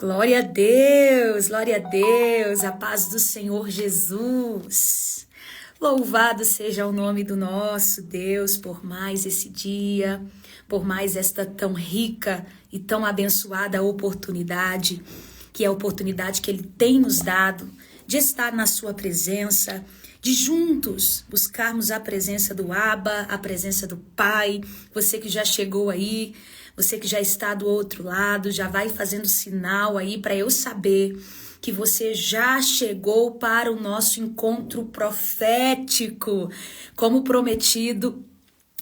Glória a Deus, a paz do Senhor Jesus. Louvado seja o nome do nosso Deus por mais esse dia, por mais esta tão rica e tão abençoada oportunidade, que é a oportunidade que Ele tem nos dado de estar na sua presença, de juntos buscarmos a presença do Abba, a presença do Pai. Você que já chegou aí, você que já está do outro lado, já vai fazendo sinal aí para eu saber que você já chegou para o nosso encontro profético. Como prometido,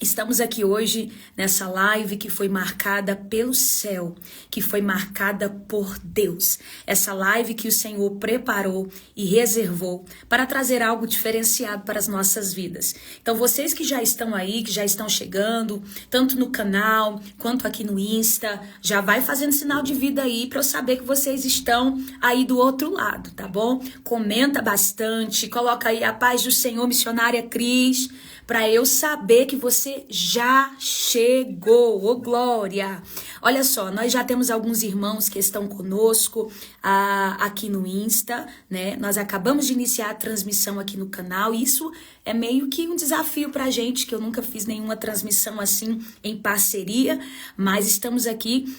estamos aqui hoje nessa live que foi marcada pelo céu, que foi marcada por Deus. Essa live que o Senhor preparou e reservou para trazer algo diferenciado para as nossas vidas. Então vocês que já estão aí, que já estão chegando, tanto no canal quanto aqui no Insta, já vai fazendo sinal de vida aí para eu saber que vocês estão aí do outro lado, tá bom? Comenta bastante, coloca aí a paz do Senhor, missionária Cris, para eu saber que você já chegou. Ô, glória! Olha só, nós já temos alguns irmãos que estão conosco aqui no Insta, né? Nós acabamos de iniciar a transmissão aqui no canal. Isso é meio que um desafio pra gente, que eu nunca fiz nenhuma transmissão assim em parceria, mas estamos aqui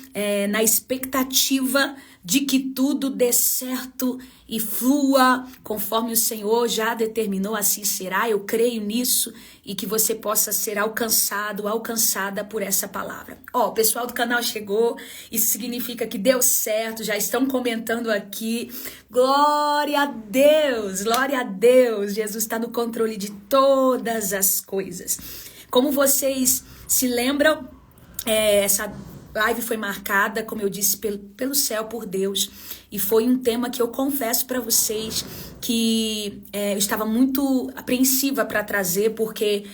na expectativa de que tudo dê certo e flua conforme o Senhor já determinou, assim será. Eu creio nisso e que você possa ser alcançado, alcançada por essa palavra. Ó, o pessoal do canal chegou, isso significa que deu certo, já estão comentando aqui. Glória a Deus, glória a Deus. Jesus está no controle de todas as coisas. Como vocês se lembram, essa live foi marcada, como eu disse, pelo céu, por Deus. E foi um tema que eu confesso para vocês que eu estava muito apreensiva para trazer, porque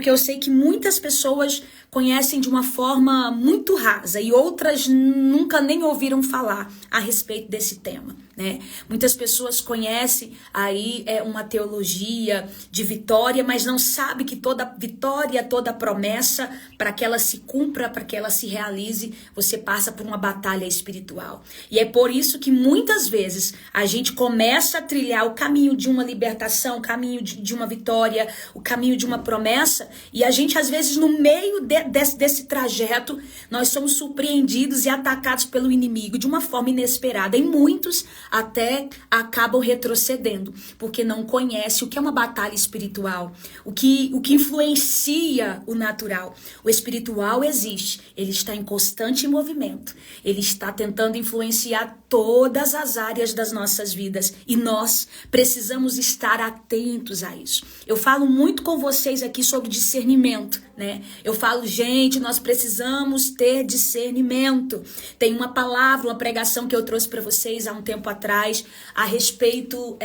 eu sei que muitas pessoas conhecem de uma forma muito rasa e outras nunca nem ouviram falar a respeito desse tema, né? Muitas pessoas conhecem aí uma teologia de vitória, mas não sabe que toda vitória, toda promessa, para que ela se cumpra, para que ela se realize, você passa por uma batalha espiritual. E é por isso que muitas vezes a gente começa a trilhar o caminho de uma libertação, o caminho de uma vitória, o caminho de uma promessa, e a gente às vezes no meio desse trajeto, nós somos surpreendidos e atacados pelo inimigo de uma forma inesperada, e muitos até acabam retrocedendo, porque não conhecem o que é uma batalha espiritual, o que influencia o natural. O espiritual existe, ele está em constante movimento, ele está tentando influenciar todas as áreas das nossas vidas, e nós precisamos estar atentos a isso. Eu falo muito com vocês aqui sobre discernimento, né? Eu falo, gente, nós precisamos ter discernimento. Tem uma palavra, uma pregação que eu trouxe para vocês há um tempo atrás a respeito,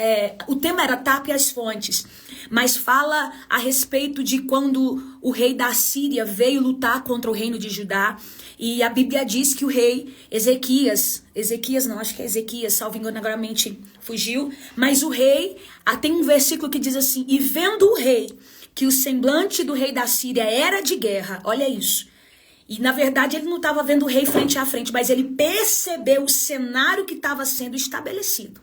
o tema era tape as fontes, mas fala a respeito de quando o rei da Síria veio lutar contra o reino de Judá, e a Bíblia diz que o rei Ezequias, salvo engano, agora a mente fugiu, mas o rei, tem um versículo que diz assim: e vendo o rei que o semblante do rei da Síria era de guerra, olha isso, e na verdade ele não estava vendo o rei frente a frente, mas ele percebeu o cenário que estava sendo estabelecido.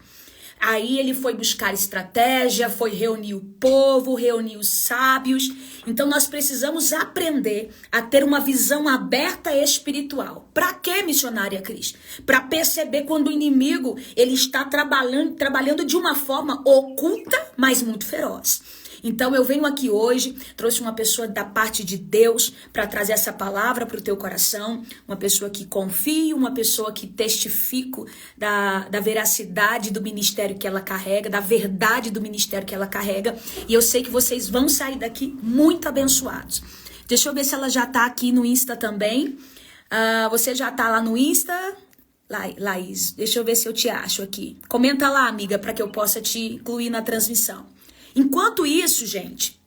Aí ele foi buscar estratégia, foi reunir o povo, reunir os sábios. Então nós precisamos aprender a ter uma visão aberta espiritual. Para quê, missionária Cris? Para perceber quando o inimigo ele está trabalhando de uma forma oculta, mas muito feroz. Então eu venho aqui hoje, trouxe uma pessoa da parte de Deus para trazer essa palavra para o teu coração, uma pessoa que confio, uma pessoa que testifico da veracidade do ministério que ela carrega, da verdade do ministério que ela carrega, e eu sei que vocês vão sair daqui muito abençoados. Deixa eu ver se ela já tá aqui no Insta também. Você já tá lá no Insta? Laís, deixa eu ver se eu te acho aqui. Comenta lá, amiga, para que eu possa te incluir na transmissão. Enquanto isso, gente,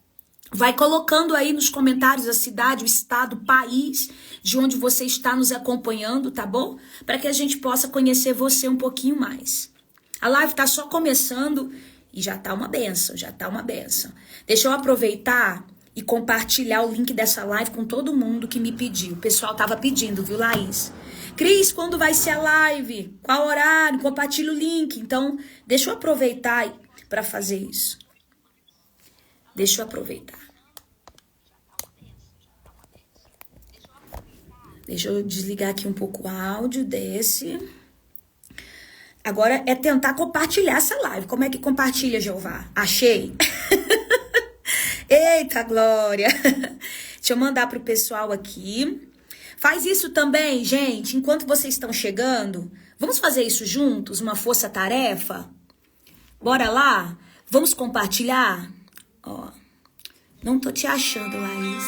vai colocando aí nos comentários a cidade, o estado, o país de onde você está nos acompanhando, tá bom? Para que a gente possa conhecer você um pouquinho mais. A live tá só começando e já tá uma bênção, Deixa eu aproveitar e compartilhar o link dessa live com todo mundo que me pediu. O pessoal tava pedindo, viu, Laís? Cris, quando vai ser a live? Qual horário? Compartilha o link. Então, deixa eu aproveitar para fazer isso. Deixa eu aproveitar. Deixa eu desligar aqui um pouco o áudio, desce. Agora é tentar compartilhar essa live. Como é que compartilha, Jeová? Achei. Eita, glória. Deixa eu mandar pro pessoal aqui. Faz isso também, gente, enquanto vocês estão chegando. Vamos fazer isso juntos? Uma força-tarefa? Bora lá? Vamos compartilhar? Ó, não tô te achando, Laís.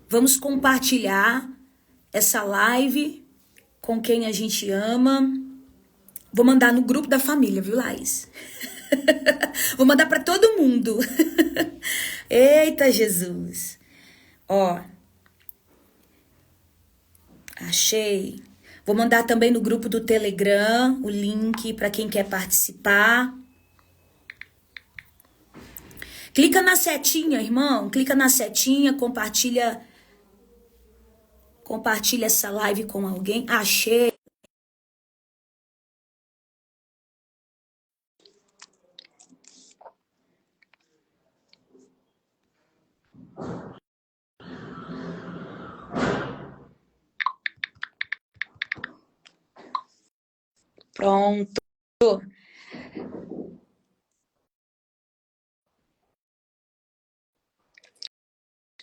Vamos compartilhar essa live com quem a gente ama. Vou mandar no grupo da família, viu, Laís? Vou mandar para todo mundo. Eita, Jesus. Ó. Achei. Vou mandar também no grupo do Telegram o link para quem quer participar. Clica na setinha, irmão. Clica na setinha, compartilha essa live com alguém. Achei. Pronto. O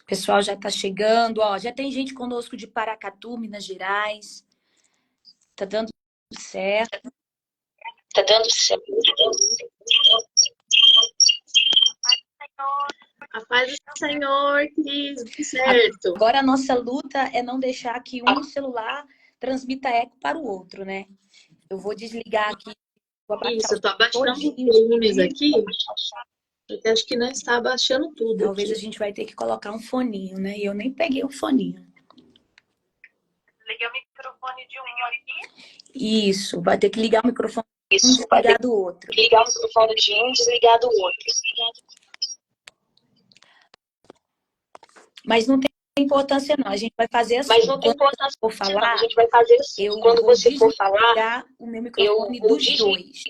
pessoal já tá chegando, ó. Já tem gente conosco de Paracatu, Minas Gerais. Tá dando certo. Tá dando certo. A paz do Senhor, Cris, tudo certo. Agora a nossa luta é não deixar que um celular transmita eco para o outro, né? Eu vou desligar aqui. Vou Isso, eu tô abaixando os volumes aqui, porque acho que não está abaixando tudo. Talvez aqui. A gente vai ter que colocar um foninho, né? E eu nem peguei o foninho. Liguei o microfone de um aqui. Isso, vai ter que ligar o microfone de um, desligar do outro. Ligar o microfone de um, desligar do outro. Mas não tem importância não, a gente vai fazer assim. Mas não tem importância for falar, a gente vai fazer assim. Quando você for falar, o meu microfone dos dois.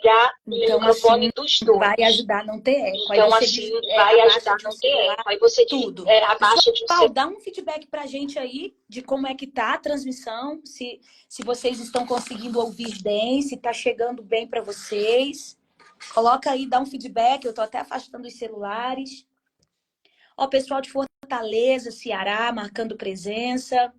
Então, microfone dos dois. Vai ajudar a não ter eco. Então, assim, vai ajudar a não ter eco. Aí você tudo. abaixa de um Paulo, dá um feedback pra gente aí de como é que tá a transmissão, se vocês estão conseguindo ouvir bem, se tá chegando bem pra vocês. Coloca aí, dá um feedback, eu tô até afastando os celulares. Ó, pessoal de Fortaleza, Ceará, marcando presença.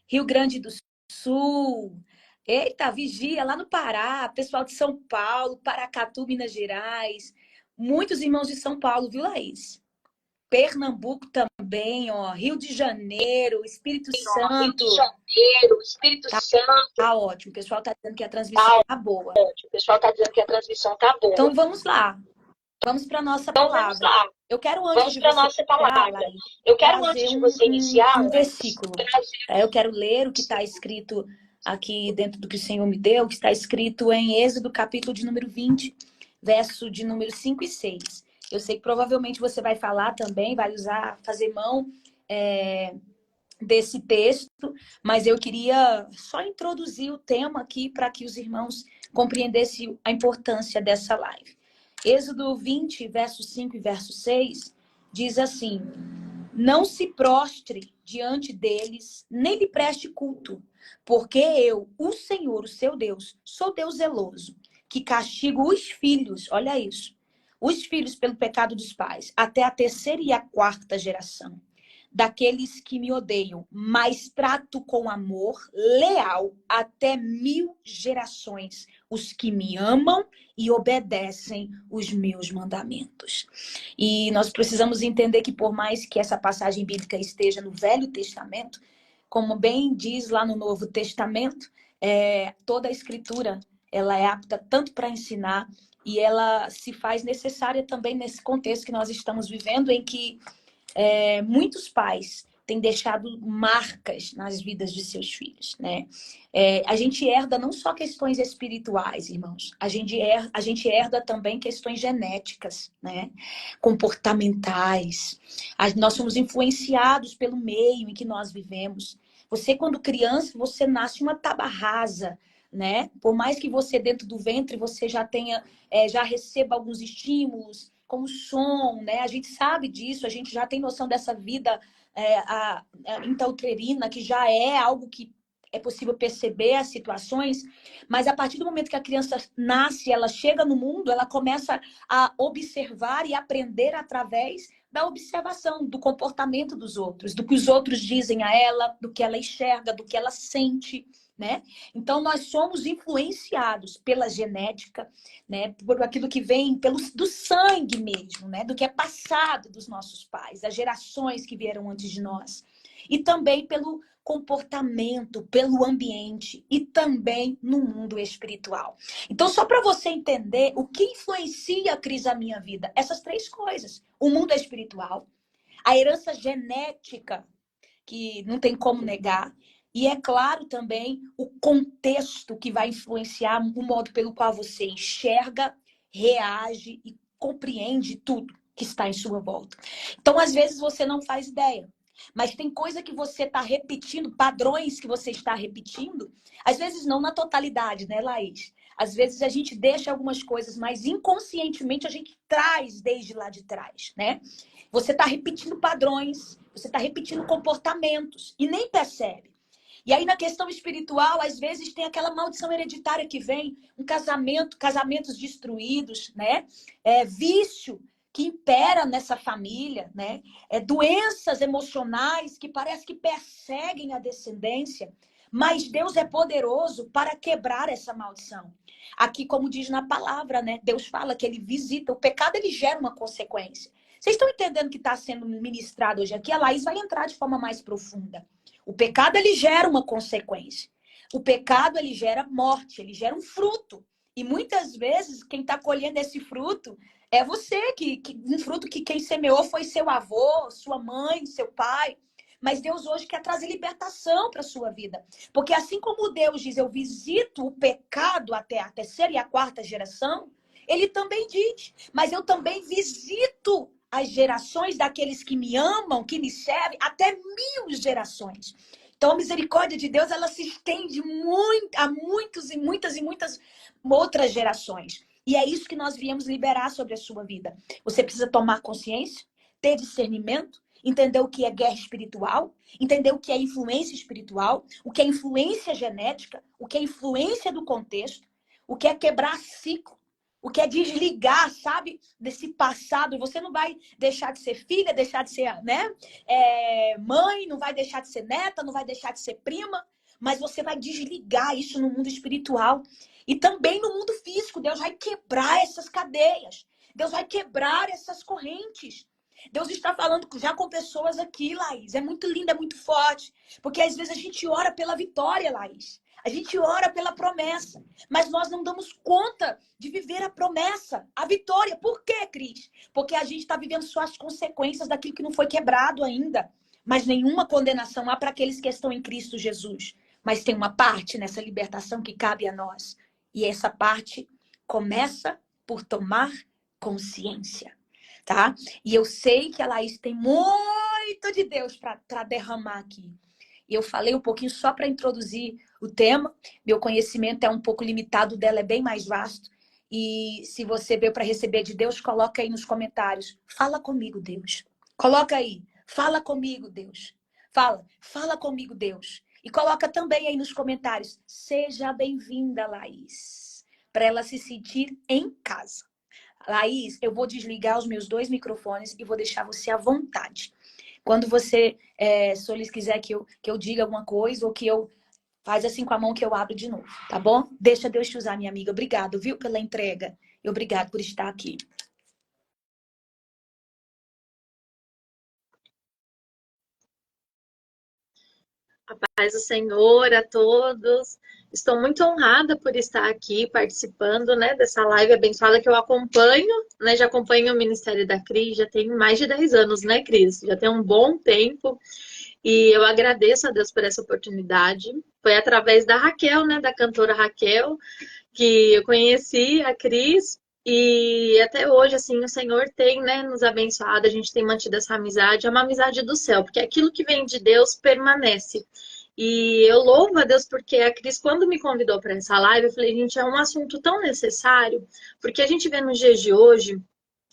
Rio Grande do Sul. Eita, Vigia, lá no Pará. Pessoal de São Paulo, Paracatu, Minas Gerais. Muitos irmãos de São Paulo, viu, Laís? Pernambuco também, ó. Rio de Janeiro, Espírito Santo. Rio de Janeiro, Espírito Santo. Tá ótimo. O pessoal tá dizendo que a transmissão tá boa. O pessoal tá dizendo que a transmissão tá boa. Então vamos lá. Vamos para nossa palavra. Vamos lá. Eu quero antes de você nossa palavra. Eu quero antes de você iniciar um versículo. Eu quero ler o que está escrito aqui dentro do que o Senhor me deu, que está escrito em Êxodo, capítulo de número 20, verso de número 5 e 6. Eu sei que provavelmente você vai falar também, vai fazer mão desse texto, mas eu queria só introduzir o tema aqui para que os irmãos compreendessem a importância dessa live. Êxodo 20, verso 5 e verso 6, diz assim: não se prostre diante deles, nem lhe preste culto, porque eu, o Senhor, o seu Deus, sou Deus zeloso, que castigo os filhos, olha isso, os filhos pelo pecado dos pais, até a terceira e a quarta geração daqueles que me odeiam, mas trato com amor leal até 1000 gerações os que me amam e obedecem os meus mandamentos. E nós precisamos entender que por mais que essa passagem bíblica esteja no Velho Testamento, como bem diz lá no Novo Testamento, toda a Escritura ela é apta tanto para ensinar e ela se faz necessária também nesse contexto que nós estamos vivendo, em que muitos pais têm deixado marcas nas vidas de seus filhos, né? A gente herda não só questões espirituais, irmãos. A gente herda também questões genéticas, né? Comportamentais. Nós somos influenciados pelo meio em que nós vivemos. Você, quando criança, você nasce uma tábua rasa, né? Por mais que você, dentro do ventre, você já tenha, já receba alguns estímulos, como som, né? A gente sabe disso, a gente já tem noção dessa vida a intrauterina, que já é algo que é possível perceber as situações, mas a partir do momento que a criança nasce, ela chega no mundo, ela começa a observar e aprender através da observação, do comportamento dos outros, do que os outros dizem a ela, do que ela enxerga, do que ela sente, né? Então, nós somos influenciados pela genética, né? Por aquilo que vem do sangue mesmo, né? Do que é passado dos nossos pais, das gerações que vieram antes de nós. E também pelo comportamento, pelo ambiente e também no mundo espiritual. Então, só para você entender o que influencia, Cris, a minha vida, essas três coisas: o mundo espiritual, a herança genética, que não tem como negar, e é claro também o contexto que vai influenciar o modo pelo qual você enxerga, reage e compreende tudo que está em sua volta. Então, às vezes, você não faz ideia. Mas tem coisa que você está repetindo, padrões que você está repetindo, às vezes não na totalidade, né, Laís? Às vezes a gente deixa algumas coisas, mas inconscientemente a gente traz desde lá de trás, né? Você está repetindo padrões, você está repetindo comportamentos e nem percebe. E aí, na questão espiritual, às vezes tem aquela maldição hereditária que vem, um casamento, casamentos destruídos, né? Vício que impera nessa família, né? Doenças emocionais que parece que perseguem a descendência. Mas Deus é poderoso para quebrar essa maldição. Aqui, como diz na palavra, né? Deus fala que ele visita. O pecado, ele gera uma consequência. Vocês estão entendendo o que está sendo ministrado hoje aqui? A Laís vai entrar de forma mais profunda. O pecado, ele gera uma consequência. O pecado, ele gera morte, ele gera um fruto. E muitas vezes, quem está colhendo esse fruto é você. Um fruto que quem semeou foi seu avô, sua mãe, seu pai. Mas Deus hoje quer trazer libertação para a sua vida. Porque assim como Deus diz, eu visito o pecado até a terceira e a quarta geração, ele também diz, mas eu também visito as gerações daqueles que me amam, que me servem, até 1000 gerações. Então, a misericórdia de Deus, ela se estende a muitos e muitas outras gerações. E é isso que nós viemos liberar sobre a sua vida. Você precisa tomar consciência, ter discernimento, entender o que é guerra espiritual, entender o que é influência espiritual, o que é influência genética, o que é influência do contexto, o que é quebrar ciclo, o que é desligar, sabe, desse passado. Você não vai deixar de ser filha, deixar de ser, né, mãe, não vai deixar de ser neta, não vai deixar de ser prima, mas você vai desligar isso no mundo espiritual. E também no mundo físico, Deus vai quebrar essas cadeias. Deus vai quebrar essas correntes. Deus está falando já com pessoas aqui, Laís. É muito lindo, é muito forte. Porque às vezes a gente ora pela vitória, Laís. A gente ora pela promessa. Mas nós não damos conta de viver a promessa, a vitória. Por quê, Cris? Porque a gente está vivendo só as consequências daquilo que não foi quebrado ainda. Mas nenhuma condenação há para aqueles que estão em Cristo Jesus. Mas tem uma parte nessa libertação que cabe a nós. E essa parte começa por tomar consciência, tá? E eu sei que a Laís tem muito de Deus para derramar aqui. E eu falei um pouquinho só para introduzir o tema. Meu conhecimento é um pouco limitado, o dela é bem mais vasto. E se você veio para receber de Deus, coloca aí nos comentários. Fala comigo, Deus. Coloca aí. Fala comigo, Deus. Fala comigo, Deus. E coloca também aí nos comentários. Seja bem-vinda, Laís. Para ela se sentir em casa. Laís, eu vou desligar os meus 2 microfones e vou deixar você à vontade. Quando você, Solis, quiser que eu diga alguma coisa ou que eu faz assim com a mão que eu abro de novo, tá bom? Deixa Deus te usar, minha amiga. Obrigado, viu, pela entrega. E obrigado por estar aqui. Paz do Senhor a todos. Estou muito honrada por estar aqui participando, né, dessa live abençoada que eu acompanho, né? Já acompanho o Ministério da Cris, já tem mais de 10 anos, né, Cris? Já tem um bom tempo. E eu agradeço a Deus por essa oportunidade. Foi através da Raquel, né, da cantora Raquel, que eu conheci a Cris. E até hoje, assim, o Senhor tem, né, nos abençoado, a gente tem mantido essa amizade, é uma amizade do céu, porque aquilo que vem de Deus permanece. E eu louvo a Deus porque a Cris, quando me convidou para essa live, eu falei, gente, é um assunto tão necessário, porque a gente vê nos dias de hoje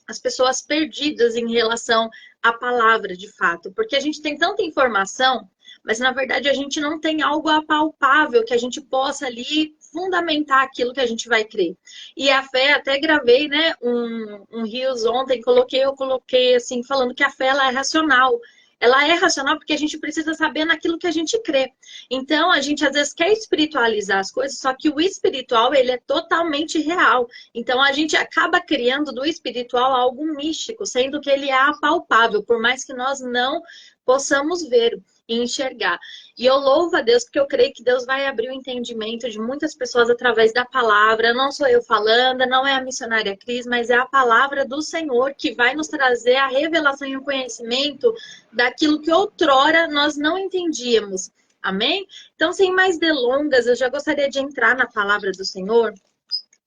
as pessoas perdidas em relação à palavra, de fato. Porque a gente tem tanta informação, mas na verdade a gente não tem algo apalpável que a gente possa ali fundamentar aquilo que a gente vai crer. E a fé, até gravei, né, um Reels ontem, eu coloquei assim, falando que a fé ela é racional. Ela é racional porque a gente precisa saber naquilo que a gente crê. Então, a gente às vezes quer espiritualizar as coisas, só que o espiritual, ele é totalmente real. Então, a gente acaba criando do espiritual algo místico, sendo que ele é apalpável, por mais que nós não possamos ver e enxergar. E eu louvo a Deus porque eu creio que Deus vai abrir o entendimento de muitas pessoas através da palavra. Não sou eu falando, não é a missionária Cris, mas é a palavra do Senhor que vai nos trazer a revelação e o conhecimento daquilo que outrora nós não entendíamos. Amém? Então, sem mais delongas, eu já gostaria de entrar na palavra do Senhor.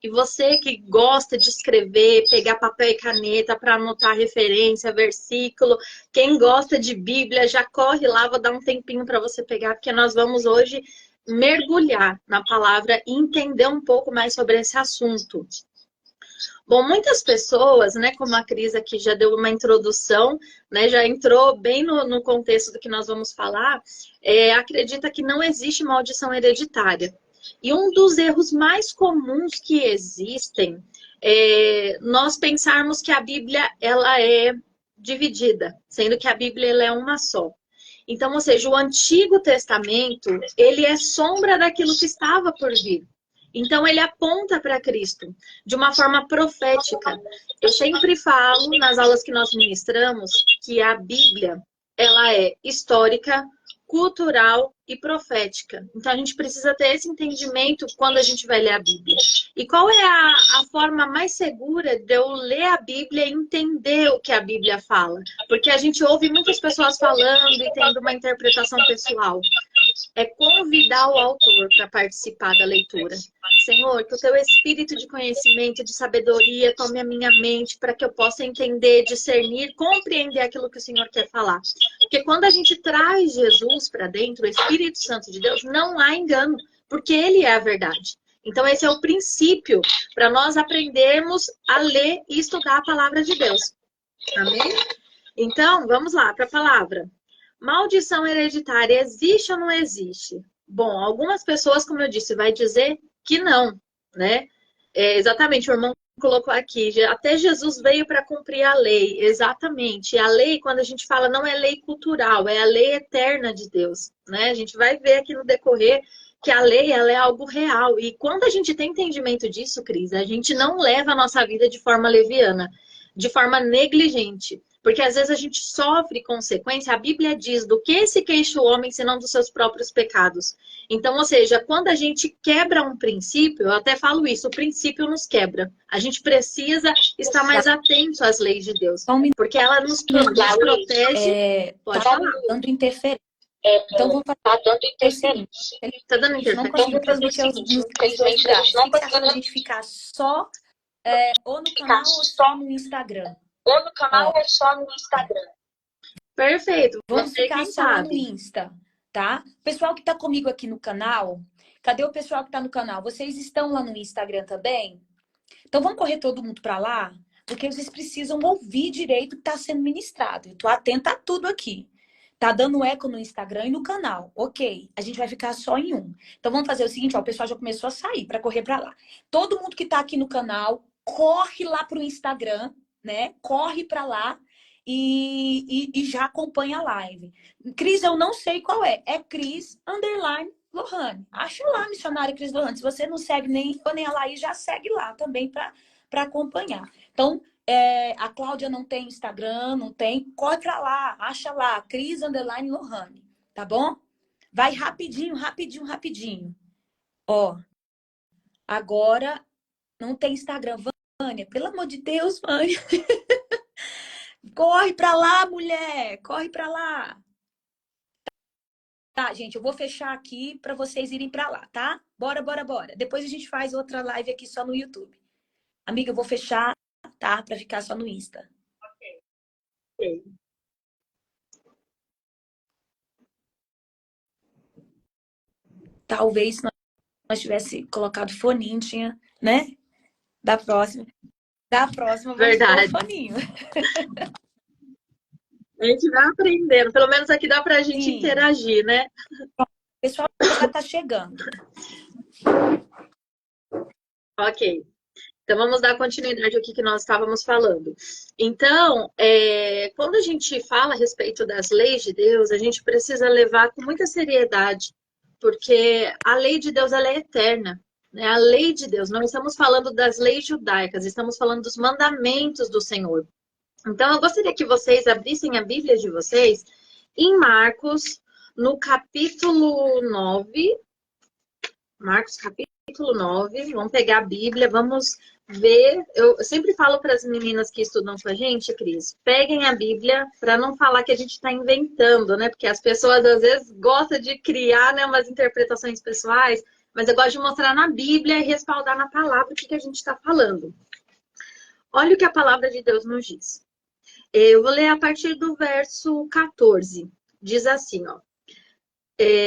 E você que gosta de escrever, pegar papel e caneta para anotar referência, versículo, quem gosta de Bíblia, já corre lá, vou dar um tempinho para você pegar, porque nós vamos hoje mergulhar na palavra e entender um pouco mais sobre esse assunto. Bom, muitas pessoas, né, como a Cris aqui já deu uma introdução, né, já entrou bem no contexto do que nós vamos falar, acredita que não existe maldição hereditária. E um dos erros mais comuns que existem é nós pensarmos que a Bíblia ela é dividida, sendo que a Bíblia ela é uma só. Então, ou seja, o Antigo Testamento, ele é sombra daquilo que estava por vir. Então, ele aponta para Cristo de uma forma profética. Eu sempre falo nas aulas que nós ministramos que a Bíblia, ela é histórica, cultural e profética. Então, a gente precisa ter esse entendimento quando a gente vai ler a Bíblia. E qual é a forma mais segura de eu ler a Bíblia e entender o que a Bíblia fala? Porque a gente ouve muitas pessoas falando e tendo uma interpretação pessoal. É convidar o autor para participar da leitura. Senhor, que o teu espírito de conhecimento e de sabedoria tome a minha mente para que eu possa entender, discernir, compreender aquilo que o Senhor quer falar. Porque quando a gente traz Jesus para dentro, o Espírito Santo de Deus, não há engano, porque ele é a verdade. Então esse é o princípio para nós aprendermos a ler e estudar a palavra de Deus. Amém? Então, vamos lá para a palavra. Maldição hereditária existe ou não existe? Bom, algumas pessoas, como eu disse, vai dizer que não, né? Exatamente, o irmão colocou aqui, até Jesus veio para cumprir a lei, exatamente. A lei, quando a gente fala, não é lei cultural, é a lei eterna de Deus, né? A gente vai ver aqui no decorrer que a lei, ela é algo real. E quando a gente tem entendimento disso, Cris, a gente não leva a nossa vida de forma leviana, de forma negligente. Porque às vezes a gente sofre consequência. A Bíblia diz do que se queixa o homem senão dos seus próprios pecados. Então, ou seja, quando a gente quebra um princípio, eu até falo isso, o princípio nos quebra. A gente precisa estar mais atento às leis de Deus. Porque ela nos protege. Pode falar. Dando interferência. Então, vamos fazer dando o seguinte. Tá dando A gente não interferência? conseguiu transmitir nos dois lugares. O que você acha da gente ficar só ou no canal ou só no Instagram? Ou no canal ou só no Instagram? Perfeito. Vamos Você ficar quem só lá no sabe. Insta, tá? Pessoal que tá comigo aqui no canal, cadê o pessoal que tá no canal? Vocês estão lá no Instagram também? Então vamos correr todo mundo para lá, porque vocês precisam ouvir direito o que tá sendo ministrado. Eu tô atenta a tudo aqui. Tá dando eco no Instagram e no canal. Ok, a gente vai ficar só em um. Então vamos fazer o seguinte, ó, o pessoal já começou a sair para correr para lá. Todo mundo que tá aqui no canal, corre lá pro Instagram, né? Corre para lá e já acompanha a live. Cris, eu não sei qual é. É Cris _ Lohane. Acha lá, missionária Cris Lohane. Se você não segue nem eu nem a Laís, já segue lá também para acompanhar. Então, a Cláudia não tem Instagram, não tem. Corre pra lá, acha lá, Cris _ Lohane, tá bom? Vai rapidinho, rapidinho, rapidinho. Ó, agora não tem Instagram. Vânia, pelo amor de Deus, Vânia. Corre pra lá, mulher, corre pra lá. Tá, gente, eu vou fechar aqui para vocês irem para lá, tá? Bora, bora, bora. Depois a gente faz outra live aqui só no YouTube. Amiga, eu vou fechar, tá? Para ficar só no Insta. Ok. Talvez se nós tivesse colocado foninho, tinha, né? Da próxima. Da próxima, vamos pôr o Verdade. foninho. A gente vai aprendendo. Pelo menos aqui dá pra gente Sim. interagir, né? O pessoal já tá chegando. Ok. Então, vamos dar continuidade ao que nós estávamos falando. Então, quando a gente fala a respeito das leis de Deus, a gente precisa levar com muita seriedade, porque a lei de Deus ela é eterna. Né? A lei de Deus, não estamos falando das leis judaicas, estamos falando dos mandamentos do Senhor. Então, eu gostaria que vocês abrissem a Bíblia de vocês em Marcos, no capítulo 9. Marcos, capítulo 9. Vamos pegar a Bíblia, vamos ver. Eu sempre falo para as meninas que estudam com a gente, Cris, peguem a Bíblia para não falar que a gente está inventando, né? Porque as pessoas às vezes gostam de criar, né, umas interpretações pessoais, mas eu gosto de mostrar na Bíblia e respaldar na palavra o que a gente está falando. Olha o que a palavra de Deus nos diz. Eu vou ler a partir do verso 14. Diz assim, ó.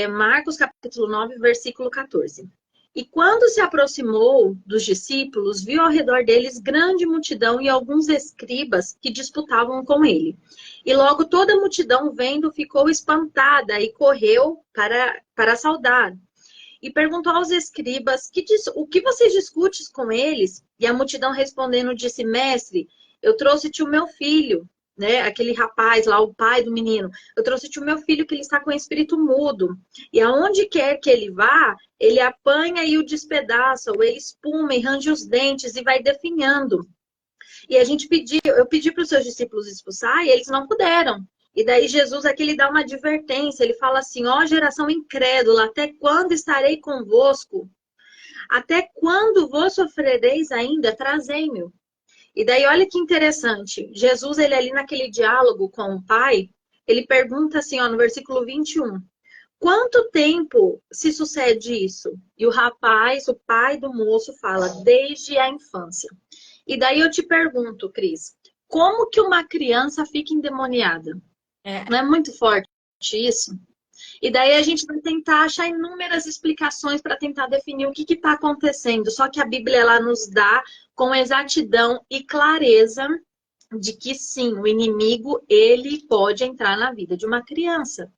Marcos capítulo 9, versículo 14. E quando se aproximou dos discípulos, viu ao redor deles grande multidão e alguns escribas que disputavam com ele. E logo toda a multidão, vendo, ficou espantada e correu para saudar. E perguntou aos escribas, o que vocês discutem com eles? E a multidão respondendo disse, mestre, eu trouxe-te o meu filho, né? Aquele rapaz lá, o pai do menino. Eu trouxe-te o meu filho que ele está com o espírito mudo. E aonde quer que ele vá, ele apanha e o despedaça, ou ele espuma e range os dentes e vai definhando. E eu pedi para os seus discípulos expulsar e eles não puderam. E daí Jesus aqui ele dá uma advertência, ele fala assim, ó geração incrédula, até quando estarei convosco? Até quando vos sofrereis ainda? Trazei-me. E daí olha que interessante, Jesus ele ali naquele diálogo com o Pai, ele pergunta assim, ó, no versículo 21, quanto tempo se sucede isso? E o rapaz, o pai do moço fala, desde a infância. E daí eu te pergunto, Cris, como que uma criança fica endemoniada? Não é muito forte isso? E daí a gente vai tentar achar inúmeras explicações para tentar definir o que está acontecendo. Só que a Bíblia ela nos dá com exatidão e clareza de que sim, o inimigo ele pode entrar na vida de uma criança.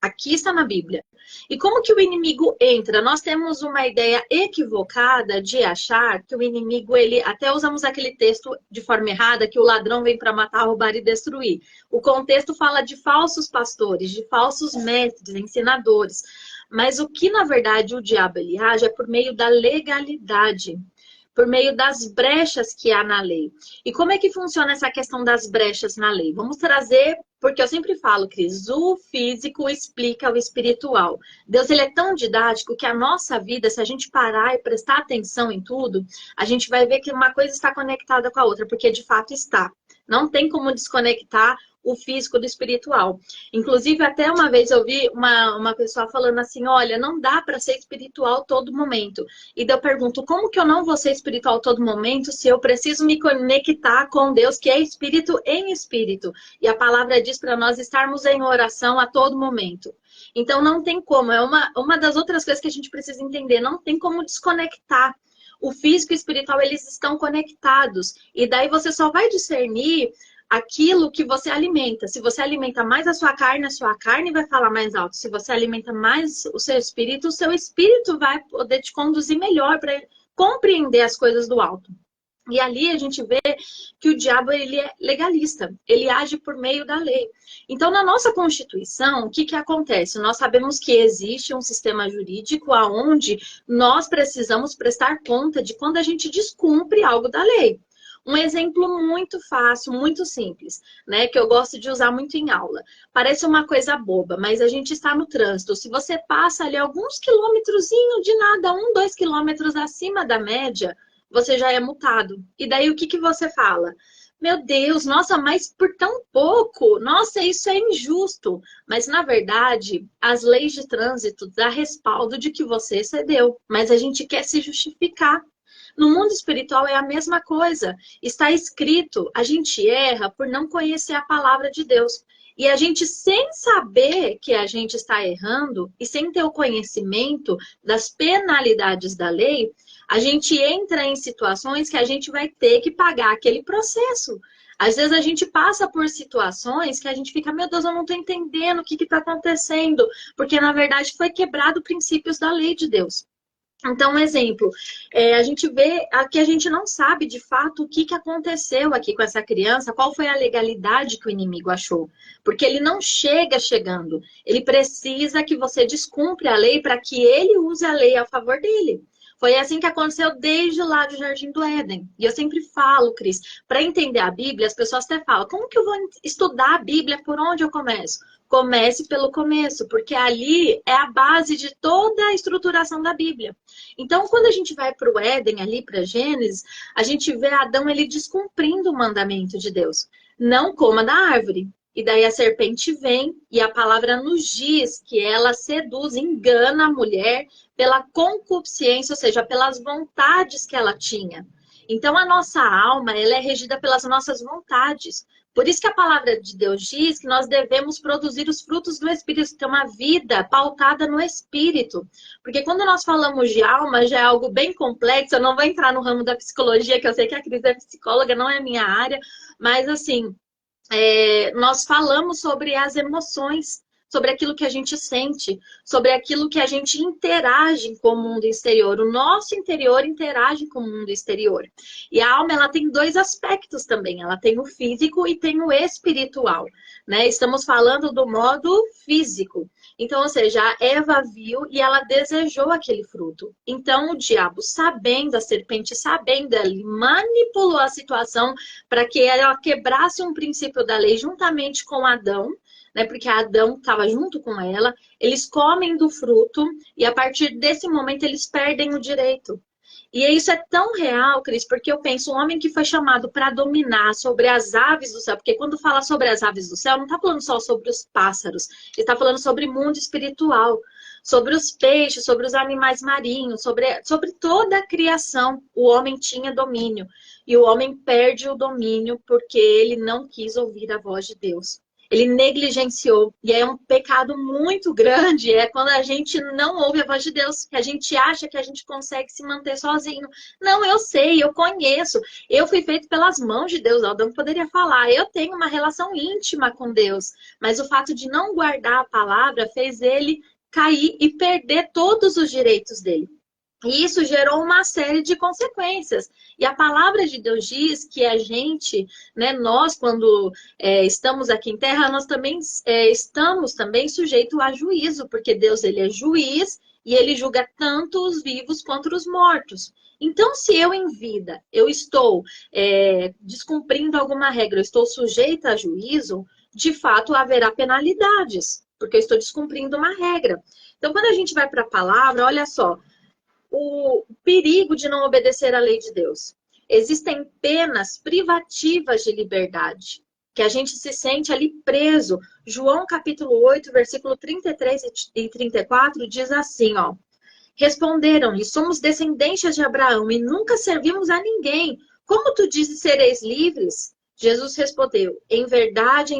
Aqui está na Bíblia. E como que o inimigo entra? Nós temos uma ideia equivocada de achar que o inimigo, ele até usamos aquele texto de forma errada, que o ladrão vem para matar, roubar e destruir. O contexto fala de falsos pastores, de falsos mestres, ensinadores. Mas o que, na verdade, o diabo ele age é por meio da legalidade, por meio das brechas que há na lei. E como é que funciona essa questão das brechas na lei? Vamos trazer, porque eu sempre falo, Cris, o físico explica o espiritual. Deus ele é tão didático que a nossa vida, se a gente parar e prestar atenção em tudo, a gente vai ver que uma coisa está conectada com a outra, porque de fato está. Não tem como desconectar o físico do espiritual. Inclusive, até uma vez eu vi uma pessoa falando assim, olha, não dá para ser espiritual todo momento. E daí eu pergunto, como que eu não vou ser espiritual todo momento se eu preciso me conectar com Deus, que é espírito em espírito? E a palavra diz para nós estarmos em oração a todo momento. Então, não tem como. É uma das outras coisas que a gente precisa entender. Não tem como desconectar. O físico e o espiritual, eles estão conectados. E daí você só vai discernir aquilo que você alimenta. Se você alimenta mais a sua carne vai falar mais alto. Se você alimenta mais o seu espírito vai poder te conduzir melhor para compreender as coisas do alto. E ali a gente vê que o diabo ele é legalista, ele age por meio da lei. Então, na nossa Constituição, o que acontece? Nós sabemos que existe um sistema jurídico onde nós precisamos prestar conta de quando a gente descumpre algo da lei. Um exemplo muito fácil, muito simples, né? Que eu gosto de usar muito em aula. Parece uma coisa boba, mas a gente está no trânsito. Se você passa ali alguns quilômetrozinhos de nada, 2 quilômetros acima da média, você já é multado. E daí o que você fala? Meu Deus, nossa, mas por tão pouco? Nossa, isso é injusto. Mas, na verdade, as leis de trânsito dão respaldo de que você excedeu. Mas a gente quer se justificar. No mundo espiritual é a mesma coisa. Está escrito, a gente erra por não conhecer a palavra de Deus. E a gente, sem saber que a gente está errando e sem ter o conhecimento das penalidades da lei, a gente entra em situações que a gente vai ter que pagar aquele processo. Às vezes a gente passa por situações que a gente fica, meu Deus, eu não estou entendendo o que está acontecendo, porque na verdade foi quebrado princípios da lei de Deus. Então, um exemplo, a gente vê que a gente não sabe de fato o que aconteceu aqui com essa criança, qual foi a legalidade que o inimigo achou. Porque ele não chega chegando, ele precisa que você descumpra a lei para que ele use a lei a favor dele. Foi assim que aconteceu desde lá do Jardim do Éden. E eu sempre falo, Cris, para entender a Bíblia, as pessoas até falam, como que eu vou estudar a Bíblia? Por onde eu começo? Comece pelo começo, porque ali é a base de toda a estruturação da Bíblia. Então, quando a gente vai para o Éden, ali para Gênesis, a gente vê Adão ele descumprindo o mandamento de Deus. Não coma da árvore. E daí a serpente vem e a palavra nos diz que ela seduz, engana a mulher pela concupiscência, ou seja, pelas vontades que ela tinha. Então, a nossa alma, ela é regida pelas nossas vontades. Por isso que a palavra de Deus diz que nós devemos produzir os frutos do Espírito, ter uma vida pautada no Espírito. Porque quando nós falamos de alma, já é algo bem complexo. Eu não vou entrar no ramo da psicologia, que eu sei que a Cris é psicóloga, não é a minha área. Mas, assim, nós falamos sobre as emoções, sobre aquilo que a gente sente, sobre aquilo que a gente interage com o mundo exterior. O nosso interior interage com o mundo exterior. E a alma, ela tem dois aspectos também. Ela tem o físico e tem o espiritual, né? Estamos falando do modo físico. Então, ou seja, a Eva viu e ela desejou aquele fruto. Então, o diabo, sabendo, a serpente sabendo, ele manipulou a situação para que ela quebrasse um princípio da lei juntamente com Adão, né? Porque Adão estava junto com ela. Eles comem do fruto e a partir desse momento eles perdem o direito. E isso é tão real, Cris, porque eu penso, um homem que foi chamado para dominar sobre as aves do céu, porque quando fala sobre as aves do céu, não está falando só sobre os pássaros, ele está falando sobre o mundo espiritual, sobre os peixes, sobre os animais marinhos, sobre toda a criação. O homem tinha domínio. E o homem perde o domínio porque ele não quis ouvir a voz de Deus. Ele negligenciou. E é um pecado muito grande. É quando a gente não ouve a voz de Deus. Que a gente acha que a gente consegue se manter sozinho. Não, eu sei, eu conheço. Eu fui feito pelas mãos de Deus. Adão poderia falar. Eu tenho uma relação íntima com Deus. Mas o fato de não guardar a palavra fez ele cair e perder todos os direitos dele. E isso gerou uma série de consequências. E a palavra de Deus diz que a gente, né, nós, quando estamos aqui em terra, nós também estamos também sujeitos a juízo, porque Deus ele é juiz e ele julga tanto os vivos quanto os mortos. Então, se eu em vida, eu estou descumprindo alguma regra, eu estou sujeita a juízo, de fato haverá penalidades, porque eu estou descumprindo uma regra. Então, quando a gente vai para a palavra, olha só, o perigo de não obedecer à lei de Deus. Existem penas privativas de liberdade, que a gente se sente ali preso. João capítulo 8, versículo 33 e 34 diz assim, ó. Responderam-lhe, somos descendentes de Abraão e nunca servimos a ninguém. Como tu dizes sereis livres? Jesus respondeu, em verdade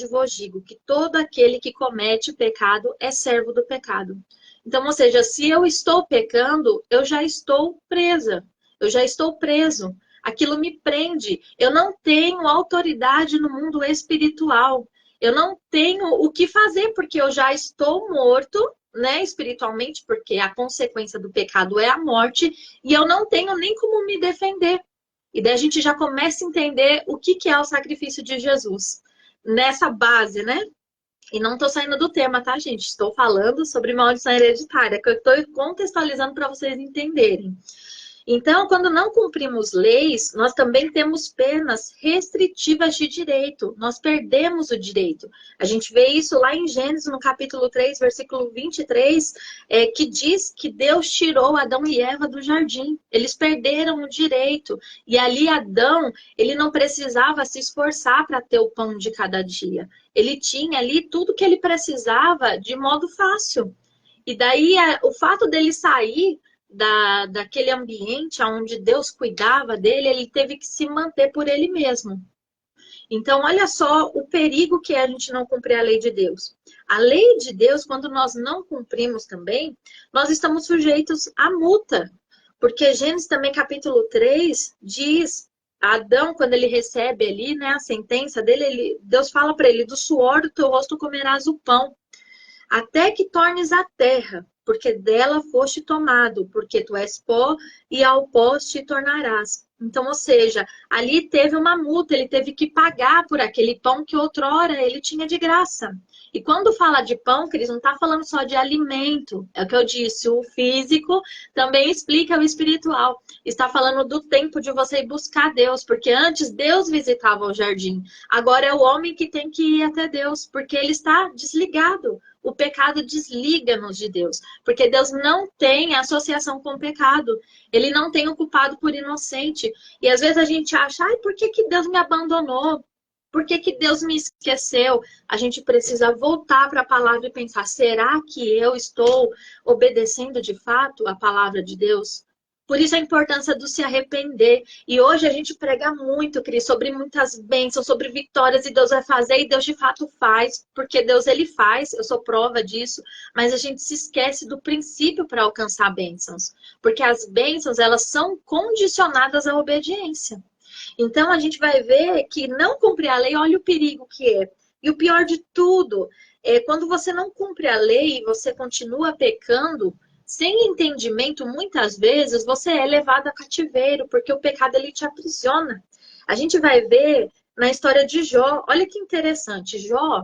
vos digo, que todo aquele que comete pecado é servo do pecado. Então, ou seja, se eu estou pecando, eu já estou presa. Eu já estou preso. Aquilo me prende. Eu não tenho autoridade no mundo espiritual. Eu não tenho o que fazer, porque eu já estou morto, né, espiritualmente, porque a consequência do pecado é a morte, e eu não tenho nem como me defender. E daí a gente já começa a entender o que é o sacrifício de Jesus. Nessa base, né? E não estou saindo do tema, tá, gente? Estou falando sobre maldição hereditária, que eu estou contextualizando para vocês entenderem. Então, quando não cumprimos leis, nós também temos penas restritivas de direito. Nós perdemos o direito. A gente vê isso lá em Gênesis, no capítulo 3, versículo 23, que diz que Deus tirou Adão e Eva do jardim. Eles perderam o direito. E ali Adão, ele não precisava se esforçar para ter o pão de cada dia. Ele tinha ali tudo que ele precisava de modo fácil. E daí, o fato dele sair daquele ambiente onde Deus cuidava dele, ele teve que se manter por ele mesmo. Então, olha só o perigo que é a gente não cumprir a lei de Deus. A lei de Deus, quando nós não cumprimos também, nós estamos sujeitos à multa. Porque Gênesis também, capítulo 3, diz, Adão, quando ele recebe ali, né, a sentença dele, Deus fala para ele, do suor do teu rosto comerás o pão, até que tornes a terra, porque dela foste tomado, porque tu és pó e ao pó te tornarás. Então, ou seja, ali teve uma multa, ele teve que pagar por aquele pão que outrora ele tinha de graça. E quando fala de pão, Cris, não está falando só de alimento. É o que eu disse, o físico também explica o espiritual. Está falando do tempo de você ir buscar Deus, porque antes Deus visitava o jardim. Agora é o homem que tem que ir até Deus, porque ele está desligado. O pecado desliga-nos de Deus, porque Deus não tem associação com o pecado. Ele não tem o culpado por inocente. E às vezes a gente acha, ai, por que que Deus me abandonou? Por que que Deus me esqueceu? A gente precisa voltar para a palavra e pensar, será que eu estou obedecendo de fato a palavra de Deus? Por isso a importância do se arrepender. E hoje a gente prega muito, Cris, sobre muitas bênçãos, sobre vitórias, e Deus vai fazer, e Deus de fato faz, porque Deus ele faz, eu sou prova disso, mas a gente se esquece do princípio para alcançar bênçãos. Porque as bênçãos, elas são condicionadas à obediência. Então a gente vai ver que não cumprir a lei, olha o perigo que é. E o pior de tudo é quando você não cumpre a lei e você continua pecando, sem entendimento, muitas vezes você é levado a cativeiro, porque o pecado ele te aprisiona. A gente vai ver na história de Jó, olha que interessante, Jó,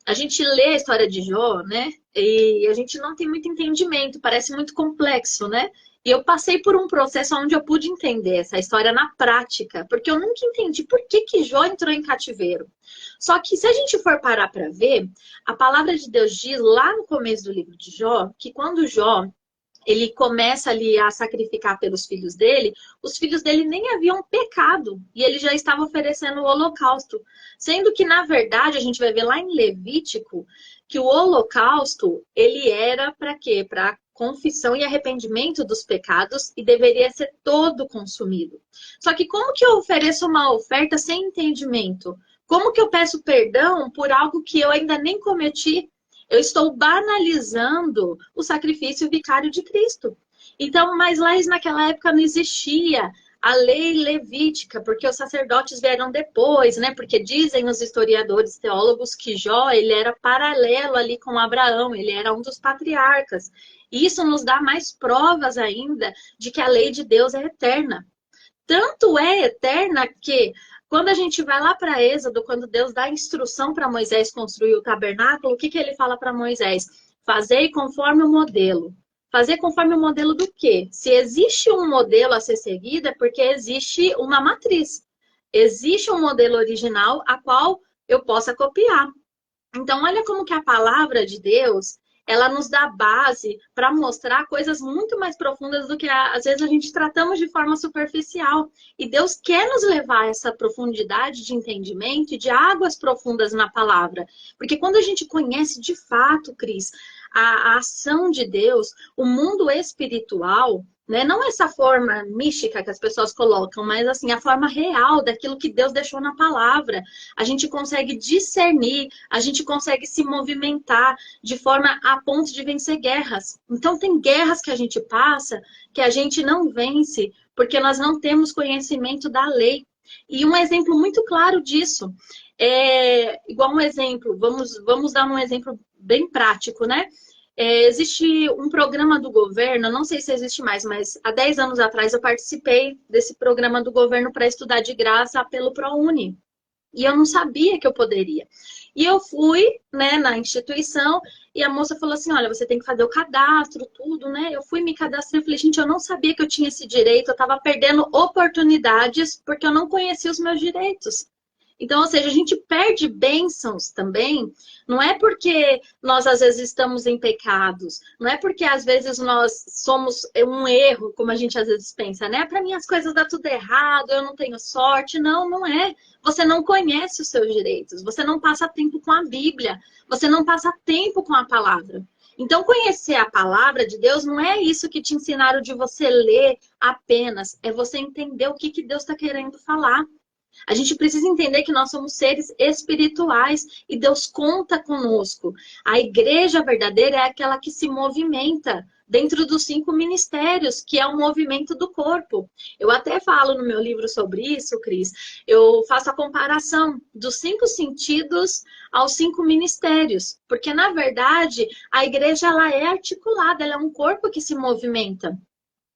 a gente lê a história de Jó, né? E a gente não tem muito entendimento, parece muito complexo, né? E eu passei por um processo onde eu pude entender essa história na prática, porque eu nunca entendi por que que Jó entrou em cativeiro. Só que se a gente for parar para ver, a palavra de Deus diz lá no começo do livro de Jó, que quando Jó ele começa ali a sacrificar pelos filhos dele, os filhos dele nem haviam pecado, e ele já estava oferecendo o holocausto. Sendo que, na verdade, a gente vai ver lá em Levítico, que o holocausto, ele era para quê? Para confissão e arrependimento dos pecados, e deveria ser todo consumido. Só que como que eu ofereço uma oferta sem entendimento? Como que eu peço perdão por algo que eu ainda nem cometi? Eu estou banalizando o sacrifício vicário de Cristo. Então, mas lá naquela época não existia a lei levítica, porque os sacerdotes vieram depois, né? Porque dizem os historiadores teólogos que Jó, ele era paralelo ali com Abraão, ele era um dos patriarcas. E isso nos dá mais provas ainda de que a lei de Deus é eterna. Tanto é eterna que quando a gente vai lá para Êxodo, quando Deus dá instrução para Moisés construir o tabernáculo, o que que ele fala para Moisés? Fazei conforme o modelo. Fazer conforme o modelo do quê? Se existe um modelo a ser seguido, é porque existe uma matriz. Existe um modelo original a qual eu possa copiar. Então, olha como que a palavra de Deus, ela nos dá base para mostrar coisas muito mais profundas do que às vezes a gente tratamos de forma superficial. E Deus quer nos levar a essa profundidade de entendimento e de águas profundas na palavra. Porque quando a gente conhece de fato, Cris, a ação de Deus, o mundo espiritual, né? Não essa forma mística que as pessoas colocam, mas assim, a forma real daquilo que Deus deixou na palavra. A gente consegue discernir, a gente consegue se movimentar de forma a ponto de vencer guerras. Então tem guerras que a gente passa que a gente não vence porque nós não temos conhecimento da lei. E um exemplo muito claro disso é igual um exemplo, vamos dar um exemplo bem prático, né? Existe um programa do governo, não sei se existe mais, mas há 10 anos atrás eu participei desse programa do governo para estudar de graça pelo ProUni. E eu não sabia que eu poderia. E eu fui, né, na instituição e a moça falou assim, olha, você tem que fazer o cadastro, tudo, né? Eu fui me cadastrar e falei, gente, eu não sabia que eu tinha esse direito, eu estava perdendo oportunidades porque eu não conhecia os meus direitos. Então, ou seja, a gente perde bênçãos também, não é porque nós às vezes estamos em pecados, não é porque às vezes nós somos um erro, como a gente às vezes pensa, né? Para mim as coisas dão tudo errado, eu não tenho sorte. Não, não é. Você não conhece os seus direitos, você não passa tempo com a Bíblia, você não passa tempo com a palavra. Então, conhecer a palavra de Deus não é isso que te ensinaram de você ler apenas, é você entender o que Deus está querendo falar. A gente precisa entender que nós somos seres espirituais e Deus conta conosco. A igreja verdadeira é aquela que se movimenta dentro dos 5 ministérios, que é o movimento do corpo. Eu até falo no meu livro sobre isso, Cris. Eu faço a comparação dos 5 sentidos aos 5 ministérios, porque na verdade a igreja ela é articulada, ela é um corpo que se movimenta.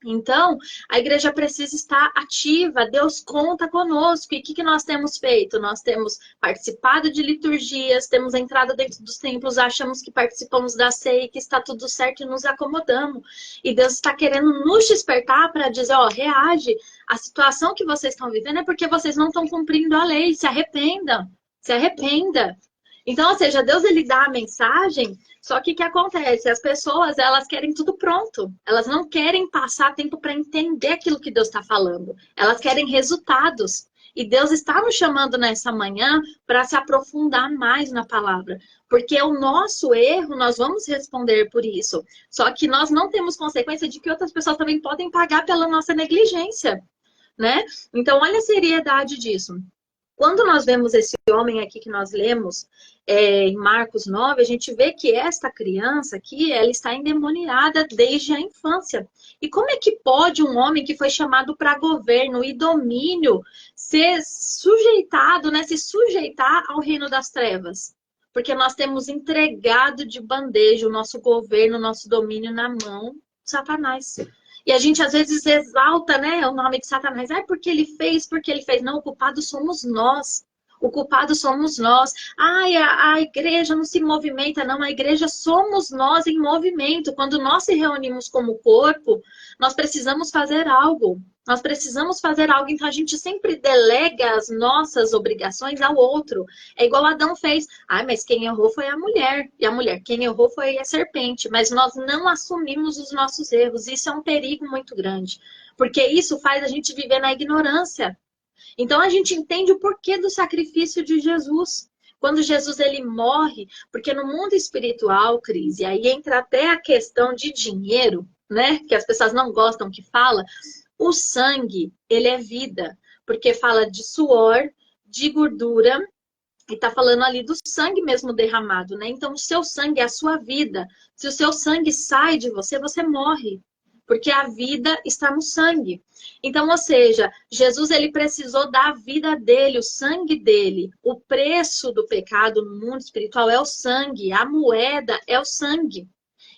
Então, a igreja precisa estar ativa, Deus conta conosco. E o que nós temos feito? Nós temos participado de liturgias, temos entrado dentro dos templos, achamos que participamos da ceia, que está tudo certo e nos acomodamos. E Deus está querendo nos despertar para dizer, ó, reage. A situação que vocês estão vivendo é porque vocês não estão cumprindo a lei, se arrependam, se arrependa. Então, ou seja, Deus ele dá a mensagem, só que o que acontece? As pessoas, elas querem tudo pronto. Elas não querem passar tempo para entender aquilo que Deus está falando. Elas querem resultados. E Deus está nos chamando nessa manhã para se aprofundar mais na palavra. Porque o nosso erro, nós vamos responder por isso. Só que nós não temos consequência de que outras pessoas também podem pagar pela nossa negligência, né? Então, olha a seriedade disso. Quando nós vemos esse homem aqui que nós lemos em Marcos 9, a gente vê que esta criança aqui, ela está endemoniada desde a infância. E como é que pode um homem que foi chamado para governo e domínio ser sujeitado, né, se sujeitar ao reino das trevas? Porque nós temos entregado de bandeja o nosso governo, o nosso domínio na mão de Satanás. E a gente às vezes exalta, né, o nome de Satanás. Ah, porque ele fez, porque ele fez. Não, o culpado somos nós. O culpado somos nós. Ai, a igreja não se movimenta, não. A igreja somos nós em movimento. Quando nós se reunimos como corpo, nós precisamos fazer algo. Nós precisamos fazer algo. Então a gente sempre delega as nossas obrigações ao outro. É igual Adão fez. Ah, mas quem errou foi a mulher. E a mulher, quem errou foi a serpente. Mas nós não assumimos os nossos erros. Isso é um perigo muito grande. Porque isso faz a gente viver na ignorância. Então a gente entende o porquê do sacrifício de Jesus. Quando Jesus ele morre, porque no mundo espiritual, Cris, e aí entra até a questão de dinheiro, né? Que as pessoas não gostam que fala. O sangue, ele é vida, porque fala de suor, de gordura, e tá falando ali do sangue mesmo derramado, né? Então o seu sangue é a sua vida. Se o seu sangue sai de você, você morre. Porque a vida está no sangue. Então, ou seja, Jesus ele precisou dar a vida dele, o sangue dele. O preço do pecado no mundo espiritual é o sangue. A moeda é o sangue.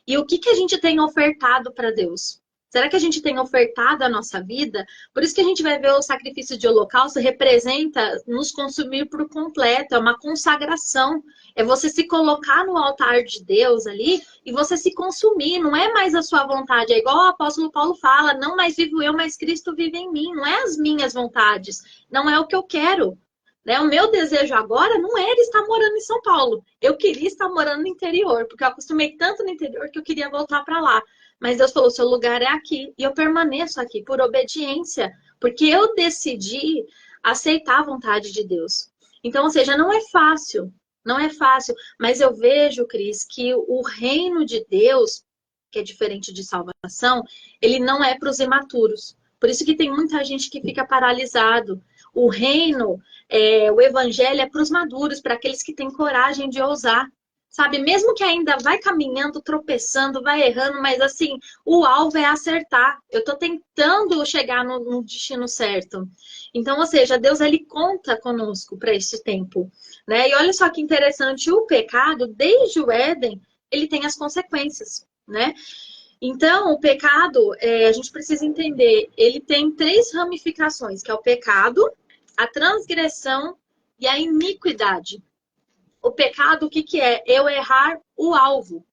E o que a gente tem ofertado para Deus? Será que a gente tem ofertado a nossa vida? Por isso que a gente vai ver o sacrifício de holocausto representa nos consumir por completo, é uma consagração. É você se colocar no altar de Deus ali e você se consumir. Não é mais a sua vontade, é igual o apóstolo Paulo fala, não mais vivo eu, mas Cristo vive em mim. Não é as minhas vontades, não é o que eu quero. Né? O meu desejo agora não era estar morando em São Paulo. Eu queria estar morando no interior, porque eu acostumei tanto no interior que eu queria voltar para lá. Mas Deus falou, seu lugar é aqui. E eu permaneço aqui por obediência. Porque eu decidi aceitar a vontade de Deus. Então, ou seja, não é fácil. Não é fácil. Mas eu vejo, Cris, que o reino de Deus, que é diferente de salvação, ele não é para os imaturos. Por isso que tem muita gente que fica paralisado. O reino, o evangelho é para os maduros, para aqueles que têm coragem de ousar. Sabe, mesmo que ainda vai caminhando, tropeçando, vai errando, mas assim, o alvo é acertar. Eu tô tentando chegar no destino certo. Então, ou seja, Deus ele conta conosco para esse tempo, né? E olha só que interessante, o pecado, desde o Éden, ele tem as consequências, né? Então, o pecado, a gente precisa entender, ele tem 3 ramificações, que é o pecado, a transgressão e a iniquidade. O pecado, o que é? Eu errar o alvo.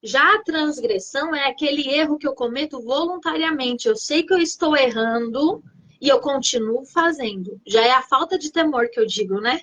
Já a transgressão é aquele erro que eu cometo voluntariamente. Eu sei que eu estou errando e eu continuo fazendo. Já é a falta de temor que eu digo, né?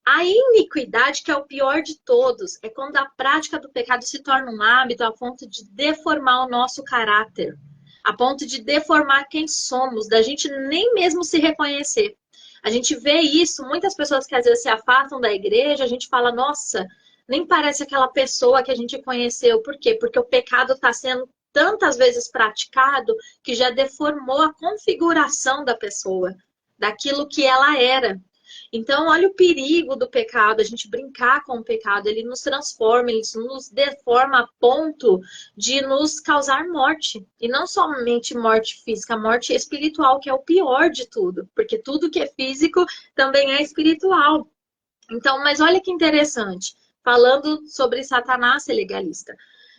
A iniquidade, que é o pior de todos, é quando a prática do pecado se torna um hábito a ponto de deformar o nosso caráter. A ponto de deformar quem somos, da gente nem mesmo se reconhecer. A gente vê isso, muitas pessoas que às vezes se afastam da igreja, a gente fala, nossa, nem parece aquela pessoa que a gente conheceu. Por quê? Porque o pecado está sendo tantas vezes praticado que já deformou a configuração da pessoa. daquilo que ela era. Então, olha o perigo do pecado, a gente brincar com o pecado, ele nos transforma, ele nos deforma a ponto de nos causar morte. E não somente morte física, morte espiritual, que é o pior de tudo, porque tudo que é físico também é espiritual. Então, mas olha que interessante, falando sobre Satanás ser legalista.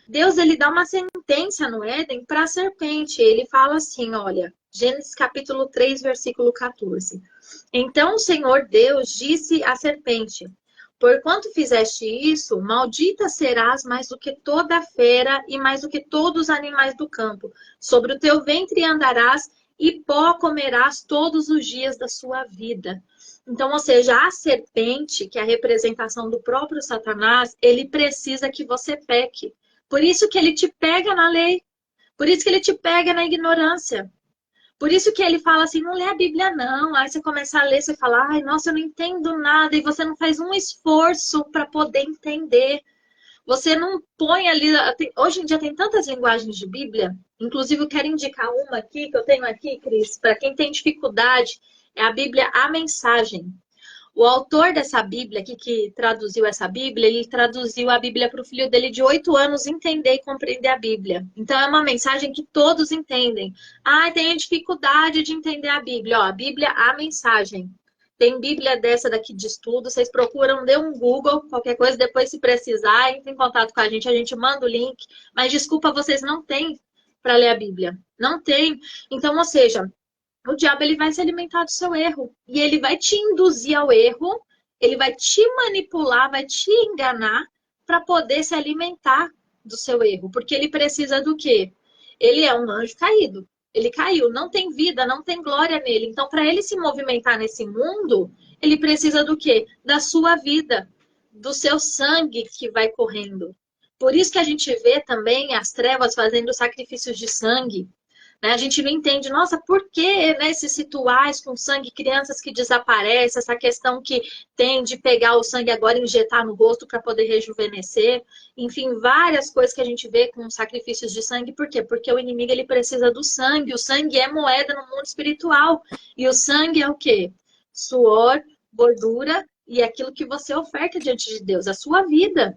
Deus ele dá uma sentença no Éden para a serpente. Ele fala assim, olha, Gênesis capítulo 3, versículo 14. Então o Senhor Deus disse à serpente: porquanto fizeste isso, maldita serás mais do que toda fera e mais do que todos os animais do campo. Sobre o teu ventre andarás e pó comerás todos os dias da sua vida. Então, ou seja, a serpente, que é a representação do próprio Satanás, ele precisa que você peque. Por isso que ele te pega na lei. Por isso que ele te pega na ignorância. Por isso que ele fala assim, não lê a Bíblia não. Aí você começa a ler, você fala, ai, nossa, eu não entendo nada. E você não faz um esforço para poder entender. Você não põe ali... Hoje em dia tem tantas linguagens de Bíblia. Inclusive, eu quero indicar uma aqui, que eu tenho aqui, Cris, para quem tem dificuldade. É a Bíblia A Mensagem. O autor dessa Bíblia aqui, que traduziu essa Bíblia, ele traduziu a Bíblia para o filho dele de 8 anos entender e compreender a Bíblia. Então, é uma mensagem que todos entendem. Ah, tem dificuldade de entender a Bíblia. Ó, a Bíblia, a mensagem. Tem Bíblia dessa daqui de estudo, vocês procuram, dê um Google, qualquer coisa, depois se precisar, entre em contato com a gente manda o link. Mas desculpa, vocês não têm para ler a Bíblia. Não tem. Então, ou seja, o diabo ele vai se alimentar do seu erro. E ele vai te induzir ao erro, ele vai te manipular, vai te enganar para poder se alimentar do seu erro. Porque ele precisa do quê? Ele é um anjo caído. Ele caiu, não tem vida, não tem glória nele. Então, para ele se movimentar nesse mundo, ele precisa do quê? Da sua vida, do seu sangue que vai correndo. Por isso que a gente vê também as trevas fazendo sacrifícios de sangue. Né? A gente não entende, nossa, por que né, esses rituais com sangue, crianças que desaparecem, essa questão que tem de pegar o sangue agora e injetar no rosto para poder rejuvenescer. Enfim, várias coisas que a gente vê com sacrifícios de sangue. Por quê? Porque o inimigo ele precisa do sangue. O sangue é moeda no mundo espiritual. E o sangue é o quê? Suor, gordura e aquilo que você oferta diante de Deus, a sua vida.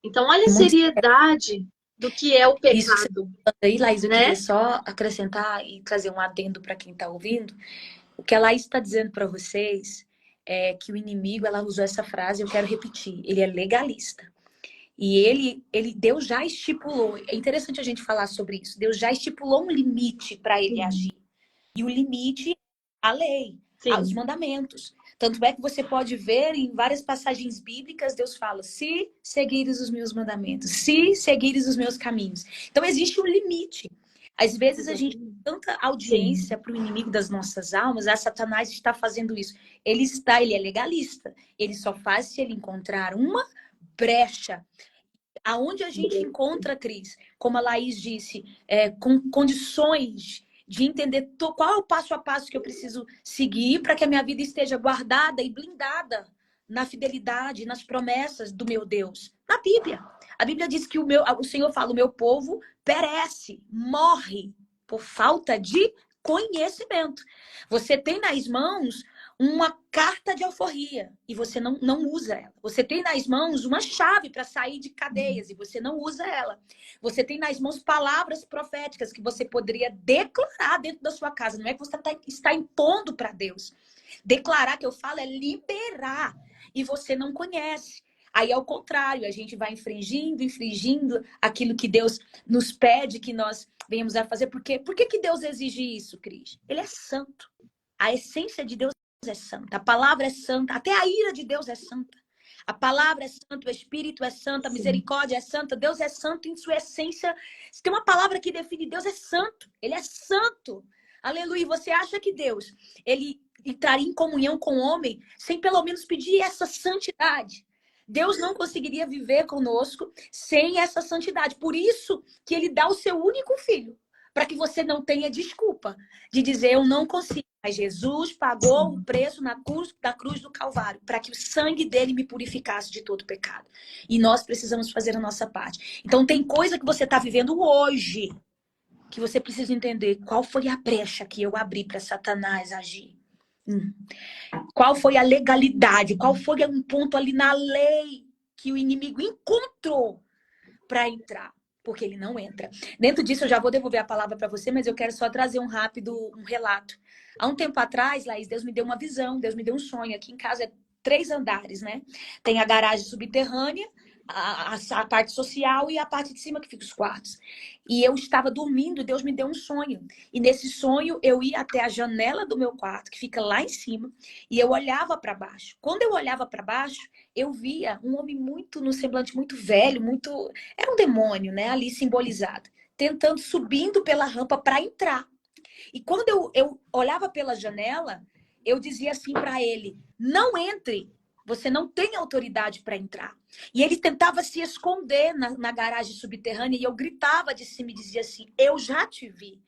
Então, olha a Muito seriedade do que é o isso que você pecado. tá falando aí, Laís, eu Né? queria só acrescentar e trazer um adendo para quem está ouvindo. O que a Laís está dizendo para vocês é que o inimigo, ela usou essa frase, eu quero repetir, ele é legalista. E Deus já estipulou, é interessante a gente falar sobre isso, Deus já estipulou um limite para ele agir. E o limite é a lei, os Sim. mandamentos. Tanto é que você pode ver em várias passagens bíblicas, Deus fala, se seguires os meus mandamentos, se seguires os meus caminhos. Então existe um limite. Às vezes a gente tem tanta audiência para o inimigo das nossas almas, a Satanás está fazendo isso. Ele é legalista. Ele só faz se ele encontrar uma brecha. Aonde a gente encontra, Cris, como a Laís disse, com condições de entender qual é o passo a passo que eu preciso seguir para que a minha vida esteja guardada e blindada na fidelidade, nas promessas do meu Deus. Na Bíblia. A Bíblia diz que o Senhor fala, o meu povo perece, morre por falta de conhecimento. Você tem nas mãos uma carta de alforria e você não usa ela. Você tem nas mãos uma chave para sair de cadeias e você não usa ela. Você tem nas mãos palavras proféticas que você poderia declarar dentro da sua casa. Não é que você está impondo para Deus. Declarar, que eu falo, é liberar. E você não conhece. Aí, ao contrário, a gente vai infringindo aquilo que Deus nos pede que nós venhamos a fazer. Por quê? Por que Deus exige isso, Cris? Ele é santo. A essência de Deus é santa, a palavra é santa, até a ira de Deus é santa. A palavra é santa, o Espírito é santo, a misericórdia é santa, Deus é santo em sua essência. Se tem uma palavra que define Deus, é santo. Ele é santo. Aleluia. E você acha que Deus, ele entraria em comunhão com o homem sem pelo menos pedir essa santidade? Deus não conseguiria viver conosco sem essa santidade. Por isso que ele dá o seu único filho, para que você não tenha desculpa de dizer eu não consigo. Mas Jesus pagou o preço na cruz do Calvário para que o sangue dele me purificasse de todo pecado. E nós precisamos fazer a nossa parte. Então tem coisa que você está vivendo hoje que você precisa entender qual foi a brecha que eu abri para Satanás agir. Hum. Qual foi a legalidade? Qual foi um ponto ali na lei que o inimigo encontrou para entrar? Porque ele não entra. Dentro disso, eu já vou devolver a palavra para você, mas eu quero só trazer um relato. Há um tempo atrás, Laís, Deus me deu uma visão, Deus me deu um sonho. Aqui em casa é 3 andares, né? Tem a garagem subterrânea, a parte social e a parte de cima que fica os quartos. E eu estava dormindo, Deus me deu um sonho. E nesse sonho, eu ia até a janela do meu quarto, que fica lá em cima, e eu olhava para baixo. Quando eu olhava para baixo, eu via um homem muito, no semblante muito velho, muito... Era um demônio, né? Ali simbolizado. Tentando, subindo pela rampa para entrar. E quando eu olhava pela janela, eu dizia assim para ele: não entre, você não tem autoridade para entrar. E ele tentava se esconder na garagem subterrânea e eu gritava de cima e dizia assim: eu já te vi,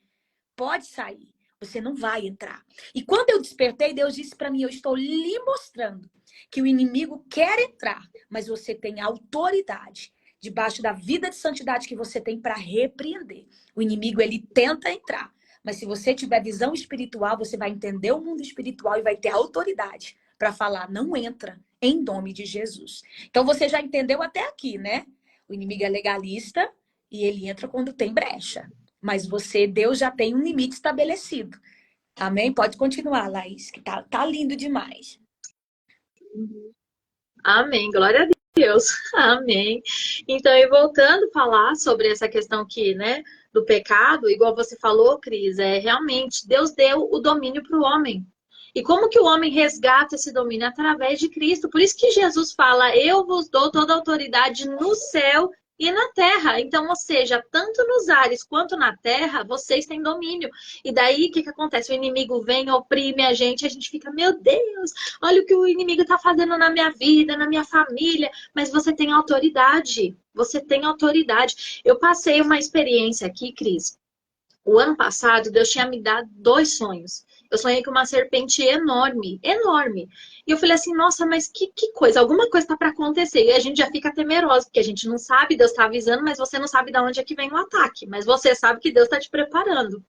pode sair, você não vai entrar. E quando eu despertei, Deus disse para mim: eu estou lhe mostrando que o inimigo quer entrar, mas você tem autoridade debaixo da vida de santidade que você tem para repreender. O inimigo, ele tenta entrar, mas se você tiver visão espiritual, você vai entender o mundo espiritual e vai ter autoridade para falar: não entra, em nome de Jesus. Então você já entendeu até aqui, né? O inimigo é legalista e ele entra quando tem brecha. Mas você, Deus já tem um limite estabelecido. Amém? Pode continuar, Laís, que tá lindo demais. Amém, glória a Deus. Amém. Então, e voltando a falar sobre essa questão aqui, né, do pecado, igual você falou, Cris, realmente Deus deu o domínio para o homem. E como que o homem resgata esse domínio? Através de Cristo. Por isso que Jesus fala: eu vos dou toda a autoridade no céu e na terra. Então, ou seja, tanto nos ares quanto na terra, vocês têm domínio. E daí, o que que acontece? O inimigo vem, oprime a gente fica: meu Deus, olha o que o inimigo está fazendo na minha vida, na minha família. Mas você tem autoridade. Você tem autoridade. Eu passei uma experiência aqui, Cris. O ano passado, Deus tinha me dado 2 sonhos. Eu sonhei com uma serpente enorme, enorme. E eu falei assim: nossa, mas que coisa, alguma coisa está para acontecer. E a gente já fica temeroso, porque a gente não sabe, Deus está avisando, mas você não sabe de onde é que vem o ataque. Mas você sabe que Deus está te preparando.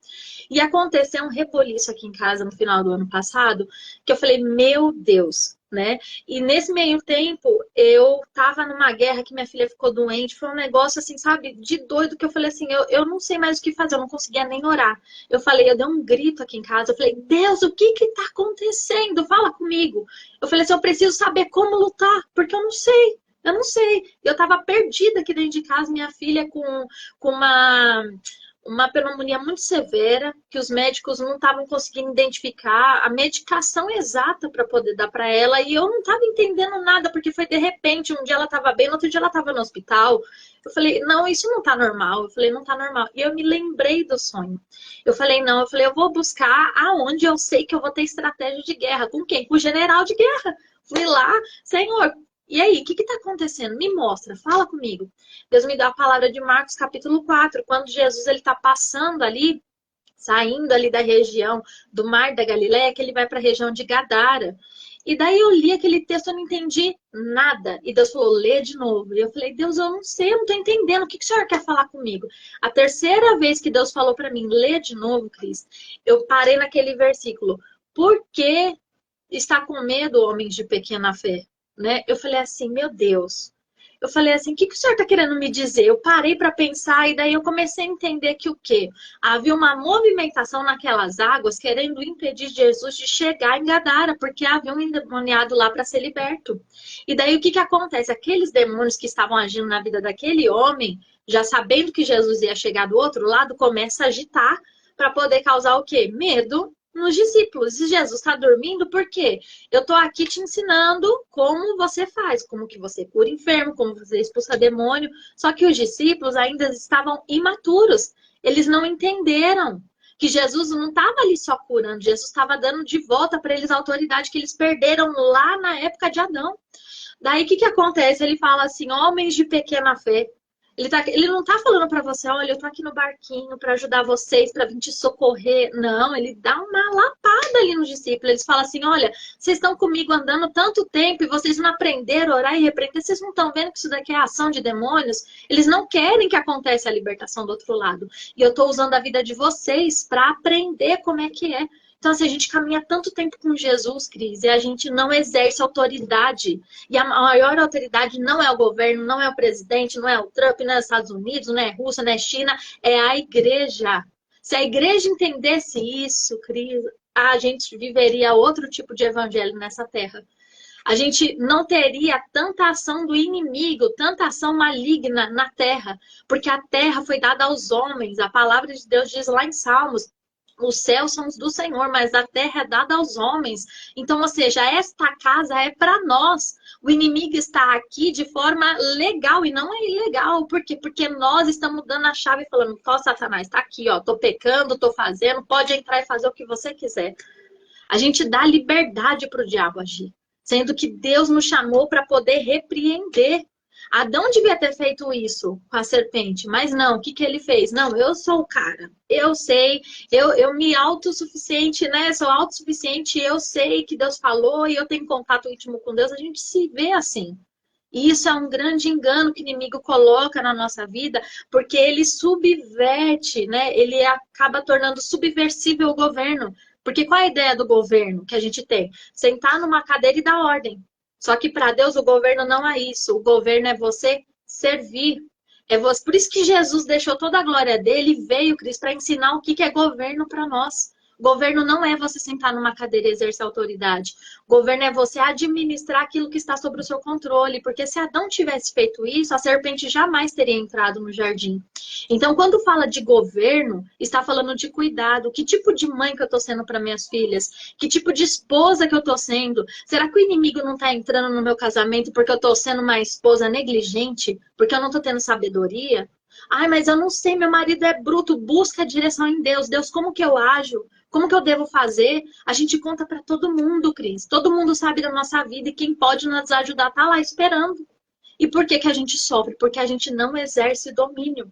E aconteceu um reboliço aqui em casa no final do ano passado, que eu falei: meu Deus, né? E nesse meio tempo, eu tava numa guerra que minha filha ficou doente. Foi um negócio assim, sabe, de doido, que eu falei assim: eu não sei mais o que fazer, eu não conseguia nem orar. Eu falei, eu dei um grito aqui em casa, eu falei: Deus, o que que tá acontecendo? Fala comigo. Eu falei assim: eu preciso saber como lutar, porque eu não sei. Eu não sei. Eu tava perdida aqui dentro de casa, minha filha com uma pneumonia muito severa, que os médicos não estavam conseguindo identificar a medicação exata para poder dar para ela, e eu não estava entendendo nada, porque foi de repente, um dia ela estava bem, no outro dia ela estava no hospital. Eu falei: não, isso não está normal. Eu falei: não está normal. E eu me lembrei do sonho. Eu falei: não, eu falei: eu vou buscar aonde eu sei que eu vou ter estratégia de guerra. Com quem? Com o general de guerra. Fui lá: Senhor, e aí, o que está acontecendo? Me mostra, fala comigo. Deus me dá a palavra de Marcos capítulo 4, quando Jesus está passando ali, saindo ali da região do Mar da Galileia, que ele vai para a região de Gadara. E daí eu li aquele texto, eu não entendi nada. E Deus falou: lê de novo. E eu falei: Deus, eu não sei, eu não estou entendendo. O que o Senhor quer falar comigo? A terceira vez que Deus falou para mim: lê de novo, Cris, eu parei naquele versículo: por que está com medo, homens de pequena fé? Né? Eu falei assim: meu Deus. Eu falei assim: o que o senhor está querendo me dizer? Eu parei para pensar e daí eu comecei a entender que o quê? Havia uma movimentação naquelas águas querendo impedir Jesus de chegar em Gadara, porque havia um endemoniado lá para ser liberto. E daí o que acontece? Aqueles demônios que estavam agindo na vida daquele homem, já sabendo que Jesus ia chegar do outro lado, começa a agitar para poder causar o quê? Medo nos discípulos. E Jesus está dormindo, por quê? Eu estou aqui te ensinando como você faz, como que você cura enfermo, como você expulsa demônio. Só que os discípulos ainda estavam imaturos. Eles não entenderam que Jesus não estava ali só curando, Jesus estava dando de volta para eles a autoridade que eles perderam lá na época de Adão. Daí o que acontece? Ele fala assim: homens de pequena fé. Ele não tá falando para você: olha, eu tô aqui no barquinho para ajudar vocês, para vir te socorrer. Não, ele dá uma lapada ali nos discípulos. Eles falam assim: olha, vocês estão comigo andando tanto tempo e vocês não aprenderam a orar e repreender. Vocês não estão vendo que isso daqui é ação de demônios? Eles não querem que aconteça a libertação do outro lado. E eu tô usando a vida de vocês para aprender como é que é. Então, assim, a gente caminha tanto tempo com Jesus, Cris, e a gente não exerce autoridade. E a maior autoridade não é o governo, não é o presidente, não é o Trump, não é os Estados Unidos, não é a Rússia, não é a China, é a igreja. Se a igreja entendesse isso, Cris, a gente viveria outro tipo de evangelho nessa terra. A gente não teria tanta ação do inimigo, tanta ação maligna na terra, porque a terra foi dada aos homens. A palavra de Deus diz lá em Salmos: os céus são os do Senhor, mas a terra é dada aos homens. Então, ou seja, esta casa é para nós. O inimigo está aqui de forma legal e não é ilegal. Por quê? Porque nós estamos dando a chave e falando: ó, Satanás, está aqui, ó, tô pecando, tô fazendo, pode entrar e fazer o que você quiser. A gente dá liberdade para o diabo agir, sendo que Deus nos chamou para poder repreender. Adão devia ter feito isso com a serpente, mas não, o que, que ele fez? Não, eu sou o cara, eu sei, eu me autossuficiente, né? Sou autossuficiente, eu sei que Deus falou e eu tenho contato íntimo com Deus, a gente se vê assim. E isso é um grande engano que o inimigo coloca na nossa vida, porque ele subverte, né? Ele acaba tornando subversível o governo. Porque qual é a ideia do governo que a gente tem? Sentar numa cadeira e dar ordem. Só que para Deus o governo não é isso. O governo é você servir. É você... Por isso que Jesus deixou toda a glória dele e veio, Cristo, para ensinar o que é governo para nós. Governo não é você sentar numa cadeira e exercer autoridade. Governo é você administrar aquilo que está sob o seu controle. Porque se Adão tivesse feito isso, a serpente jamais teria entrado no jardim. Então, quando fala de governo, está falando de cuidado. Que tipo de mãe que eu estou sendo para minhas filhas? Que tipo de esposa que eu estou sendo? Será que o inimigo não está entrando no meu casamento porque eu estou sendo uma esposa negligente? Porque eu não estou tendo sabedoria? Ai, mas eu não sei, meu marido é bruto. Busca a direção em Deus. Deus, como que eu ajo? Como que eu devo fazer? A gente conta para todo mundo, Cris. Todo mundo sabe da nossa vida e quem pode nos ajudar tá lá esperando. E por que que a gente sofre? Porque a gente não exerce domínio.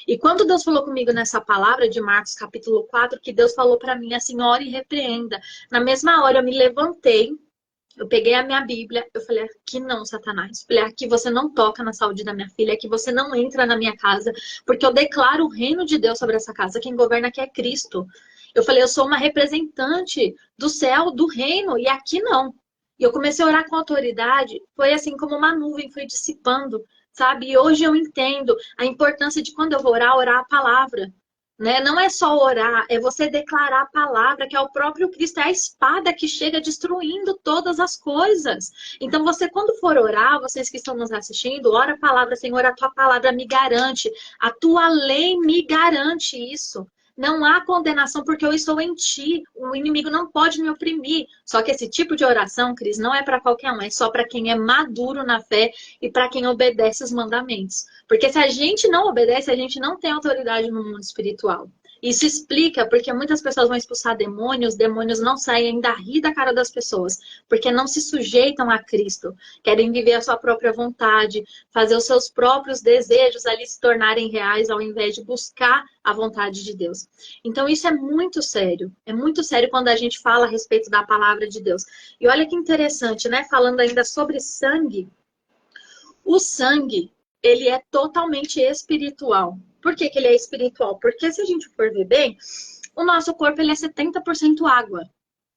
E quando Deus falou comigo nessa palavra de Marcos capítulo 4, que Deus falou para mim assim: ore e repreenda. Na mesma hora eu me levantei, eu peguei a minha Bíblia, eu falei: aqui não, Satanás. Eu falei: aqui você não toca na saúde da minha filha, aqui você não entra na minha casa, porque eu declaro o reino de Deus sobre essa casa. Quem governa aqui é Cristo. Eu falei: eu sou uma representante do céu, do reino, e aqui não. E eu comecei a orar com autoridade, foi assim como uma nuvem, foi dissipando, sabe? E hoje eu entendo a importância de quando eu vou orar a palavra. Né? Não é só orar, é você declarar a palavra, que é o próprio Cristo, é a espada que chega destruindo todas as coisas. Então, você, quando for orar, vocês que estão nos assistindo, ora a palavra: Senhor, a tua palavra me garante, a tua lei me garante isso. Não há condenação porque eu estou em ti. O inimigo não pode me oprimir. Só que esse tipo de oração, Cris, não é para qualquer um. É só para quem é maduro na fé e para quem obedece os mandamentos. Porque se a gente não obedece, a gente não tem autoridade no mundo espiritual. Isso explica porque muitas pessoas vão expulsar demônios, os demônios não saem, ainda ri da cara das pessoas, porque não se sujeitam a Cristo, querem viver a sua própria vontade, fazer os seus próprios desejos ali se tornarem reais, ao invés de buscar a vontade de Deus. Então isso é muito sério quando a gente fala a respeito da palavra de Deus. E olha que interessante, né? Falando ainda sobre sangue, o sangue, ele é totalmente espiritual. Por que que ele é espiritual? Porque se a gente for ver bem, o nosso corpo ele é 70% água.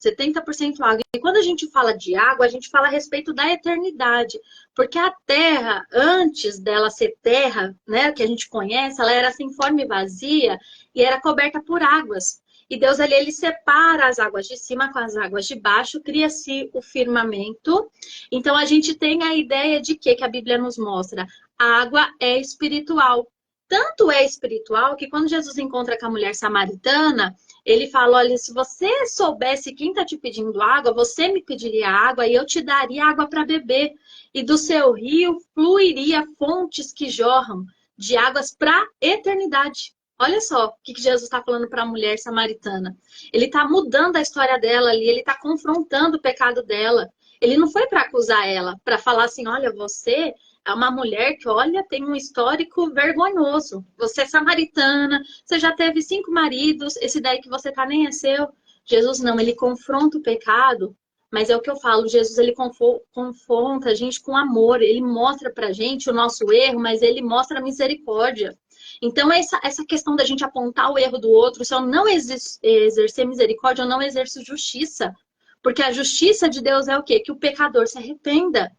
70% água. E quando a gente fala de água, a gente fala a respeito da eternidade. Porque a terra, antes dela ser terra, né, que a gente conhece, ela era sem forma e vazia e era coberta por águas. E Deus ali, ele separa as águas de cima com as águas de baixo, cria-se o firmamento. Então a gente tem a ideia de que a Bíblia nos mostra? A água é espiritual. Tanto é espiritual que quando Jesus encontra com a mulher samaritana, ele fala: olha, se você soubesse quem está te pedindo água, você me pediria água e eu te daria água para beber. E do seu rio fluiria fontes que jorram de águas para a eternidade. Olha só o que Jesus está falando para a mulher samaritana. Ele está mudando a história dela ali, ele está confrontando o pecado dela. Ele não foi para acusar ela, para falar assim: olha, você é uma mulher que, olha, tem um histórico vergonhoso. Você é samaritana, você já teve 5 maridos, esse daí que você tá nem é seu. Jesus não, ele confronta o pecado, mas é o que eu falo, Jesus ele confronta a gente com amor, ele mostra pra gente o nosso erro, mas ele mostra a misericórdia. Então, essa questão da gente apontar o erro do outro, se eu não exercer misericórdia, eu não exerço justiça. Porque a justiça de Deus é o quê? Que o pecador se arrependa.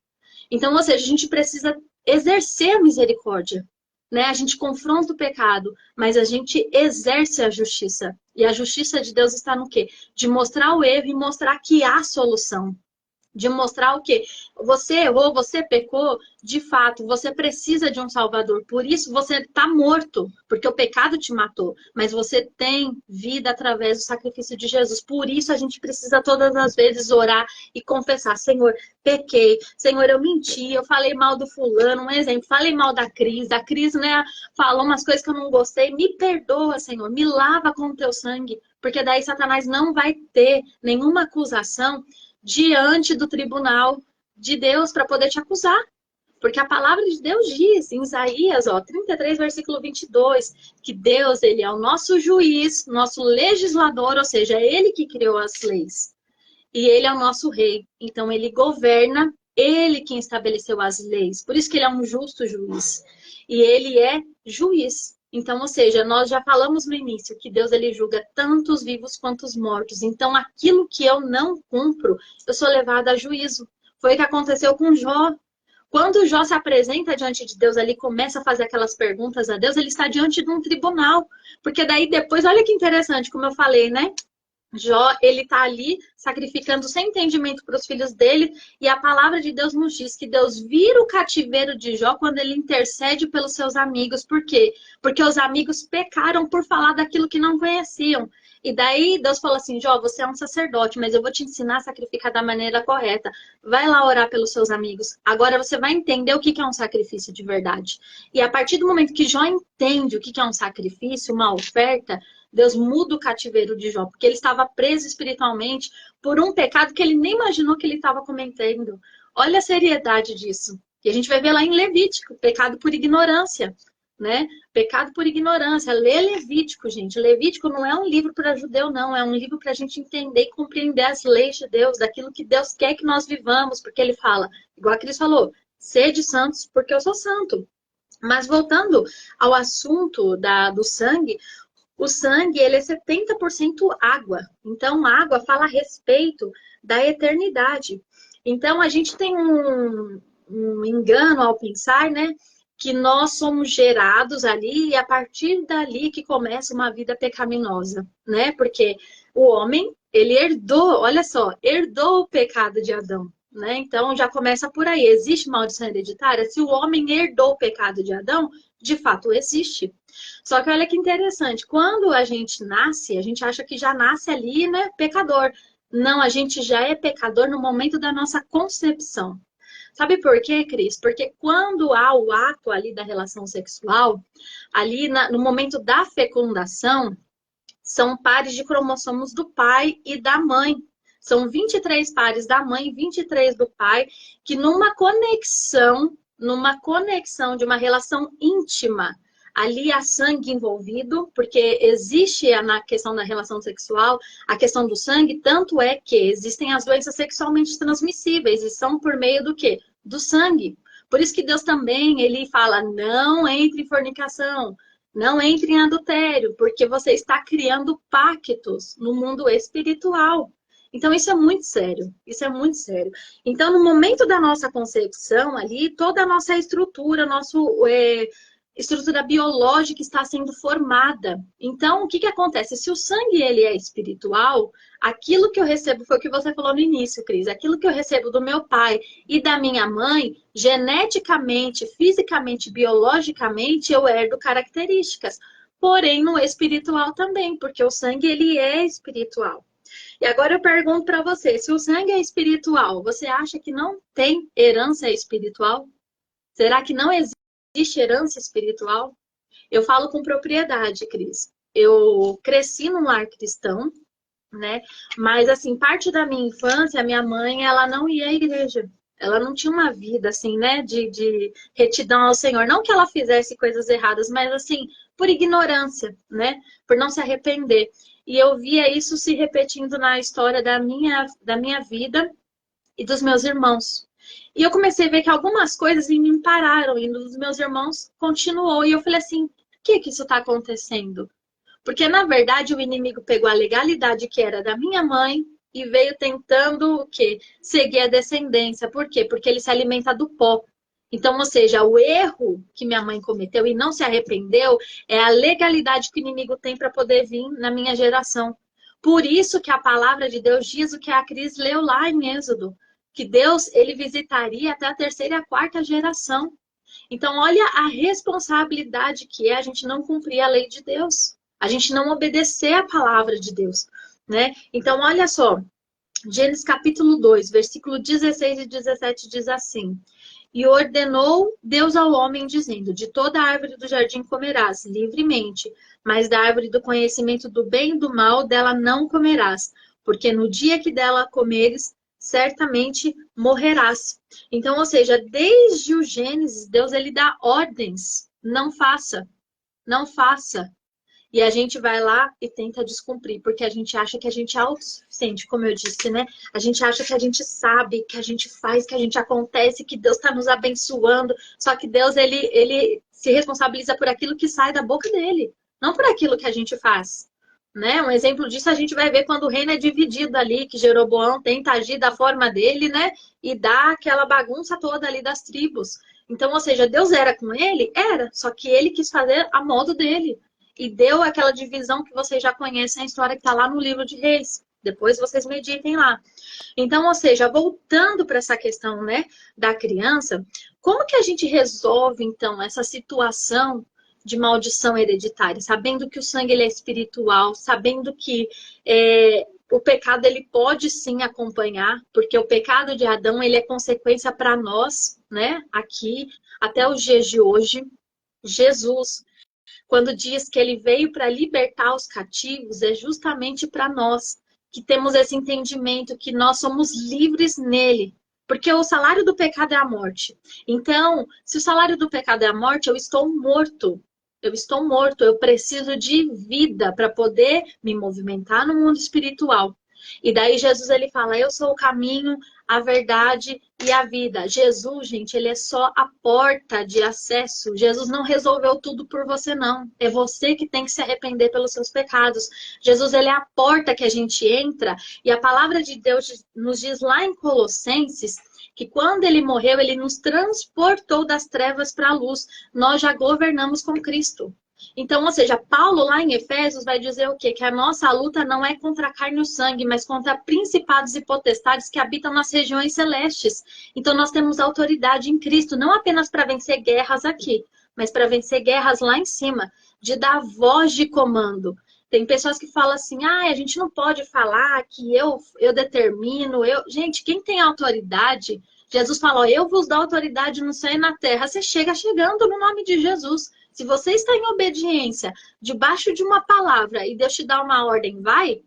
Então, ou seja, a gente precisa exercer a misericórdia, né? A gente confronta o pecado, mas a gente exerce a justiça. E a justiça de Deus está no quê? De mostrar o erro e mostrar que há solução. De mostrar o quê? Você errou, você pecou, de fato, você precisa de um Salvador. Por isso você está morto, porque o pecado te matou. Mas você tem vida através do sacrifício de Jesus. Por isso a gente precisa todas as vezes orar e confessar: Senhor, pequei. Senhor, eu menti, eu falei mal do fulano, um exemplo. Falei mal da Cris. A Cris, né, falou umas coisas que eu não gostei. Me perdoa, Senhor. Me lava com o teu sangue. Porque daí Satanás não vai ter nenhuma acusação diante do tribunal de Deus para poder te acusar. Porque a palavra de Deus diz em Isaías, 33, versículo 22, que Deus, ele é o nosso juiz, nosso legislador, ou seja, é ele que criou as leis. E ele é o nosso rei. Então ele governa, ele quem estabeleceu as leis. Por isso que ele é um justo juiz. E ele é juiz. Então, ou seja, nós já falamos no início que Deus ele julga tanto os vivos quanto os mortos. Então, aquilo que eu não cumpro, eu sou levada a juízo. Foi o que aconteceu com Jó. Quando Jó se apresenta diante de Deus ali, começa a fazer aquelas perguntas a Deus, ele está diante de um tribunal. Porque daí depois, olha que interessante, como eu falei, né? Jó, ele tá ali sacrificando sem entendimento para os filhos dele, e a palavra de Deus nos diz que Deus vira o cativeiro de Jó quando ele intercede pelos seus amigos. Por quê? Porque os amigos pecaram por falar daquilo que não conheciam. E daí Deus falou assim: Jó, você é um sacerdote, mas eu vou te ensinar a sacrificar da maneira correta. Vai lá orar pelos seus amigos. Agora você vai entender o que é um sacrifício de verdade. E a partir do momento que Jó entende o que é um sacrifício, uma oferta, Deus muda o cativeiro de Jó, porque ele estava preso espiritualmente por um pecado que ele nem imaginou que ele estava cometendo. Olha a seriedade disso. E a gente vai ver lá em Levítico, pecado por ignorância, né? Pecado por ignorância. Lê Levítico, gente. Levítico não é um livro para judeu, não. É um livro para a gente entender e compreender as leis de Deus, daquilo que Deus quer que nós vivamos, porque ele fala, igual a Cris falou, sede santos porque eu sou santo. Mas voltando ao assunto do sangue, o sangue, ele é 70% água. Então, a água fala a respeito da eternidade. Então, a gente tem um engano ao pensar, né? Que nós somos gerados ali e a partir dali que começa uma vida pecaminosa, né? Porque o homem, ele herdou, olha só, herdou o pecado de Adão, né? Então, já começa por aí. Existe maldição hereditária? Se o homem herdou o pecado de Adão, de fato existe. Só que olha que interessante, quando a gente nasce, a gente acha que já nasce ali, né, pecador. Não, a gente já é pecador no momento da nossa concepção. Sabe por quê, Cris? Porque quando há o ato ali da relação sexual, ali no momento da fecundação, são pares de cromossomos do pai e da mãe. São 23 pares da mãe e 23 do pai, que numa conexão de uma relação íntima, ali há sangue envolvido, porque existe na questão da relação sexual a questão do sangue, tanto é que existem as doenças sexualmente transmissíveis e são por meio do quê? Do sangue. Por isso que Deus também, ele fala, não entre em fornicação, não entre em adultério, porque você está criando pactos no mundo espiritual. Então, isso é muito sério. Isso é muito sério. Então, no momento da nossa concepção ali, toda a nossa estrutura, estrutura biológica está sendo formada. Então, o que acontece? Se o sangue ele é espiritual, aquilo que eu recebo, foi o que você falou no início, Cris, aquilo que eu recebo do meu pai e da minha mãe, geneticamente, fisicamente, biologicamente, eu herdo características. Porém, no espiritual também, porque o sangue ele é espiritual. E agora eu pergunto para você, se o sangue é espiritual, você acha que não tem herança espiritual? Será que não existe herança espiritual? Eu falo com propriedade, Cris. Eu cresci num lar cristão, né? Mas, assim, parte da minha infância, a minha mãe, ela não ia à igreja. Ela não tinha uma vida, assim, né? De retidão ao Senhor. Não que ela fizesse coisas erradas, mas, assim, por ignorância, né? Por não se arrepender. E eu via isso se repetindo na história da minha vida e dos meus irmãos. E eu comecei a ver que algumas coisas em mim pararam, e nos meus irmãos continuou. E eu falei assim, que isso está acontecendo? Porque, na verdade, o inimigo pegou a legalidade que era da minha mãe e veio tentando o quê? Seguir a descendência. Por quê? Porque ele se alimenta do pó. Então, ou seja, o erro que minha mãe cometeu e não se arrependeu é a legalidade que o inimigo tem para poder vir na minha geração. Por isso que a palavra de Deus diz o que a Cris leu lá em Êxodo, que Deus ele visitaria até a terceira e a quarta geração. Então, olha a responsabilidade que é a gente não cumprir a lei de Deus, a gente não obedecer a palavra de Deus, né? Então, olha só, Gênesis capítulo 2, versículo 16 e 17 diz assim: E ordenou Deus ao homem, dizendo: De toda árvore do jardim comerás livremente, mas da árvore do conhecimento do bem e do mal dela não comerás, porque no dia que dela comeres, certamente morrerás. Então, ou seja, desde o Gênesis, Deus ele dá ordens: não faça, não faça. E a gente vai lá e tenta descumprir, porque a gente acha que a gente é autossuficiente, como eu disse, né? A gente acha que a gente sabe, que a gente faz, que a gente acontece, que Deus está nos abençoando. Só que Deus, ele se responsabiliza por aquilo que sai da boca dele, não por aquilo que a gente faz. Né? Um exemplo disso a gente vai ver quando o reino é dividido ali, que Jeroboão tenta agir da forma dele, né? E dá aquela bagunça toda ali das tribos. Então, ou seja, Deus era com ele? Era, só que ele quis fazer a modo dele. E deu aquela divisão que vocês já conhecem, a história que está lá no livro de Reis. Depois vocês meditem lá. Então, ou seja, voltando para essa questão, né, da criança, como que a gente resolve, então, essa situação de maldição hereditária? Sabendo que o sangue ele é espiritual, sabendo que o pecado ele pode sim acompanhar, porque o pecado de Adão ele é consequência para nós, né, aqui, até os dias de hoje. Jesus, quando diz que ele veio para libertar os cativos, é justamente para nós que temos esse entendimento que nós somos livres nele. Porque o salário do pecado é a morte. Então, se o salário do pecado é a morte, eu estou morto. Eu estou morto, eu preciso de vida para poder me movimentar no mundo espiritual. E daí Jesus ele fala: eu sou o caminho, a verdade e a vida. Jesus, gente, ele é só a porta de acesso. Jesus não resolveu tudo por você, não. É você que tem que se arrepender pelos seus pecados. Jesus, ele é a porta que a gente entra. E a palavra de Deus nos diz lá em Colossenses que quando ele morreu, ele nos transportou das trevas para a luz. Nós já governamos com Cristo. Então, ou seja, Paulo lá em Efésios vai dizer o quê? Que a nossa luta não é contra a carne e o sangue, mas contra principados e potestades que habitam nas regiões celestes. Então, nós temos autoridade em Cristo, não apenas para vencer guerras aqui, mas para vencer guerras lá em cima, de dar voz de comando. Tem pessoas que falam assim: ah, a gente não pode falar que eu determino. Gente, quem tem autoridade, Jesus falou: eu vos dou autoridade no céu e na terra. Você chega chegando no nome de Jesus. Se você está em obediência, debaixo de uma palavra, e Deus te dá uma ordem, vai,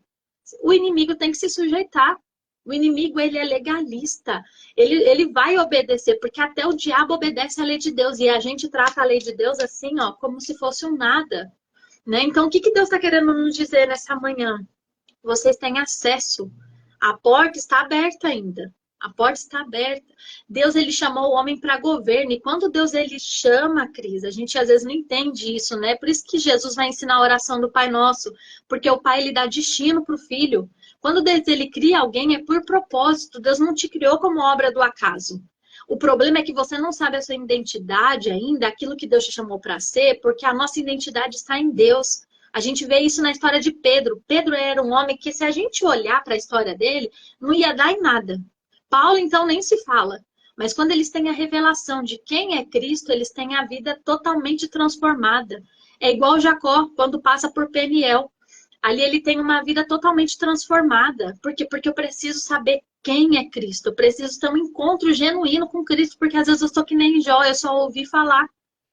o inimigo tem que se sujeitar. O inimigo, ele é legalista. Ele vai obedecer, porque até o diabo obedece à lei de Deus. E a gente trata a lei de Deus assim, ó, como se fosse um nada. Né? Então, o que Deus está querendo nos dizer nessa manhã? Vocês têm acesso. A porta está aberta ainda. A porta está aberta. Deus, ele chamou o homem para governo. E quando Deus, ele chama, Cris, a gente às vezes não entende isso, né? Por isso que Jesus vai ensinar a oração do Pai Nosso. Porque o Pai, ele dá destino para o Filho. Quando Deus, ele cria alguém, é por propósito. Deus não te criou como obra do acaso. O problema é que você não sabe a sua identidade ainda, aquilo que Deus te chamou para ser, porque a nossa identidade está em Deus. A gente vê isso na história de Pedro. Pedro era um homem que, se a gente olhar para a história dele, não ia dar em nada. Paulo, então, nem se fala. Mas quando eles têm a revelação de quem é Cristo, eles têm a vida totalmente transformada. É igual Jacó, quando passa por Peniel. Ali ele tem uma vida totalmente transformada. Por quê? Porque eu preciso saber quem é Cristo. Eu preciso ter um encontro genuíno com Cristo, porque às vezes eu sou que nem Jó, eu só ouvi falar.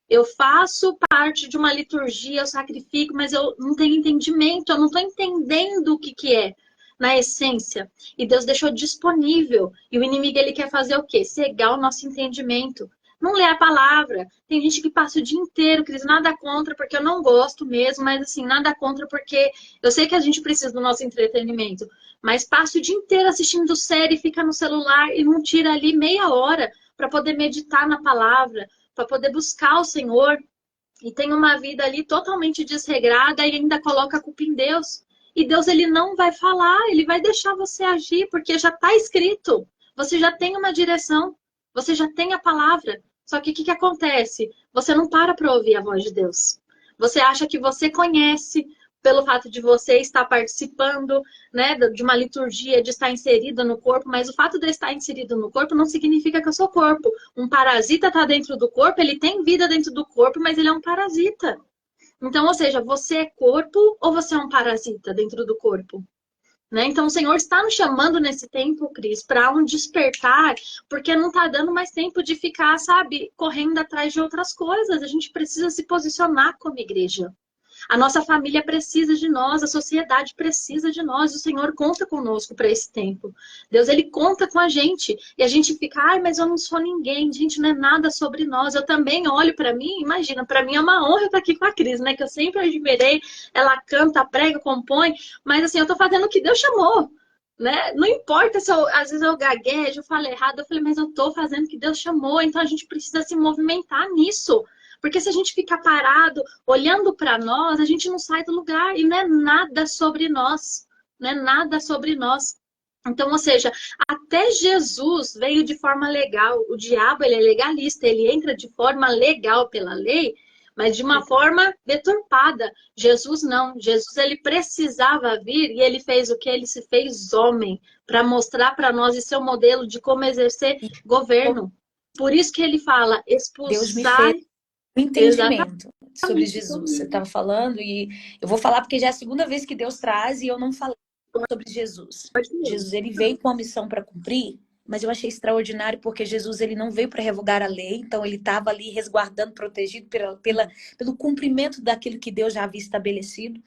Eu faço parte de uma liturgia, eu sacrifico, mas eu não tenho entendimento, eu não estou entendendo o que é na essência. E Deus deixou disponível. E o inimigo, ele quer fazer o quê? Cegar o nosso entendimento. Não lê a palavra. Tem gente que passa o dia inteiro, Cris, nada contra, porque eu não gosto mesmo, mas assim, nada contra, porque eu sei que a gente precisa do nosso entretenimento. Mas passa o dia inteiro assistindo série, fica no celular e não tira ali meia hora para poder meditar na palavra, para poder buscar o Senhor. e tem uma vida ali totalmente desregrada e ainda coloca a culpa em Deus. E Deus, ele não vai falar, ele vai deixar você agir, porque já está escrito. Você já tem uma direção, você já tem a palavra. Só que o que acontece? Você não para ouvir a voz de Deus. Você acha que você conhece pelo fato de você estar participando, né, de uma liturgia, de estar inserido no corpo, mas o fato de eu estar inserido no corpo não significa que eu sou corpo. Um parasita está dentro do corpo, ele tem vida dentro do corpo, mas ele é um parasita. Então, ou seja, você é corpo ou você é um parasita dentro do corpo? Né? Então, o Senhor está nos chamando nesse tempo, Cris, para um despertar, porque não está dando mais tempo de ficar, sabe, correndo atrás de outras coisas. A gente precisa se posicionar como igreja. A nossa família precisa de nós, a sociedade precisa de nós, o Senhor conta conosco para esse tempo. Deus, ele conta com a gente. E a gente fica, ai, mas eu não sou ninguém, gente, não é nada sobre nós. Eu também olho para mim, imagina, para mim é uma honra estar aqui com a Cris, né? Que eu sempre admirei. Ela canta, prega, compõe, mas assim, eu tô fazendo o que Deus chamou. Né? Não importa se eu, às vezes eu gaguejo, eu falo errado, eu falei, mas eu tô fazendo o que Deus chamou, então a gente precisa se movimentar nisso. Porque se a gente ficar parado, olhando para nós, a gente não sai do lugar e não é nada sobre nós. Não é nada sobre nós. Então, ou seja, até Jesus veio de forma legal. O diabo, ele é legalista, ele entra de forma legal pela lei, mas de uma forma deturpada. Jesus não. Jesus, ele precisava vir e ele fez o que? Ele se fez homem para mostrar para nós esse é o modelo de como exercer governo. Por isso que ele fala, Deus me expulsar. fez um entendimento sobre Jesus. Você estava falando e eu vou falar porque já é a segunda vez que Deus traz e eu não falei sobre Jesus. Jesus, ele veio com a missão para cumprir, mas eu achei extraordinário porque Jesus, ele não veio para revogar a lei, então ele estava ali resguardando, protegido pelo cumprimento daquilo que Deus já havia estabelecido.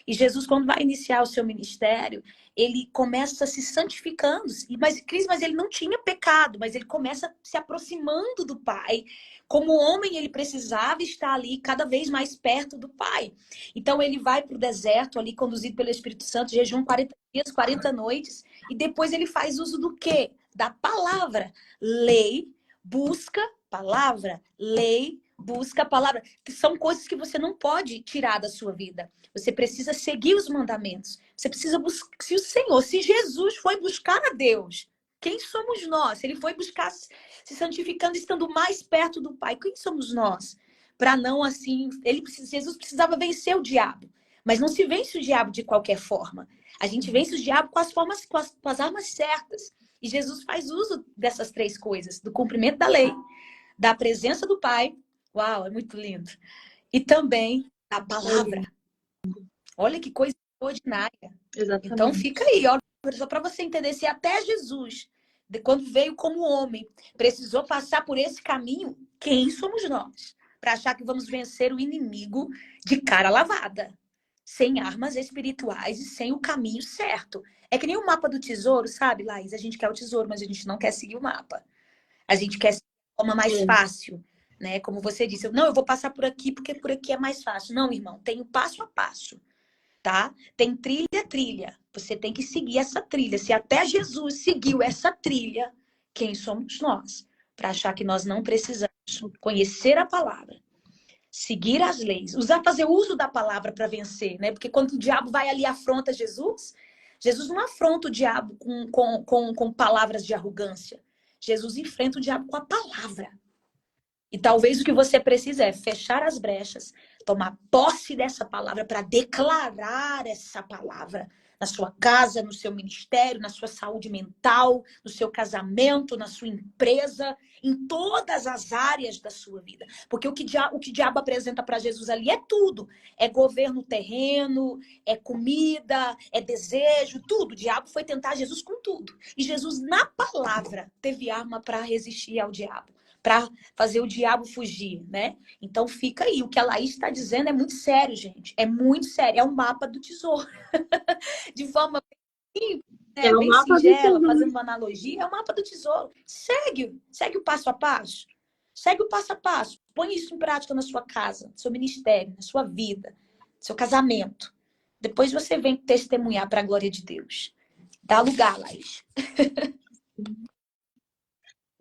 E Jesus, quando vai iniciar o seu ministério, ele começa se santificando. Mas, Cris, mas ele não tinha pecado, mas ele começa se aproximando do Pai. Como homem, ele precisava estar ali cada vez mais perto do Pai. Então, ele vai para o deserto, ali conduzido pelo Espírito Santo, jejum 40 dias, 40 noites. E depois ele faz uso do quê? Da palavra. Lei, busca, palavra. Lei, busca a palavra. Que são coisas que você não pode tirar da sua vida. Você precisa seguir os mandamentos. Você precisa buscar. Se o Senhor, se Jesus foi buscar a Deus, quem somos nós? Se ele foi buscar se santificando, estando mais perto do Pai, quem somos nós? Para não assim. Jesus precisava vencer o diabo. Mas não se vence o diabo de qualquer forma. A gente vence o diabo com as armas certas. E Jesus faz uso dessas três coisas: do cumprimento da lei, da presença do Pai. Uau, é muito lindo. E também da palavra. Olha que coisa extraordinária. Exatamente. Então fica aí, ó, só para você entender, se até Jesus, quando veio como homem, precisou passar por esse caminho, quem somos nós? Para achar que vamos vencer o inimigo de cara lavada, sem armas espirituais e sem o caminho certo. É que nem o mapa do tesouro, sabe, Laís? A gente quer o tesouro, mas a gente não quer seguir o mapa. A gente quer seguir a forma mais fácil, né? Como você disse, não, eu vou passar por aqui porque por aqui é mais fácil. Não, irmão, tem o passo a passo. Tá? Tem trilha. Você tem que seguir essa trilha. Se até Jesus seguiu essa trilha, quem somos nós? Para achar que nós não precisamos conhecer a palavra, seguir as leis, fazer uso da palavra para vencer, né? Porque quando o diabo vai ali e afronta Jesus, Jesus não afronta o diabo com palavras de arrogância. Jesus enfrenta o diabo com a palavra. E talvez o que você precisa é fechar as brechas, tomar posse dessa palavra para declarar essa palavra na sua casa, no seu ministério, na sua saúde mental, no seu casamento, na sua empresa, em todas as áreas da sua vida. Porque o que o diabo apresenta para Jesus ali é tudo. É governo terreno, é comida, é desejo, tudo. O diabo foi tentar Jesus com tudo. E Jesus, na palavra, teve arma para resistir ao diabo, para fazer o diabo fugir, né? Então fica aí. O que a Laís está dizendo é muito sério, gente. É muito sério. É um mapa do tesouro. De forma bem, né, bem singela, fazendo uma analogia, é o mapa do tesouro. Segue o passo a passo. Segue o passo a passo. Põe isso em prática na sua casa, no seu ministério, na sua vida, no seu casamento. Depois você vem testemunhar para a glória de Deus. Dá lugar, Laís.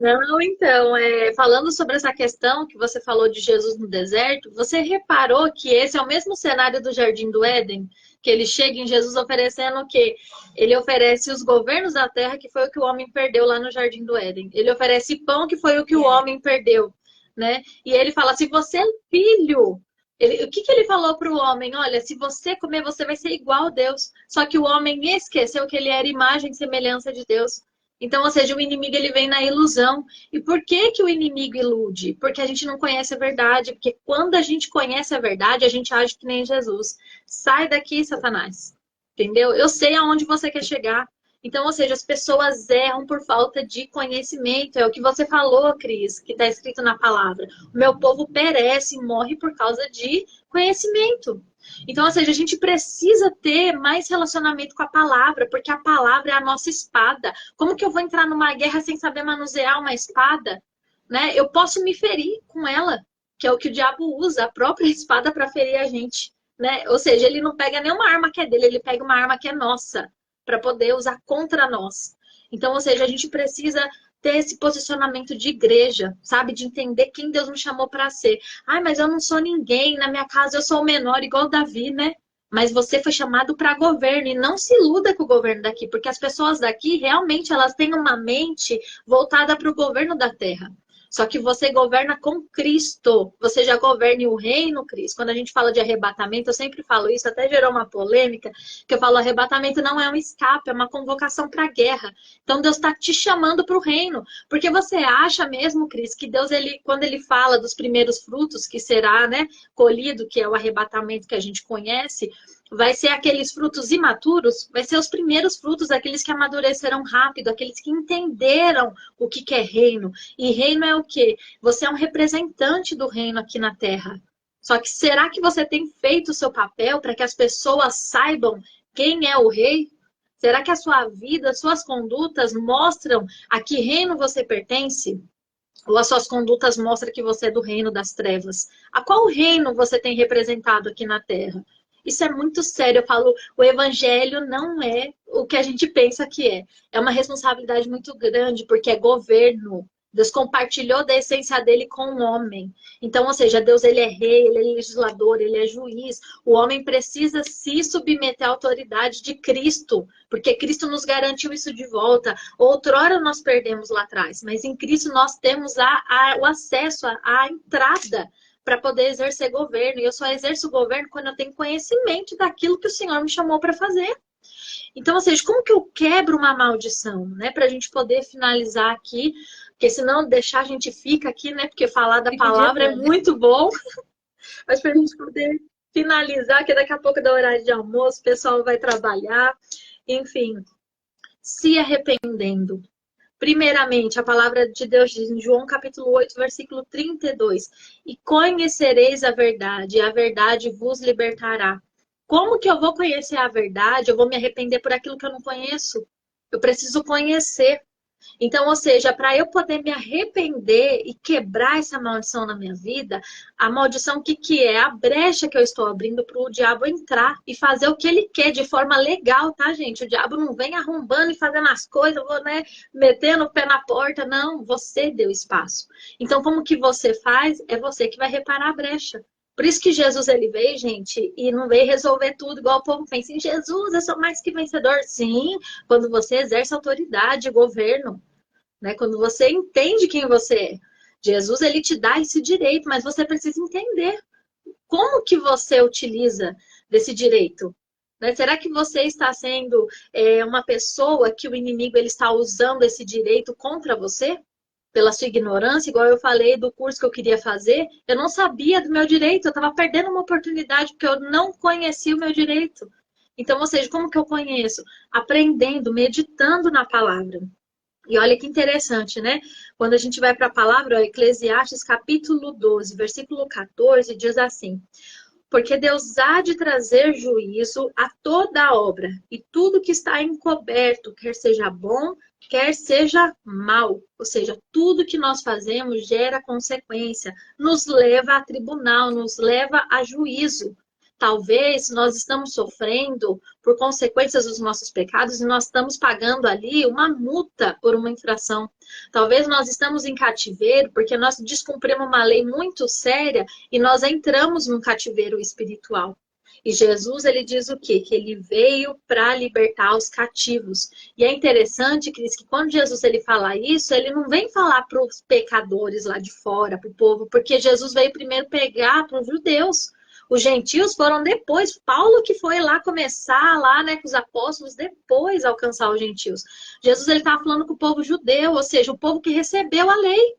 Não, então, falando sobre essa questão que você falou de Jesus no deserto, você reparou que esse é o mesmo cenário do Jardim do Éden? Que ele chega em Jesus oferecendo o quê? Ele oferece os governos da terra, que foi o que o homem perdeu lá no Jardim do Éden. Ele oferece pão, que foi o que o É, homem perdeu, né? E ele fala, se você é filho... o que ele falou para o homem? Olha, se você comer, você vai ser igual a Deus. Só que o homem esqueceu que ele era imagem e semelhança de Deus. Então, ou seja, o inimigo ele vem na ilusão. E por que que o inimigo ilude? Porque a gente não conhece a verdade. Porque quando a gente conhece a verdade, a gente age que nem Jesus. Sai daqui, Satanás. Entendeu? Eu sei aonde você quer chegar. Então, ou seja, as pessoas erram por falta de conhecimento. É o que você falou, Cris, que está escrito na palavra. O meu povo perece e morre por causa de conhecimento. Então, ou seja, a gente precisa ter mais relacionamento com a palavra, porque a palavra é a nossa espada. Como que eu vou entrar numa guerra sem saber manusear uma espada? Né? Eu posso me ferir com ela, que é o que o diabo usa, a própria espada para ferir a gente. Né? Ou seja, ele não pega nenhuma arma que é dele, ele pega uma arma que é nossa, para poder usar contra nós. Então, ou seja, a gente precisa ter esse posicionamento de igreja, sabe? De entender quem Deus me chamou para ser. Ai, mas eu não sou ninguém, na minha casa eu sou o menor, igual Davi, né? Mas você foi chamado para governo e não se iluda com o governo daqui, porque as pessoas daqui realmente elas têm uma mente voltada para o governo da terra. Só que você governa com Cristo. Você já governa o reino, Cristo. Quando a gente fala de arrebatamento, eu sempre falo isso, até gerou uma polêmica, que eu falo, arrebatamento não é um escape, é uma convocação para a guerra. Então Deus está te chamando para o reino. Porque você acha mesmo, Cris, que Deus, ele, quando ele fala dos primeiros frutos, que será, né, colhido, que é o arrebatamento que a gente conhece, vai ser aqueles frutos imaturos, vai ser os primeiros frutos, aqueles que amadurecerão rápido, aqueles que entenderam o que é reino. E reino é o quê? Você é um representante do reino aqui na Terra. Só que será que você tem feito o seu papel para que as pessoas saibam quem é o rei? Será que a sua vida, suas condutas mostram a que reino você pertence? Ou as suas condutas mostram que você é do reino das trevas? A qual reino você tem representado aqui na Terra? Isso é muito sério. Eu falo, o evangelho não é o que a gente pensa que é. É uma responsabilidade muito grande, porque é governo. Deus compartilhou da essência dele com o homem. Então, ou seja, Deus ele é rei, ele é legislador, ele é juiz. O homem precisa se submeter à autoridade de Cristo, porque Cristo nos garantiu isso de volta. Outrora nós perdemos lá atrás, mas em Cristo nós temos o acesso à entrada para poder exercer governo. E eu só exerço governo quando eu tenho conhecimento daquilo que o Senhor me chamou para fazer. Então, ou seja, como que eu quebro uma maldição, né? Para a gente poder finalizar aqui, porque senão deixar a gente fica aqui, né? Porque falar da fica o dia palavra é todo. muito bom, mas para a gente poder finalizar, que daqui a pouco dá horário de almoço, o pessoal vai trabalhar, enfim, se arrependendo. Primeiramente, a palavra de Deus diz em João capítulo 8, versículo 32, e conhecereis a verdade, e a verdade vos libertará. Como que eu vou conhecer a verdade? Eu vou me arrepender por aquilo que eu não conheço. Eu preciso conhecer. Então, ou seja, para eu poder me arrepender e quebrar essa maldição na minha vida, a maldição, o que, que é? A brecha que eu estou abrindo para o diabo entrar e fazer o que ele quer de forma legal, tá, gente? O diabo não vem arrombando e fazendo as coisas, vou, né, metendo o pé na porta. Não, você deu espaço. Então, como que você faz? É você que vai reparar a brecha. Por isso que Jesus ele veio, gente, e não veio resolver tudo igual o povo pensa. Em Jesus, eu sou mais que vencedor. Sim, quando você exerce autoridade, governo, né? Quando você entende quem você é. Jesus, ele te dá esse direito, mas você precisa entender como que você utiliza desse direito. Né? Será que você está sendo uma pessoa que o inimigo ele está usando esse direito contra você? Pela sua ignorância, igual eu falei do curso que eu queria fazer, eu não sabia do meu direito, eu estava perdendo uma oportunidade porque eu não conhecia o meu direito. Então, ou seja, como que eu conheço? Aprendendo, meditando na palavra. E olha que interessante, né? Quando a gente vai para a palavra, ó, Eclesiastes capítulo 12, versículo 14, diz assim: porque Deus há de trazer juízo a toda a obra, e tudo que está encoberto, quer seja bom, quer seja mal. Ou seja, tudo que nós fazemos gera consequência, nos leva a tribunal, nos leva a juízo. Talvez nós estamos sofrendo por consequências dos nossos pecados e nós estamos pagando ali uma multa por uma infração. Talvez nós estamos em cativeiro porque nós descumprimos uma lei muito séria e nós entramos num cativeiro espiritual. E Jesus, ele diz o quê? Que ele veio para libertar os cativos. E é interessante, Cris, que quando Jesus ele fala isso, ele não vem falar para os pecadores lá de fora, para o povo, porque Jesus veio primeiro pegar para os judeus. Os gentios foram depois. Paulo que foi lá começar lá, né, com os apóstolos, depois alcançar os gentios. Jesus ele estava falando com o povo judeu, ou seja, o povo que recebeu a lei.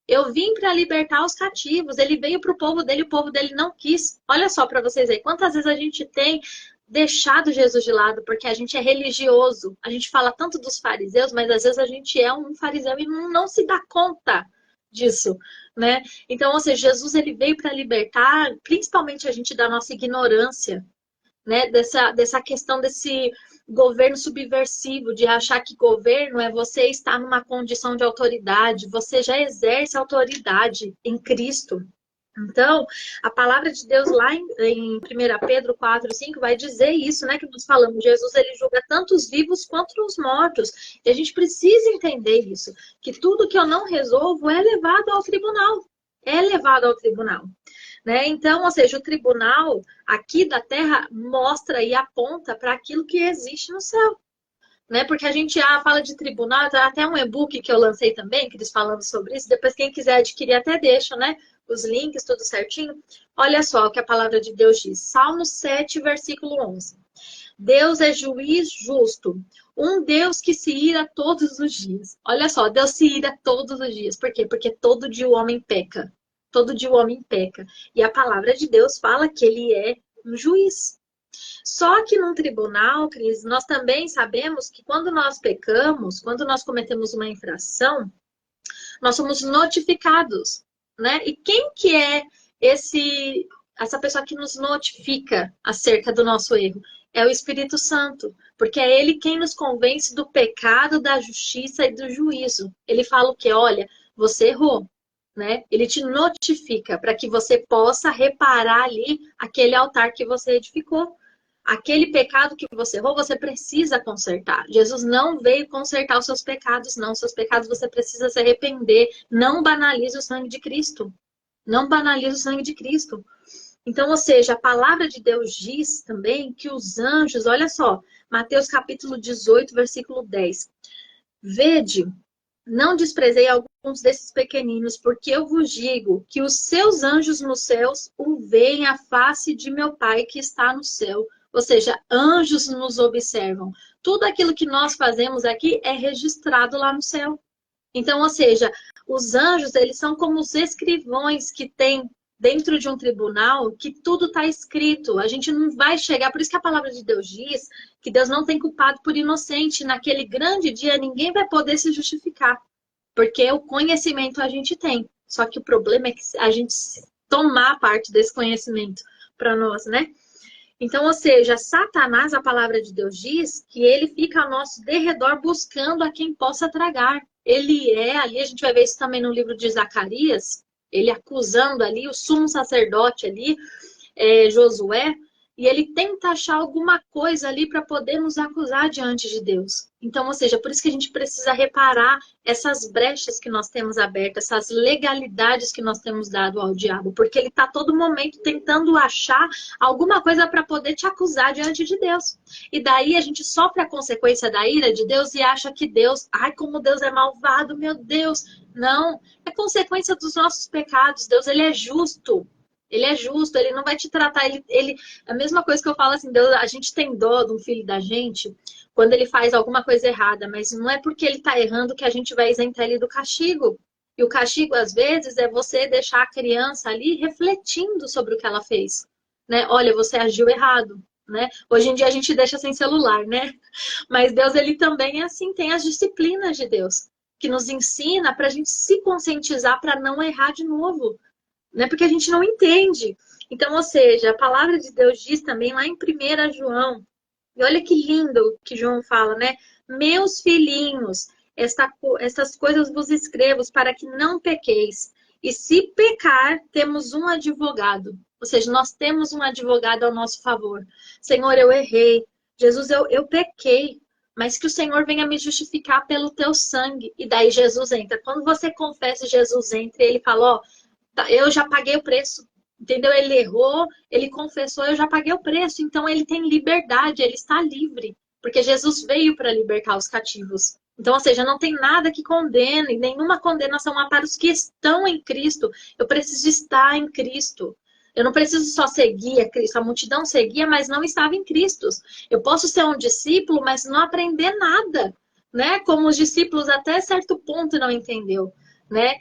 Eu vim para libertar os cativos. Ele veio para o povo dele não quis. Olha só para vocês aí, quantas vezes a gente tem deixado Jesus de lado porque a gente é religioso. A gente fala tanto dos fariseus, mas às vezes a gente é um fariseu e não se dá conta disso, né? Então, ou seja, Jesus ele veio para libertar, principalmente a gente da nossa ignorância, né? Dessa questão desse governo subversivo, de achar que governo é você estar numa condição de autoridade, você já exerce autoridade em Cristo. Então, a palavra de Deus lá em 1 Pedro 4:5 vai dizer isso, né? Que nós falamos, Jesus ele julga tanto os vivos quanto os mortos. E a gente precisa entender isso, que tudo que eu não resolvo é levado ao tribunal. É levado ao tribunal. Né? Então, ou seja, o tribunal aqui da Terra mostra e aponta para aquilo que existe no céu. Né? Porque a gente fala de tribunal, até um e-book que eu lancei também, que eles falando sobre isso. Depois, quem quiser adquirir, até deixa, né? Os links, tudo certinho. Olha só o que a palavra de Deus diz. Salmo 7, versículo 11. Deus é juiz justo, um Deus que se ira todos os dias. Olha só, Deus se ira todos os dias. Por quê? Porque todo dia o homem peca. Todo dia o homem peca. E a palavra de Deus fala que ele é um juiz. Só que num tribunal, Cris, nós também sabemos que quando nós pecamos, quando nós cometemos uma infração, nós somos notificados, né? E quem que é essa pessoa que nos notifica acerca do nosso erro? É o Espírito Santo, porque é ele quem nos convence do pecado, da justiça e do juízo. Ele fala o quê? Olha, você errou. Né? Ele te notifica para que você possa reparar ali aquele altar que você edificou. Aquele pecado que você errou, você precisa consertar. Jesus não veio consertar os seus pecados, não. Os seus pecados você precisa se arrepender. Não banalize o sangue de Cristo. Não banalize o sangue de Cristo. Então, ou seja, a palavra de Deus diz também que os anjos, olha só, Mateus capítulo 18, versículo 10. Vede, não desprezei alguns desses pequeninos, porque eu vos digo que os seus anjos nos céus o veem a face de meu Pai que está no céu. Ou seja, anjos nos observam. Tudo aquilo que nós fazemos aqui é registrado lá no céu. Então, ou seja, os anjos, eles são como os escrivões que tem dentro de um tribunal, que tudo está escrito. A gente não vai chegar, por isso que a palavra de Deus diz que Deus não tem culpado por inocente. Naquele grande dia, ninguém vai poder se justificar, porque o conhecimento a gente tem. Só que o problema é que a gente tomar parte desse conhecimento para nós, né? Então, ou seja, Satanás, a palavra de Deus diz que ele fica ao nosso derredor buscando a quem possa tragar. Ele ali a gente vai ver isso também no livro de Zacarias, ele acusando ali o sumo sacerdote ali, Josué, e ele tenta achar alguma coisa ali para poder nos acusar diante de Deus. Então, ou seja, por isso que a gente precisa reparar essas brechas que nós temos abertas, essas legalidades que nós temos dado ao diabo, porque ele está a todo momento tentando achar alguma coisa para poder te acusar diante de Deus. E daí a gente sofre a consequência da ira de Deus e acha que Deus, ai, como Deus é malvado, meu Deus. Não, é consequência dos nossos pecados. Deus, ele é justo. Ele é justo, ele não vai te tratar, a mesma coisa que eu falo assim, Deus, a gente tem dó de um filho da gente quando ele faz alguma coisa errada, mas não é porque ele está errando que a gente vai isentar ele do castigo. E o castigo, às vezes, é você deixar a criança ali refletindo sobre o que ela fez. Né? Olha, você agiu errado. Né? Hoje em dia a gente deixa sem celular, né? Mas Deus, ele também é assim, tem as disciplinas de Deus, que nos ensina para a gente se conscientizar para não errar de novo. Né? Porque a gente não entende. Então, ou seja, a palavra de Deus diz também lá em 1 João, e olha que lindo que João fala, né? Meus filhinhos, estas coisas vos escrevo para que não pequeis. E se pecar, temos um advogado Ou seja, nós temos um advogado ao nosso favor. Senhor, eu errei. Jesus, eu pequei. Mas que o Senhor venha me justificar pelo teu sangue. E daí Jesus entra. Quando você confessa, Jesus entra e ele fala, ó, tá, eu já paguei o preço. Entendeu? Ele errou, ele confessou, eu já paguei o preço. Então ele tem liberdade, ele está livre. Porque Jesus veio para libertar os cativos. Então, ou seja, não tem nada que condene, nenhuma condenação há para os que estão em Cristo. Eu preciso estar em Cristo. Eu não preciso só seguir a Cristo. A multidão seguia, mas não estava em Cristo. Eu posso ser um discípulo, mas não aprender nada, né? Como os discípulos até certo ponto não entendeu, né?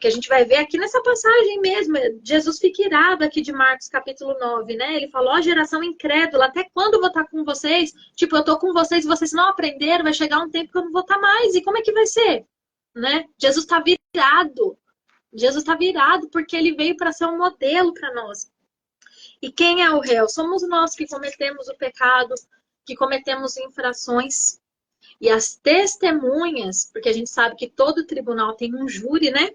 Que a gente vai ver aqui nessa passagem mesmo. Jesus fica irado aqui de Marcos capítulo 9, né? Ele falou, ó, geração incrédula, até quando eu vou estar com vocês? Tipo, eu tô com vocês e vocês não aprenderam, vai chegar um tempo que eu não vou estar mais. E como é que vai ser? Né? Jesus está virado. Jesus está virado porque ele veio para ser um modelo para nós. E quem é o réu? Somos nós que cometemos o pecado, que cometemos infrações. E as testemunhas, porque a gente sabe que todo tribunal tem um júri, né?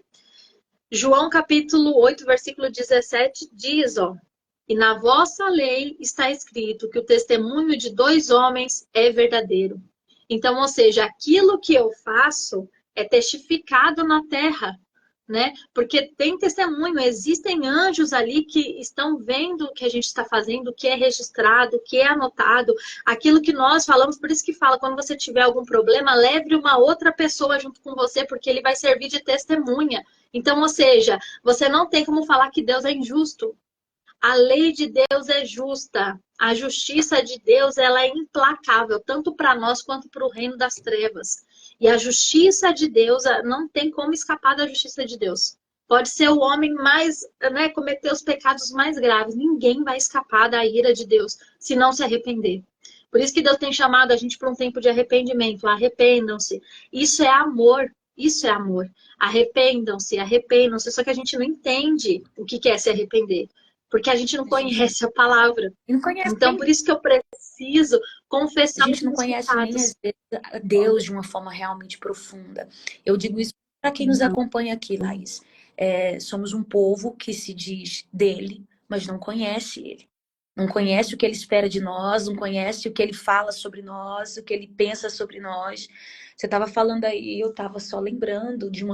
João capítulo 8, versículo 17 diz, ó, e na vossa lei está escrito que o testemunho de dois homens é verdadeiro. Então, ou seja, aquilo que eu faço é testificado na terra, né? Porque tem testemunho, existem anjos ali que estão vendo o que a gente está fazendo, o que é registrado, o que é anotado, aquilo que nós falamos, por isso que fala, quando você tiver algum problema, leve uma outra pessoa junto com você, porque ele vai servir de testemunha. Então, ou seja, você não tem como falar que Deus é injusto. A lei de Deus é justa. A justiça de Deus, ela é implacável, tanto para nós quanto para o reino das trevas. E a justiça de Deus, não tem como escapar da justiça de Deus. Pode ser o homem mais, né, cometer os pecados mais graves. Ninguém vai escapar da ira de Deus se não se arrepender. Por isso que Deus tem chamado a gente para um tempo de arrependimento. Arrependam-se. Isso é amor. Isso é amor. Arrependam-se, arrependam-se. Só que a gente não entende o que é se arrepender. Porque a gente não conhece a palavra. Não conhece Então, por isso que eu preciso A confessar os gente não meus conhece nem, pecados. às vezes, a Deus de uma forma realmente profunda. Eu digo isso para quem nos acompanha aqui, Laís. Somos um povo que se diz dele, mas não conhece ele. Não conhece o que ele espera de nós, não conhece o que ele fala sobre nós, o que ele pensa sobre nós. Você estava falando aí, eu estava só lembrando de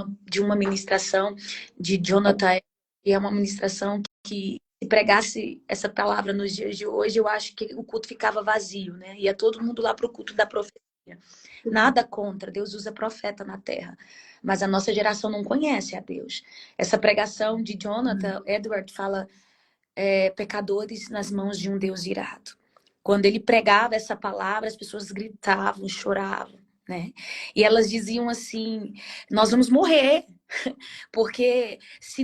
uma ministração de Jonathan, e é uma ministração que se pregasse essa palavra nos dias de hoje, eu acho que o culto ficava vazio, né? Ia todo mundo lá para o culto da profecia. Nada contra, Deus usa profeta na terra. Mas a nossa geração não conhece a Deus. Essa pregação de Jonathan Edward fala pecadores nas mãos de um Deus irado. Quando ele pregava essa palavra, as pessoas gritavam, choravam, né? E elas diziam assim, nós vamos morrer. Porque se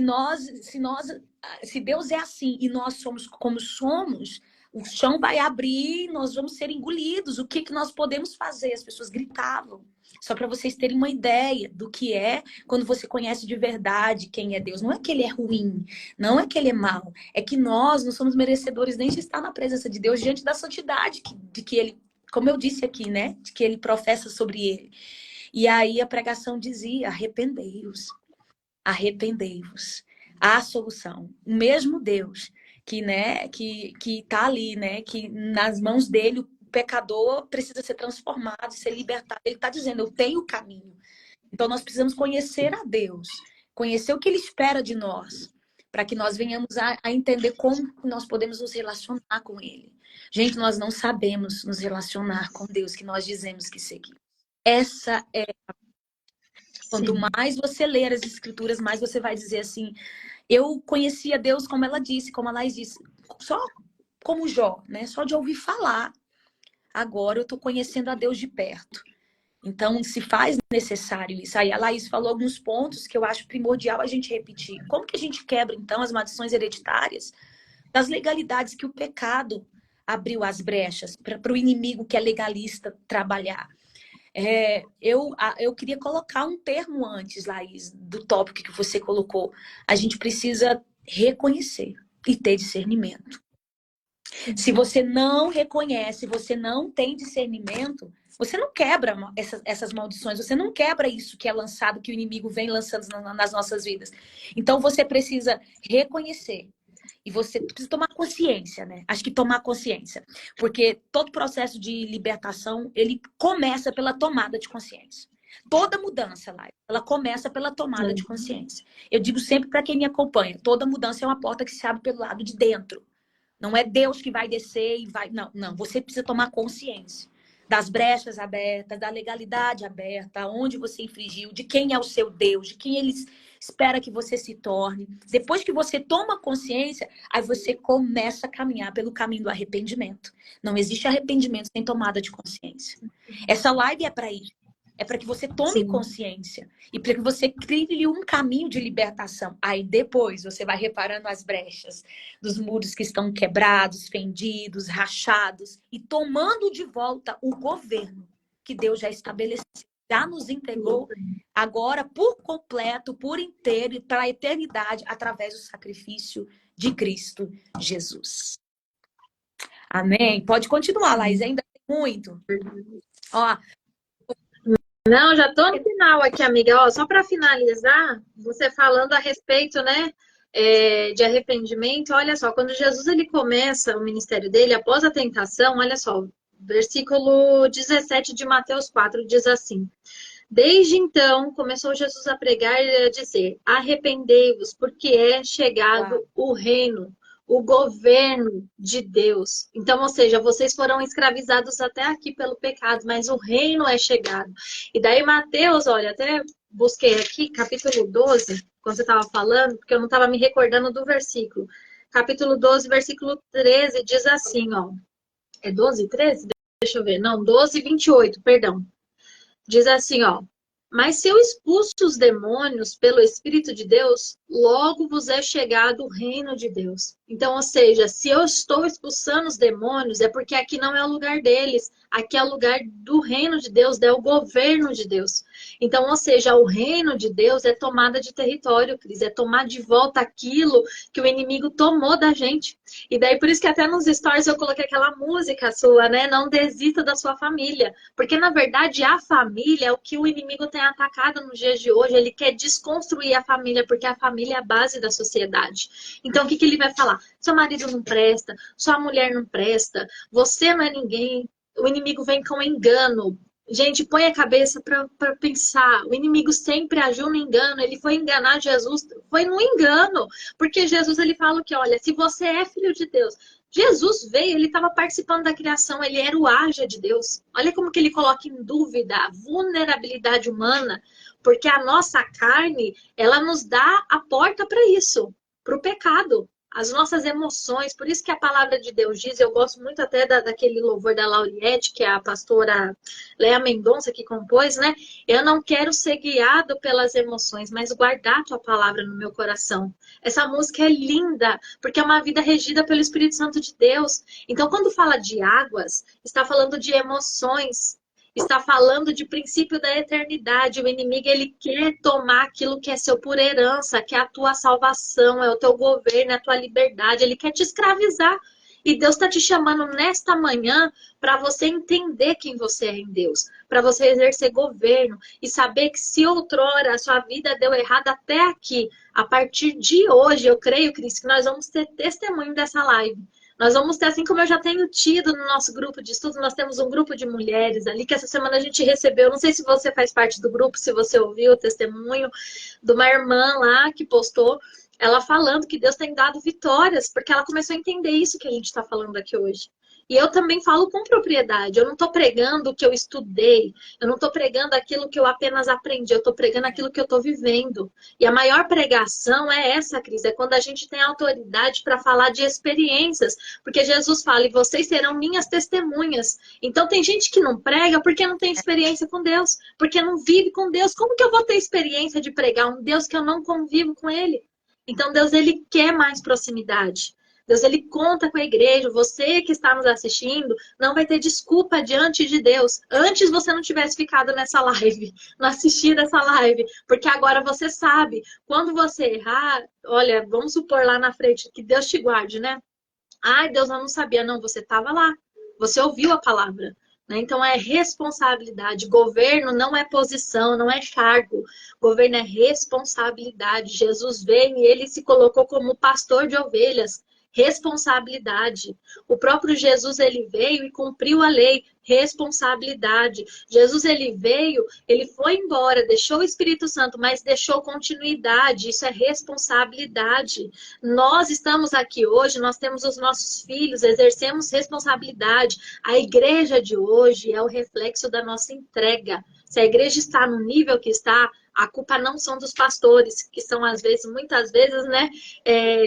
Deus é assim e nós somos como somos, o chão vai abrir, nós vamos ser engolidos. O que nós podemos fazer? As pessoas gritavam. Só para vocês terem uma ideia do que é quando você conhece de verdade quem é Deus. Não é que ele é ruim, não é que ele é mau, é que nós não somos merecedores nem de estar na presença de Deus diante da santidade de que ele, como eu disse aqui, né? De que ele professa sobre ele. E aí a pregação dizia: arrependei-vos. Arrependei-vos. Há solução. O mesmo Deus que, né, que tá ali, né, que nas mãos dele o pecador precisa ser transformado, ser libertado. Ele está dizendo, eu tenho o caminho. Então nós precisamos conhecer a Deus, conhecer o que ele espera de nós, para que nós venhamos a entender como nós podemos nos relacionar com ele. Gente, nós não sabemos nos relacionar com Deus que nós dizemos que seguimos. Essa é Quanto Sim. mais você ler as escrituras, mais você vai dizer assim, eu conhecia Deus como ela disse, como a Laís disse, só como Jó, né? Só de ouvir falar. Agora eu estou conhecendo a Deus de perto. Então, se faz necessário isso. Aí a Laís falou alguns pontos que eu acho primordial a gente repetir. Como que a gente quebra, então, as maldições hereditárias das legalidades que o pecado abriu as brechas para o inimigo que é legalista trabalhar? Eu queria colocar um termo antes, Laís, do tópico que você colocou. A gente precisa reconhecer e ter discernimento. Se você não reconhece, você não tem discernimento, você não quebra essas maldições, você não quebra isso que é lançado, que o inimigo vem lançando nas nossas vidas. Então você precisa reconhecer. e você precisa tomar consciência, né? Acho que tomar consciência. Porque todo processo de libertação, ele começa pela tomada de consciência. Toda mudança, lá, ela começa pela tomada de consciência. Eu digo sempre para quem me acompanha, toda mudança é uma porta que se abre pelo lado de dentro. Não é Deus que vai descer e vai... Não, não. Você precisa tomar consciência das brechas abertas, da legalidade aberta, onde você infringiu, de quem é o seu Deus, de quem ele espera que você se torne. Depois que você toma consciência, aí você começa a caminhar pelo caminho do arrependimento. Não existe arrependimento sem tomada de consciência. Essa live é para isso. É para que você tome consciência e para que você crie um caminho de libertação. Aí depois você vai reparando as brechas dos muros que estão quebrados, fendidos, rachados e tomando de volta o governo que Deus já estabeleceu, já nos entregou agora por completo, por inteiro e para a eternidade através do sacrifício de Cristo Jesus. Amém? Pode continuar, Laís, ainda tem muito. Ó, não, já estou no final aqui, amiga. Ó, só para finalizar, você falando a respeito, né, de arrependimento, olha só, quando Jesus ele começa o ministério dele, após a tentação, olha só, versículo 17 de Mateus 4 diz assim: Desde então, começou Jesus a pregar e a dizer: arrependei-vos, porque é chegado o reino, o governo de Deus. Então, ou seja, vocês foram escravizados até aqui pelo pecado, mas o reino é chegado. E daí Mateus, olha, até busquei aqui, capítulo 12, quando você estava falando, porque eu não estava me recordando do versículo. Capítulo 12, versículo 13, diz assim, ó. É 12, 13? Deixa eu ver. Não, 12, 28, perdão. Diz assim, ó. Mas se eu expulso os demônios pelo Espírito de Deus, logo vos é chegado o reino de Deus. Então, ou seja, se eu estou expulsando os demônios, é porque aqui não é o lugar deles. Aqui é o lugar do reino de Deus, é o governo de Deus. Então, ou seja, o reino de Deus é tomada de território, Cris. É tomar de volta aquilo que o inimigo tomou da gente. E daí, por isso que até nos stories eu coloquei aquela música sua, né? Não desista da sua família. Porque, na verdade, a família é o que o inimigo tem atacado nos dias de hoje. Ele quer desconstruir a família, porque a família é a base da sociedade. Então, o que ele vai falar? Seu marido não presta, sua mulher não presta, você não é ninguém. O inimigo vem com engano. Gente, põe a cabeça para pensar. O inimigo sempre agiu no engano. Ele foi enganar Jesus. Foi no engano. Porque Jesus ele fala que, olha, se você é filho de Deus, Jesus veio, ele estava participando da criação, ele era o haja de Deus. Olha como que ele coloca em dúvida a vulnerabilidade humana, porque a nossa carne, ela nos dá a porta para isso, para o pecado. As nossas emoções, por isso que a palavra de Deus diz, eu gosto muito até daquele louvor da Lauriette, que é a pastora Léa Mendonça que compôs, né? Eu não quero ser guiado pelas emoções, mas guardar tua palavra no meu coração. Essa música é linda, porque é uma vida regida pelo Espírito Santo de Deus. Então, quando fala de águas, está falando de emoções. Está falando de princípio da eternidade. O inimigo, ele quer tomar aquilo que é seu por herança, que é a tua salvação, é o teu governo, é a tua liberdade. Ele quer te escravizar. E Deus está te chamando nesta manhã para você entender quem você é em Deus. Para você exercer governo e saber que se outrora a sua vida deu errado até aqui, a partir de hoje, eu creio, Cris, que nós vamos ter testemunho dessa live. Nós vamos ter, assim como eu já tenho tido no nosso grupo de estudo, nós temos um grupo de mulheres ali, que essa semana a gente recebeu, não sei se você faz parte do grupo, se você ouviu o testemunho de uma irmã lá que postou, ela falando que Deus tem dado vitórias, porque ela começou a entender isso que a gente está falando aqui hoje. E eu também falo com propriedade, eu não estou pregando o que eu estudei, eu não estou pregando aquilo que eu apenas aprendi, eu estou pregando aquilo que eu estou vivendo. E a maior pregação é essa, Cris, é quando a gente tem autoridade para falar de experiências, porque Jesus fala, e vocês serão minhas testemunhas. Então tem gente que não prega porque não tem experiência com Deus, porque não vive com Deus. Como que eu vou ter experiência de pregar um Deus que eu não convivo com Ele? Então Deus, Ele quer mais proximidade. Deus, ele conta com a igreja. Você que está nos assistindo não vai ter desculpa diante de Deus. Antes você não tivesse ficado nessa live, não assistido essa live, porque agora você sabe. Quando você errar, olha, vamos supor lá na frente, que Deus te guarde, né? Ai, Deus, eu não sabia. Não, você estava lá. Você ouviu a palavra. né? Então é responsabilidade. Governo não é posição, não é cargo. Governo é responsabilidade. Jesus veio e ele se colocou como pastor de ovelhas. Responsabilidade. O próprio Jesus ele veio e cumpriu a lei. Responsabilidade. Jesus ele veio, ele foi embora, deixou o Espírito Santo, mas deixou continuidade. Isso é responsabilidade. Nós estamos aqui hoje, nós temos os nossos filhos, exercemos responsabilidade. A igreja de hoje é o reflexo da nossa entrega. Se a igreja está no nível que está, a culpa não são dos pastores, que são, às vezes, muitas vezes, né,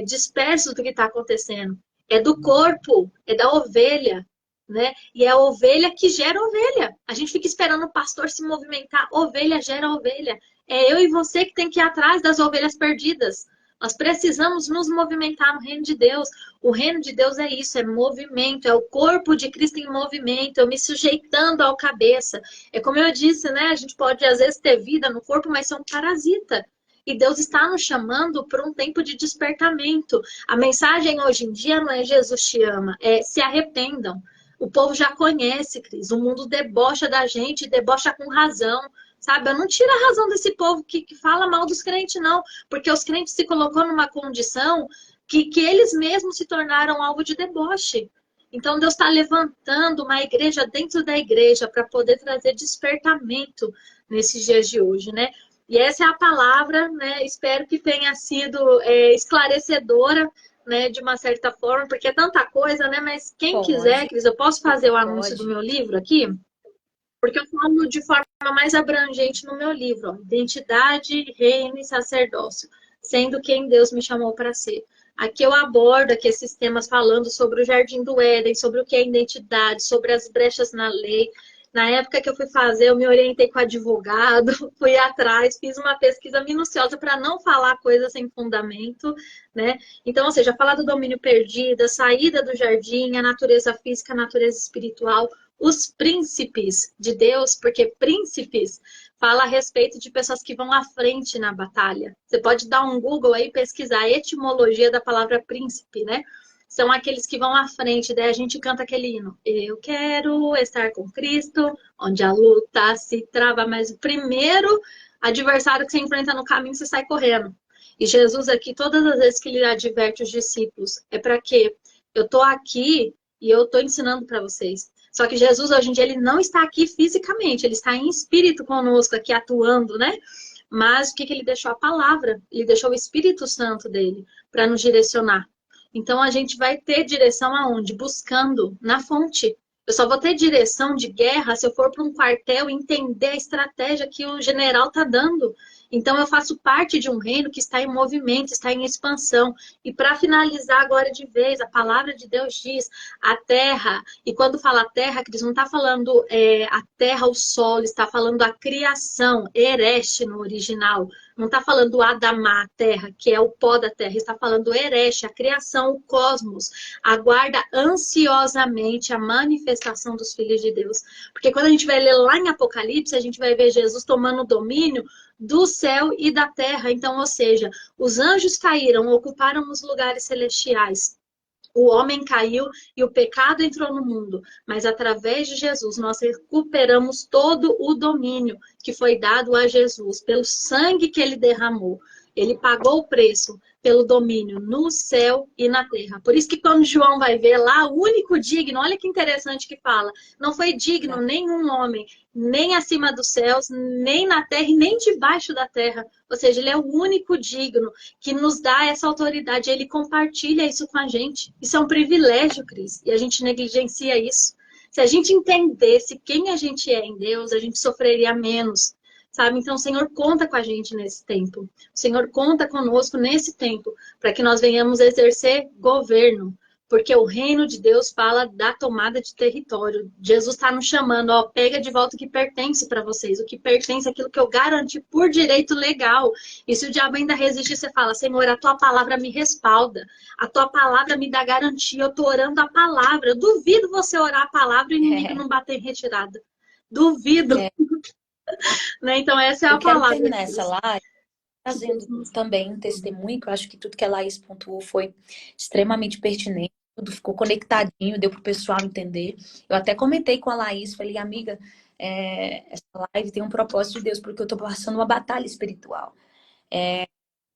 dispersos do que está acontecendo. É do corpo, é da ovelha, né? E é a ovelha que gera ovelha. A gente fica esperando o pastor se movimentar. Ovelha gera ovelha. É eu e você que tem que ir atrás das ovelhas perdidas. Nós precisamos nos movimentar no reino de Deus. O reino de Deus é isso, é movimento, é o corpo de Cristo em movimento, eu me sujeitando ao cabeça. É como eu disse, né? A gente pode às vezes ter vida no corpo, mas ser um parasita. E Deus está nos chamando para um tempo de despertamento. A mensagem hoje em dia não é Jesus te ama, é se arrependam. O povo já conhece, Cris. O mundo debocha da gente, debocha com razão. Sabe? Eu não tiro a razão desse povo que fala mal dos crentes, não. Porque os crentes se colocou numa condição que eles mesmos se tornaram alvo de deboche. Então, Deus está levantando uma igreja dentro da igreja para poder trazer despertamento nesses dias de hoje, né? E essa é a palavra, né? Espero que tenha sido esclarecedora, né? De uma certa forma, porque é tanta coisa, né? Mas quem quiser, Pode, Cris, eu posso fazer o anúncio do pode. meu livro aqui? Porque eu falo de forma mais abrangente no meu livro, ó, identidade, reino e sacerdócio, sendo quem Deus me chamou para ser. Aqui eu abordo aqui esses temas falando sobre o Jardim do Éden, sobre o que é identidade, sobre as brechas na lei. Na época que eu fui fazer, eu me orientei com advogado, fui atrás, fiz uma pesquisa minuciosa para não falar coisas sem fundamento, né? Então, ou seja, falar do domínio perdido, a saída do jardim, a natureza física, a natureza espiritual, os príncipes de Deus, porque príncipes fala a respeito de pessoas que vão à frente na batalha. Você pode dar um Google aí e pesquisar a etimologia da palavra príncipe, né? São aqueles que vão à frente, daí a gente canta aquele hino. Eu quero estar com Cristo, onde a luta se trava, mas o primeiro adversário que você enfrenta no caminho, você sai correndo. E Jesus aqui, todas as vezes que ele adverte os discípulos, é para quê? Eu estou aqui e eu estou ensinando para vocês. Só que Jesus, hoje em dia, ele não está aqui fisicamente, ele está em espírito conosco, aqui atuando, né? Mas o que ele deixou? A palavra. Ele deixou o Espírito Santo dele para nos direcionar. Então, a gente vai ter direção aonde? Buscando na fonte. Eu só vou ter direção de guerra se eu for para um quartel e entender a estratégia que o general está dando. Então, eu faço parte de um reino que está em movimento, está em expansão. E para finalizar agora de vez, a palavra de Deus diz: a terra, e quando fala terra, Cris, não está falando a terra, o solo, está falando a criação, Ereste no original. Não está falando Adamá, a terra, que é o pó da terra. Está falando Ereste, a criação, o cosmos. Aguarda ansiosamente a manifestação dos filhos de Deus. Porque quando a gente vai ler lá em Apocalipse, a gente vai ver Jesus tomando domínio do céu e da terra. Então, ou seja, os anjos caíram, ocuparam os lugares celestiais. O homem caiu e o pecado entrou no mundo, mas através de Jesus nós recuperamos todo o domínio que foi dado a Jesus, pelo sangue que ele derramou. Ele pagou o preço pelo domínio no céu e na terra. Por isso que quando João vai ver lá, o único digno, olha que interessante que fala, não foi digno nenhum homem, nem acima dos céus, nem na terra e nem debaixo da terra. Ou seja, ele é o único digno que nos dá essa autoridade. Ele compartilha isso com a gente. Isso é um privilégio, Cris, e a gente negligencia isso. Se a gente entendesse quem a gente é em Deus, a gente sofreria menos. Sabe? Então, o Senhor conta com a gente nesse tempo. O Senhor conta conosco nesse tempo, para que nós venhamos exercer governo. Porque o reino de Deus fala da tomada de território. Jesus está nos chamando, ó, pega de volta o que pertence para vocês. O que pertence é aquilo que eu garanti por direito legal. E se o diabo ainda resistir, você fala: Senhor, a tua palavra me respalda. A tua palavra me dá garantia. Eu estou orando a palavra. Eu duvido você orar a palavra e o inimigo não bater em retirada. Duvido. É. Né? Então, essa é a Eu quero palavra. terminar essa live trazendo também um testemunho, que eu acho que tudo que a Laís pontuou foi extremamente pertinente. tudo ficou conectadinho, deu pro pessoal entender. Eu até comentei com a Laís, falei, amiga, essa live tem um propósito de Deus, porque eu tô passando uma batalha espiritual.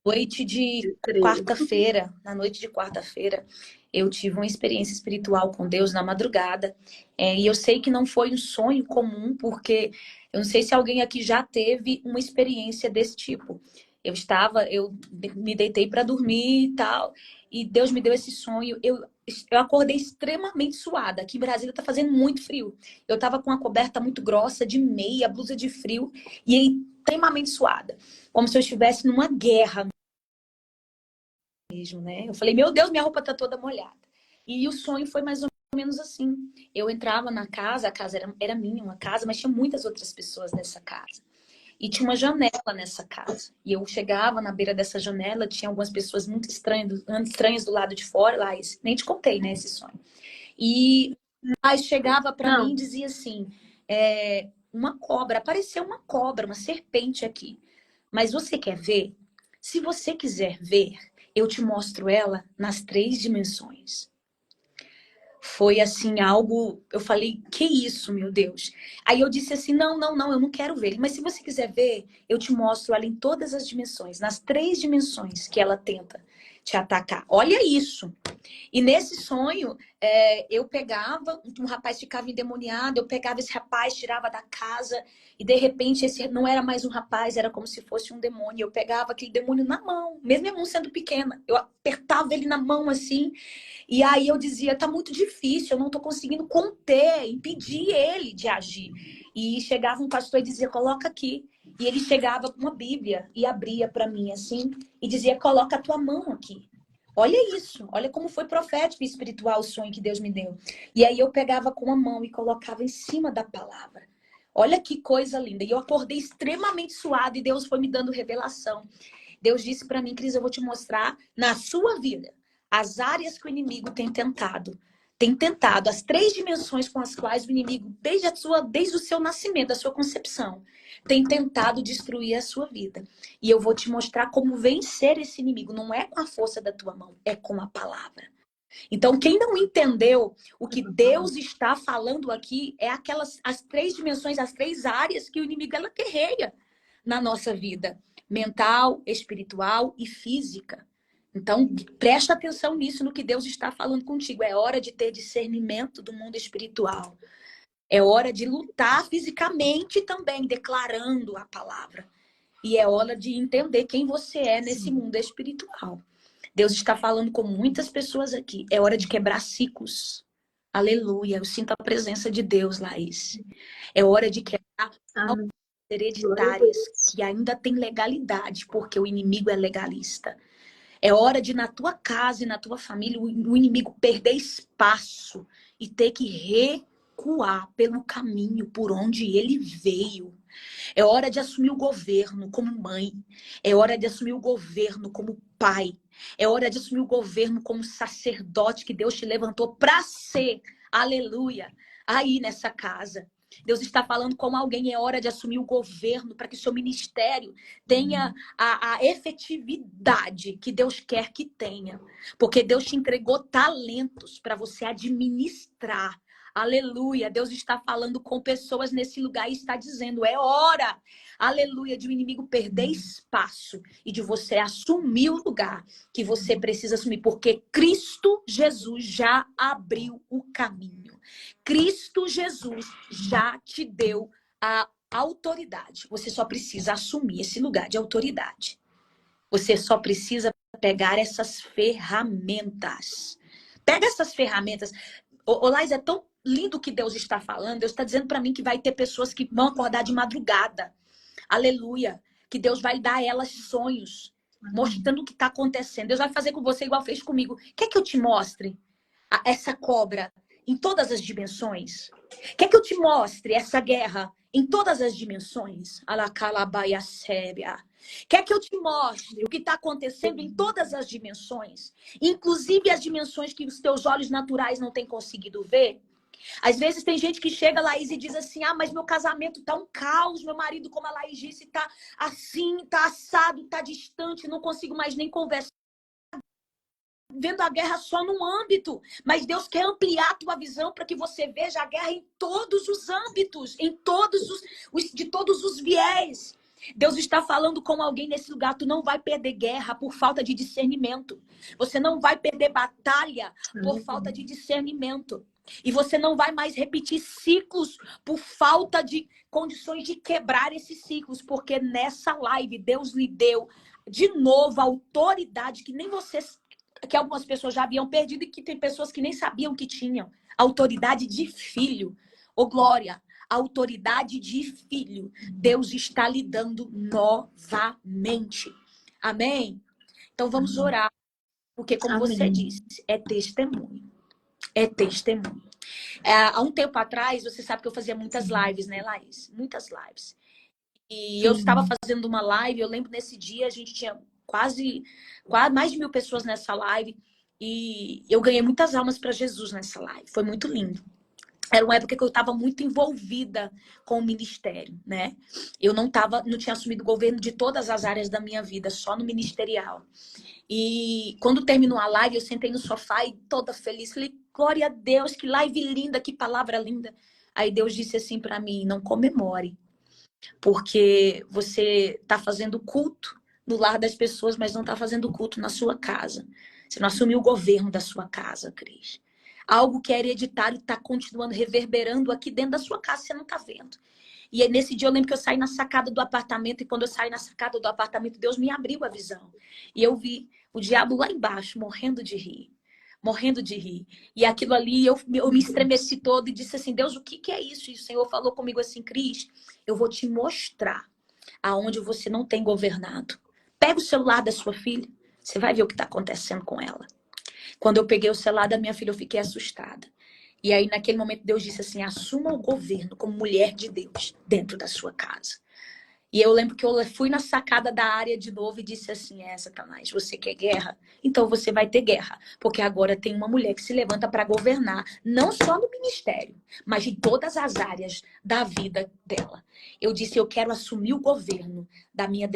Noite de Eu creio. quarta-feira, na noite de quarta-feira, eu tive uma experiência espiritual com Deus na madrugada. E eu sei que não foi um sonho comum, porque eu não sei se alguém aqui já teve uma experiência desse tipo. Eu me deitei para dormir e tal, e Deus me deu esse sonho. Eu acordei extremamente suada. Aqui em Brasília tá fazendo muito frio. Eu tava com uma coberta muito grossa, de meia, blusa de frio, e aí, extremamente suada. Como se eu estivesse numa guerra mesmo, né? Eu falei, meu Deus, minha roupa tá toda molhada. E o sonho foi mais ou menos assim. Eu entrava na casa, a casa era minha, uma casa, mas tinha muitas outras pessoas nessa casa. E tinha uma janela nessa casa. E eu chegava na beira dessa janela, tinha algumas pessoas muito estranhas do lado de fora. Lá, nem te contei, né, esse sonho. E aí chegava para mim Não. e dizia assim, uma cobra, apareceu uma cobra, uma serpente aqui. Mas você quer ver? Se você quiser ver, eu te mostro ela nas 3 dimensões. Foi assim, algo. Eu falei, que isso, meu Deus? Aí eu disse assim: não, não, não, eu não quero ver. Mas se você quiser ver, eu te mostro ela em todas as dimensões, nas 3 dimensões que ela tenta te atacar. Olha isso. E nesse sonho, eu pegava, um rapaz ficava endemoniado, eu pegava esse rapaz, tirava da casa, e de repente esse não era mais um rapaz, era como se fosse um demônio. Eu pegava aquele demônio na mão, mesmo a mão sendo pequena, eu apertava ele na mão assim, e aí eu dizia, tá muito difícil, eu não tô conseguindo conter, impedir ele de agir. E chegava um pastor e dizia, coloca aqui. E ele chegava com uma Bíblia e abria para mim assim, e dizia, coloca a tua mão aqui. Olha isso, olha como foi profético e espiritual o sonho que Deus me deu. E aí eu pegava com a mão e colocava em cima da palavra. Olha que coisa linda. E eu acordei extremamente suada e Deus foi me dando revelação. Deus disse para mim, Cris, eu vou te mostrar na sua vida as áreas que o inimigo tem tentado. Tem tentado as 3 dimensões com as quais o inimigo, desde o seu nascimento, a sua concepção, tem tentado destruir a sua vida. E eu vou te mostrar como vencer esse inimigo. Não é com a força da tua mão, é com a palavra. Então, quem não entendeu o que Deus está falando aqui é as 3 dimensões, as 3 áreas que o inimigo ela guerreia na nossa vida: mental, espiritual e física. Então, presta atenção nisso, no que Deus está falando contigo. É hora de ter discernimento do mundo espiritual. É hora de lutar fisicamente também, declarando a palavra. E é hora de entender quem você é nesse mundo espiritual. Deus está falando com muitas pessoas aqui. É hora de quebrar ciclos. Aleluia. Eu sinto a presença de Deus, Laís. É hora de quebrar Amém. Glória a hereditárias Deus. que ainda têm legalidade, porque o inimigo é legalista. É hora de, na tua casa e na tua família, o inimigo perder espaço e ter que recuar pelo caminho por onde ele veio. É hora de assumir o governo como mãe. É hora de assumir o governo como pai. É hora de assumir o governo como sacerdote que Deus te levantou para ser. Aleluia. Aí nessa casa. Deus está falando como alguém. É hora de assumir o governo para que o seu ministério tenha a efetividade que Deus quer que tenha. Porque Deus te entregou talentos para você administrar. Aleluia. Deus está falando com pessoas nesse lugar e está dizendo, é hora, aleluia, de o inimigo perder espaço e de você assumir o lugar que você precisa assumir, porque Cristo Jesus já abriu o caminho. Cristo Jesus já te deu a autoridade. Você só precisa assumir esse lugar de autoridade. Você só precisa pegar essas ferramentas. Pega essas ferramentas. Lais, é tão lindo o que Deus está falando. Deus está dizendo para mim que vai ter pessoas que vão acordar de madrugada. Aleluia. Que Deus vai dar a elas sonhos, mostrando o que está acontecendo. Deus vai fazer com você igual fez comigo. Quer que eu te mostre essa cobra em todas as dimensões? Quer que eu te mostre essa guerra em todas as dimensões? Quer que eu te mostre o que está acontecendo em todas as dimensões? Inclusive as dimensões que os teus olhos naturais não têm conseguido ver? Às vezes tem gente que chega, Laís, e diz assim, ah, mas meu casamento tá um caos, meu marido, como a Laís disse, tá assim, tá assado, tá distante, não consigo mais nem conversar. vendo a guerra só num âmbito, mas Deus quer ampliar a tua visão para que você veja a guerra em todos os âmbitos, em todos de todos os viés. Deus está falando com alguém nesse lugar. Tu não vai perder guerra por falta de discernimento. Você não vai perder batalha por falta de discernimento. E você não vai mais repetir ciclos por falta de condições de quebrar esses ciclos. Porque nessa live Deus lhe deu de novo a autoridade que nem vocês, que algumas pessoas já haviam perdido e que tem pessoas que nem sabiam que tinham. Autoridade de filho. Ô, glória! Autoridade de filho. Deus está lhe dando novamente. Amém? Então vamos orar. Porque como você disse, é testemunho. É testemunho. Há um tempo atrás, você sabe que eu fazia muitas lives, né, Laís? Muitas lives. E eu estava fazendo uma live, eu lembro nesse dia, a gente tinha quase mais de 1.000 pessoas nessa live. E eu ganhei muitas almas para Jesus nessa live. Foi muito lindo. Era uma época que eu estava muito envolvida com o ministério, né? Eu não tinha assumido o governo de todas as áreas da minha vida, só no ministerial. E quando terminou a live, eu sentei no sofá e toda feliz. Falei, glória a Deus, que live linda, que palavra linda. Aí Deus disse assim para mim, não comemore, porque você está fazendo culto no lar das pessoas, mas não está fazendo culto na sua casa. Você não assumiu o governo da sua casa, Cris. Algo que é hereditário está continuando reverberando aqui dentro da sua casa, você não está vendo. E aí, nesse dia eu lembro que eu saí na sacada do apartamento, e quando eu saí na sacada do apartamento, Deus me abriu a visão. E eu vi o diabo lá embaixo, morrendo de rir. Morrendo de rir. E aquilo ali, eu me estremeci todo e disse assim, Deus, o que é isso? E o Senhor falou comigo assim, Cris, eu vou te mostrar aonde você não tem governado. Pega o celular da sua filha, você vai ver o que está acontecendo com ela. Quando eu peguei o celular da minha filha, eu fiquei assustada. E aí, naquele momento, Deus disse assim, assuma o governo como mulher de Deus dentro da sua casa. E eu lembro que eu fui na sacada da área de novo e disse assim, Satanás, você quer guerra? Então você vai ter guerra. Porque agora tem uma mulher que se levanta para governar, não só no ministério, mas em todas as áreas da vida dela. Eu disse, eu quero assumir o governo da minha,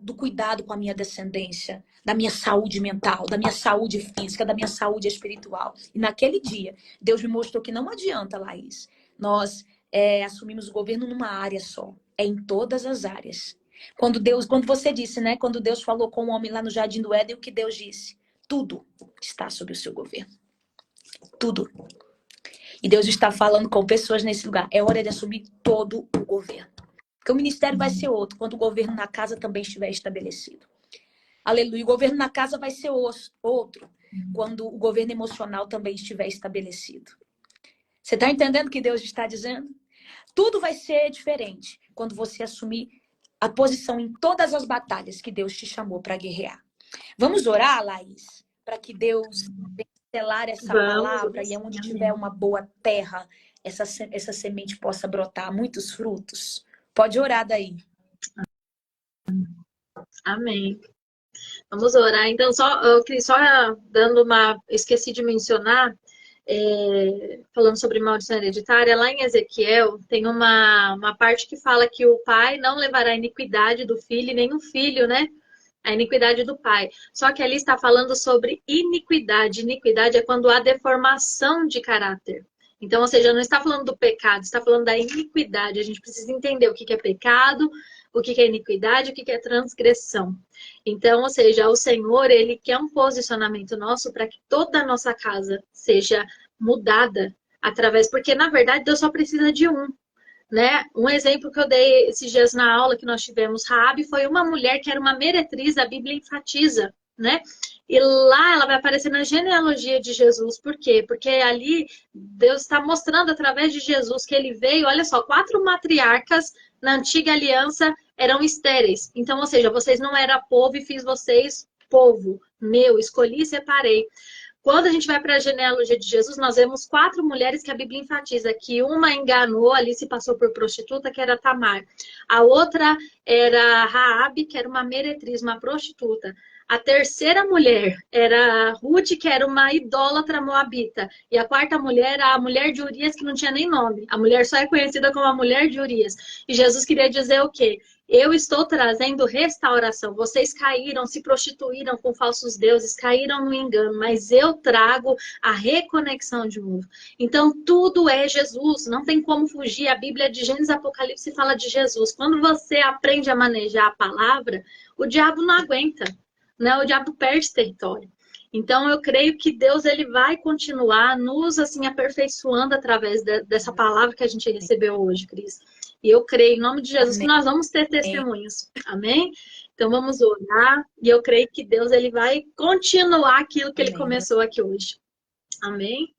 do cuidado com a minha descendência, da minha saúde mental, da minha saúde física, da minha saúde espiritual. E naquele dia, Deus me mostrou que não adianta, Laís, nós assumimos o governo numa área só. É em todas as áreas. Quando você disse, né? Quando Deus falou com o homem lá no Jardim do Éden, o que Deus disse? Tudo está sob o seu governo. Tudo. E Deus está falando com pessoas nesse lugar. É hora de assumir todo o governo. Porque o ministério vai ser outro, quando o governo na casa também estiver estabelecido. Aleluia. O governo na casa vai ser outro, quando o governo emocional também estiver estabelecido. Você está entendendo o que Deus está dizendo? Tudo vai ser diferente quando você assumir a posição em todas as batalhas que Deus te chamou para guerrear. Vamos orar, Laís, para que Deus venha selar essa palavra e onde tiver uma boa terra, essa semente possa brotar muitos frutos. Pode orar daí. Amém. Vamos orar. Então, só dando esqueci de mencionar, falando sobre maldição hereditária, lá em Ezequiel tem uma parte que fala que o pai não levará a iniquidade do filho, nem o filho, né? A iniquidade do pai. Só que ali está falando sobre iniquidade. Iniquidade é quando há deformação de caráter. Então, ou seja, não está falando do pecado, está falando da iniquidade. A gente precisa entender o que é pecado, o que é iniquidade, o que é transgressão. Então, ou seja, o Senhor, Ele quer um posicionamento nosso para que toda a nossa casa seja mudada porque na verdade Deus só precisa de um, né? Um exemplo que eu dei esses dias na aula que nós tivemos, Raabe, foi uma mulher que era uma meretriz, a Bíblia enfatiza, né? E lá ela vai aparecer na genealogia de Jesus. Por quê? Porque ali Deus está mostrando através de Jesus que ele veio, olha só, 4 matriarcas na antiga aliança eram estéreis. Então, ou seja, vocês não eram povo e fiz vocês povo meu, escolhi e separei. Quando a gente vai para a genealogia de Jesus, nós vemos 4 mulheres que a Bíblia enfatiza, que uma enganou, ali se passou por prostituta, que era Tamar. A outra era Raabe, que era uma meretriz, uma prostituta. A terceira mulher era Ruth, que era uma idólatra moabita. E a quarta mulher, a mulher de Urias, que não tinha nem nome. A mulher só é conhecida como a mulher de Urias. E Jesus queria dizer o quê? Eu estou trazendo restauração. Vocês caíram, se prostituíram com falsos deuses, caíram no engano, mas eu trago a reconexão de novo. Então, tudo é Jesus, não tem como fugir. A Bíblia de Gênesis e Apocalipse fala de Jesus. Quando você aprende a manejar a palavra, o diabo não aguenta, né? O diabo perde território. Então, eu creio que Deus ele vai continuar nos assim aperfeiçoando através dessa palavra que a gente recebeu hoje, Cris. E eu creio, em nome de Jesus, que Amém. nós vamos ter testemunhos. Amém? Então, vamos orar. E eu creio que Deus ele vai continuar aquilo que ele Amém. começou aqui hoje. Amém?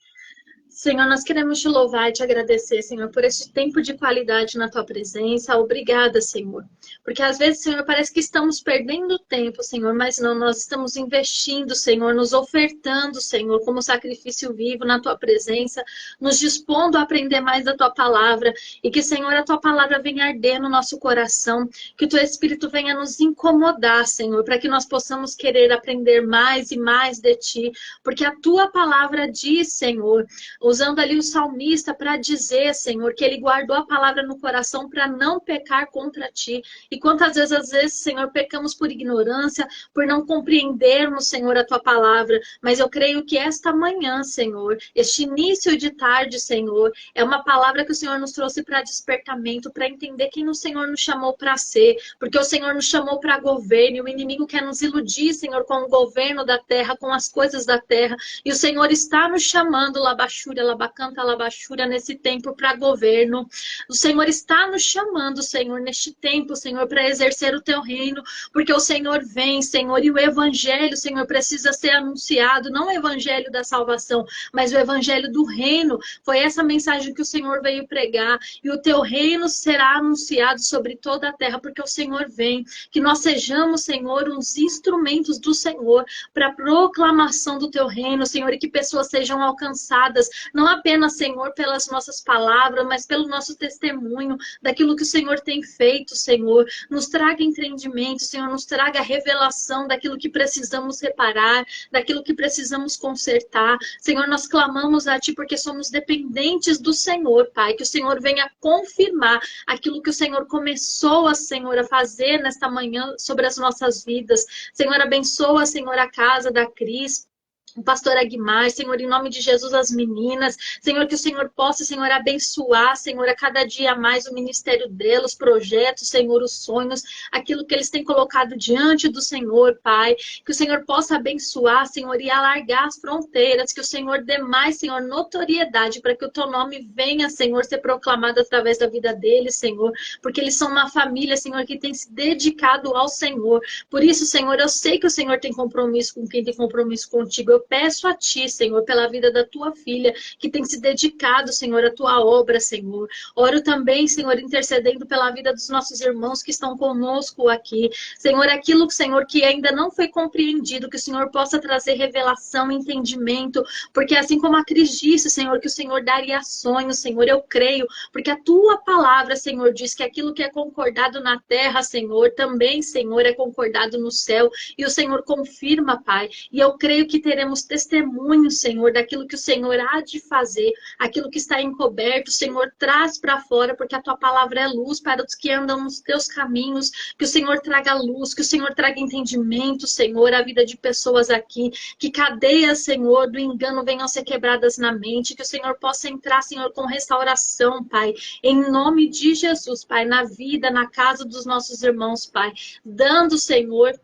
Senhor, nós queremos te louvar e te agradecer, Senhor, por esse tempo de qualidade na tua presença. Obrigada, Senhor. Porque às vezes, Senhor, parece que estamos perdendo tempo, Senhor, mas não, nós estamos investindo, Senhor, nos ofertando, Senhor, como sacrifício vivo na tua presença, nos dispondo a aprender mais da tua palavra e que, Senhor, a tua palavra venha arder no nosso coração, que o teu Espírito venha nos incomodar, Senhor, para que nós possamos querer aprender mais e mais de ti, porque a tua palavra diz, Senhor, usando ali o salmista para dizer, Senhor, que ele guardou a palavra no coração para não pecar contra ti. E quantas vezes, às vezes, Senhor, pecamos por ignorância, por não compreendermos, Senhor, a tua palavra. Mas eu creio que esta manhã, Senhor, este início de tarde, Senhor, é uma palavra que o Senhor nos trouxe para despertamento, para entender quem o Senhor nos chamou para ser. Porque o Senhor nos chamou para governo e o inimigo quer nos iludir, Senhor, com o governo da terra, com as coisas da terra. E o Senhor está nos chamando, Labachúria, Labacanta, Labachúria, nesse tempo para governo. O Senhor está nos chamando, Senhor, neste tempo, Senhor, para exercer o teu reino, porque o Senhor vem, Senhor, e o evangelho, Senhor, precisa ser anunciado, não o evangelho da salvação, mas o evangelho do reino. Foi essa mensagem que o Senhor veio pregar, e o teu reino será anunciado sobre toda a terra, porque o Senhor vem. Que nós sejamos, Senhor, uns instrumentos do Senhor para a proclamação do teu reino, Senhor, e que pessoas sejam alcançadas, não apenas, Senhor, pelas nossas palavras, mas pelo nosso testemunho, daquilo que o Senhor tem feito, Senhor. Nos traga entendimento, Senhor, nos traga revelação daquilo que precisamos reparar, daquilo que precisamos consertar. Senhor, nós clamamos a Ti porque somos dependentes do Senhor, Pai, que o Senhor venha confirmar aquilo que o Senhor começou, Senhor, a fazer nesta manhã sobre as nossas vidas. Senhor, abençoa, Senhor, a casa da Cris, o pastor Aguimar, Senhor, em nome de Jesus, as meninas, Senhor, que o Senhor possa, Senhor, abençoar, Senhor, a cada dia mais o ministério delas, os projetos, Senhor, os sonhos, aquilo que eles têm colocado diante do Senhor, Pai, que o Senhor possa abençoar, Senhor, e alargar as fronteiras, que o Senhor dê mais, Senhor, notoriedade, para que o teu nome venha, Senhor, ser proclamado através da vida deles, Senhor, porque eles são uma família, Senhor, que tem se dedicado ao Senhor. Por isso, Senhor, eu sei que o Senhor tem compromisso com quem tem compromisso contigo. Eu peço a Ti, Senhor, pela vida da Tua filha, que tem se dedicado, Senhor, à Tua obra, Senhor. Oro também, Senhor, intercedendo pela vida dos nossos irmãos que estão conosco aqui. Senhor, aquilo, Senhor, que ainda não foi compreendido, que o Senhor possa trazer revelação, entendimento, porque assim como a Cris disse, Senhor, que o Senhor daria sonhos, Senhor, eu creio, porque a Tua palavra, Senhor, diz que aquilo que é concordado na terra, Senhor, também, Senhor, é concordado no céu, e o Senhor confirma, Pai, e eu creio que teremos testemunho, Senhor, daquilo que o Senhor há de fazer, aquilo que está encoberto, Senhor, traz para fora, porque a Tua palavra é luz para os que andam nos Teus caminhos, que o Senhor traga luz, que o Senhor traga entendimento, Senhor, a vida de pessoas aqui, que cadeias, Senhor, do engano venham a ser quebradas na mente, que o Senhor possa entrar, Senhor, com restauração, Pai, em nome de Jesus, Pai, na vida, na casa dos nossos irmãos, Pai, dando, Senhor,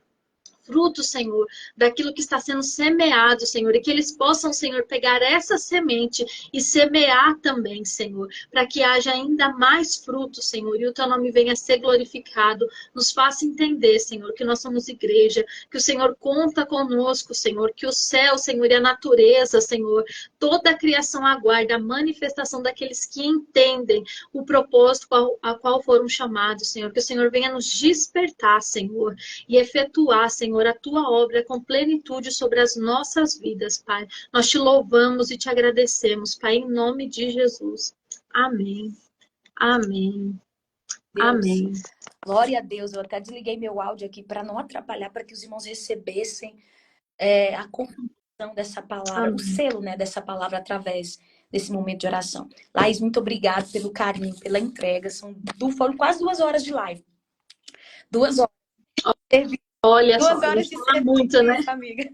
fruto, Senhor, daquilo que está sendo semeado, Senhor, e que eles possam, Senhor, pegar essa semente e semear também, Senhor, para que haja ainda mais fruto, Senhor, e o Teu nome venha a ser glorificado. Nos faça entender, Senhor, que nós somos igreja, que o Senhor conta conosco, Senhor, que o céu, Senhor, e a natureza, Senhor, toda a criação aguarda a manifestação daqueles que entendem o propósito a qual foram chamados, Senhor, que o Senhor venha nos despertar, Senhor, e efetuar, Senhor, a Tua obra com plenitude sobre as nossas vidas, Pai. Nós Te louvamos e Te agradecemos, Pai, em nome de Jesus. Amém. Amém. Deus. Amém. Glória a Deus. Eu até desliguei meu áudio aqui para não atrapalhar, para que os irmãos recebessem a confirmação dessa palavra, o Amém. selo, né, dessa palavra através desse momento de oração. Laís, muito obrigada pelo carinho, pela entrega. Foram quase 2 horas de live. 2 horas. Olha só, 2 horas isso de fala muito, né? serviço, amiga.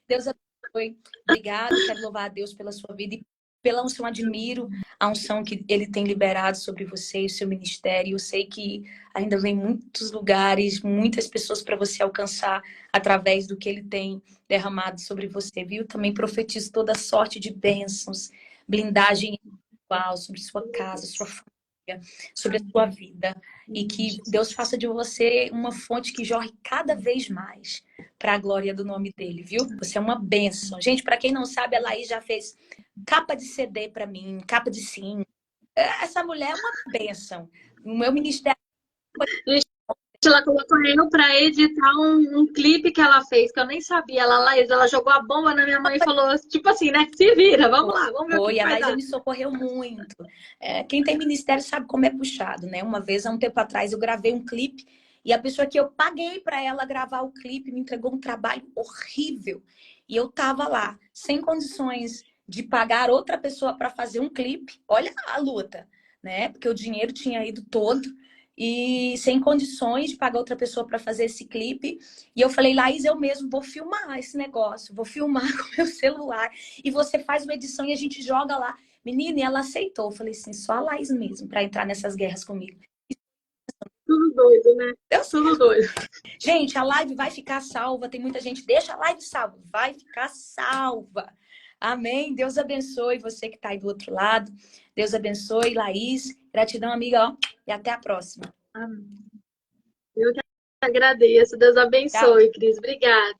Deus abençoe. Obrigado. Quero louvar a Deus pela sua vida e pela unção. Admiro a unção que Ele tem liberado sobre você e o seu ministério. Eu sei que ainda vem muitos lugares, muitas pessoas para você alcançar através do que Ele tem derramado sobre você, viu? Também profetizo toda sorte de bênçãos, blindagem espiritual sobre sua casa, sua família, sobre a sua vida. E que Deus faça de você uma fonte que jorre cada vez mais para a glória do nome dele, viu? Você é uma bênção. Gente, para quem não sabe, a Laís já fez capa de CD para mim, capa de sim. Essa mulher é uma bênção. O meu ministério Ela colocou eu para editar um clipe que ela fez, que eu nem sabia. Ela jogou a bomba na minha mãe e falou, tipo assim, né? Se vira, vamos lá, vamos ver o que foi, a vai Laísa dar. me socorreu muito. Quem tem ministério sabe como é puxado, né? Uma vez, há um tempo atrás, eu gravei um clipe e a pessoa que eu paguei para ela gravar o clipe me entregou um trabalho horrível. E eu tava lá, sem condições de pagar outra pessoa para fazer um clipe. Olha a luta, né? Porque o dinheiro tinha ido todo e sem condições de pagar outra pessoa para fazer esse clipe. E eu falei, Laís, eu mesmo vou filmar esse negócio, vou filmar com meu celular. E você faz uma edição e a gente joga lá. Menina, e ela aceitou. Eu falei assim, só a Laís mesmo para entrar nessas guerras comigo. Tudo doido, né? Deu Tudo certo. doido. Gente, a live vai ficar salva. Tem muita gente, deixa a live salva. Vai ficar salva. Amém. Deus abençoe você que está aí do outro lado. Deus abençoe, Laís. Gratidão, amiga. Ó. E até a próxima. Amém. Eu que agradeço. Deus Tchau. abençoe, Cris. Obrigada.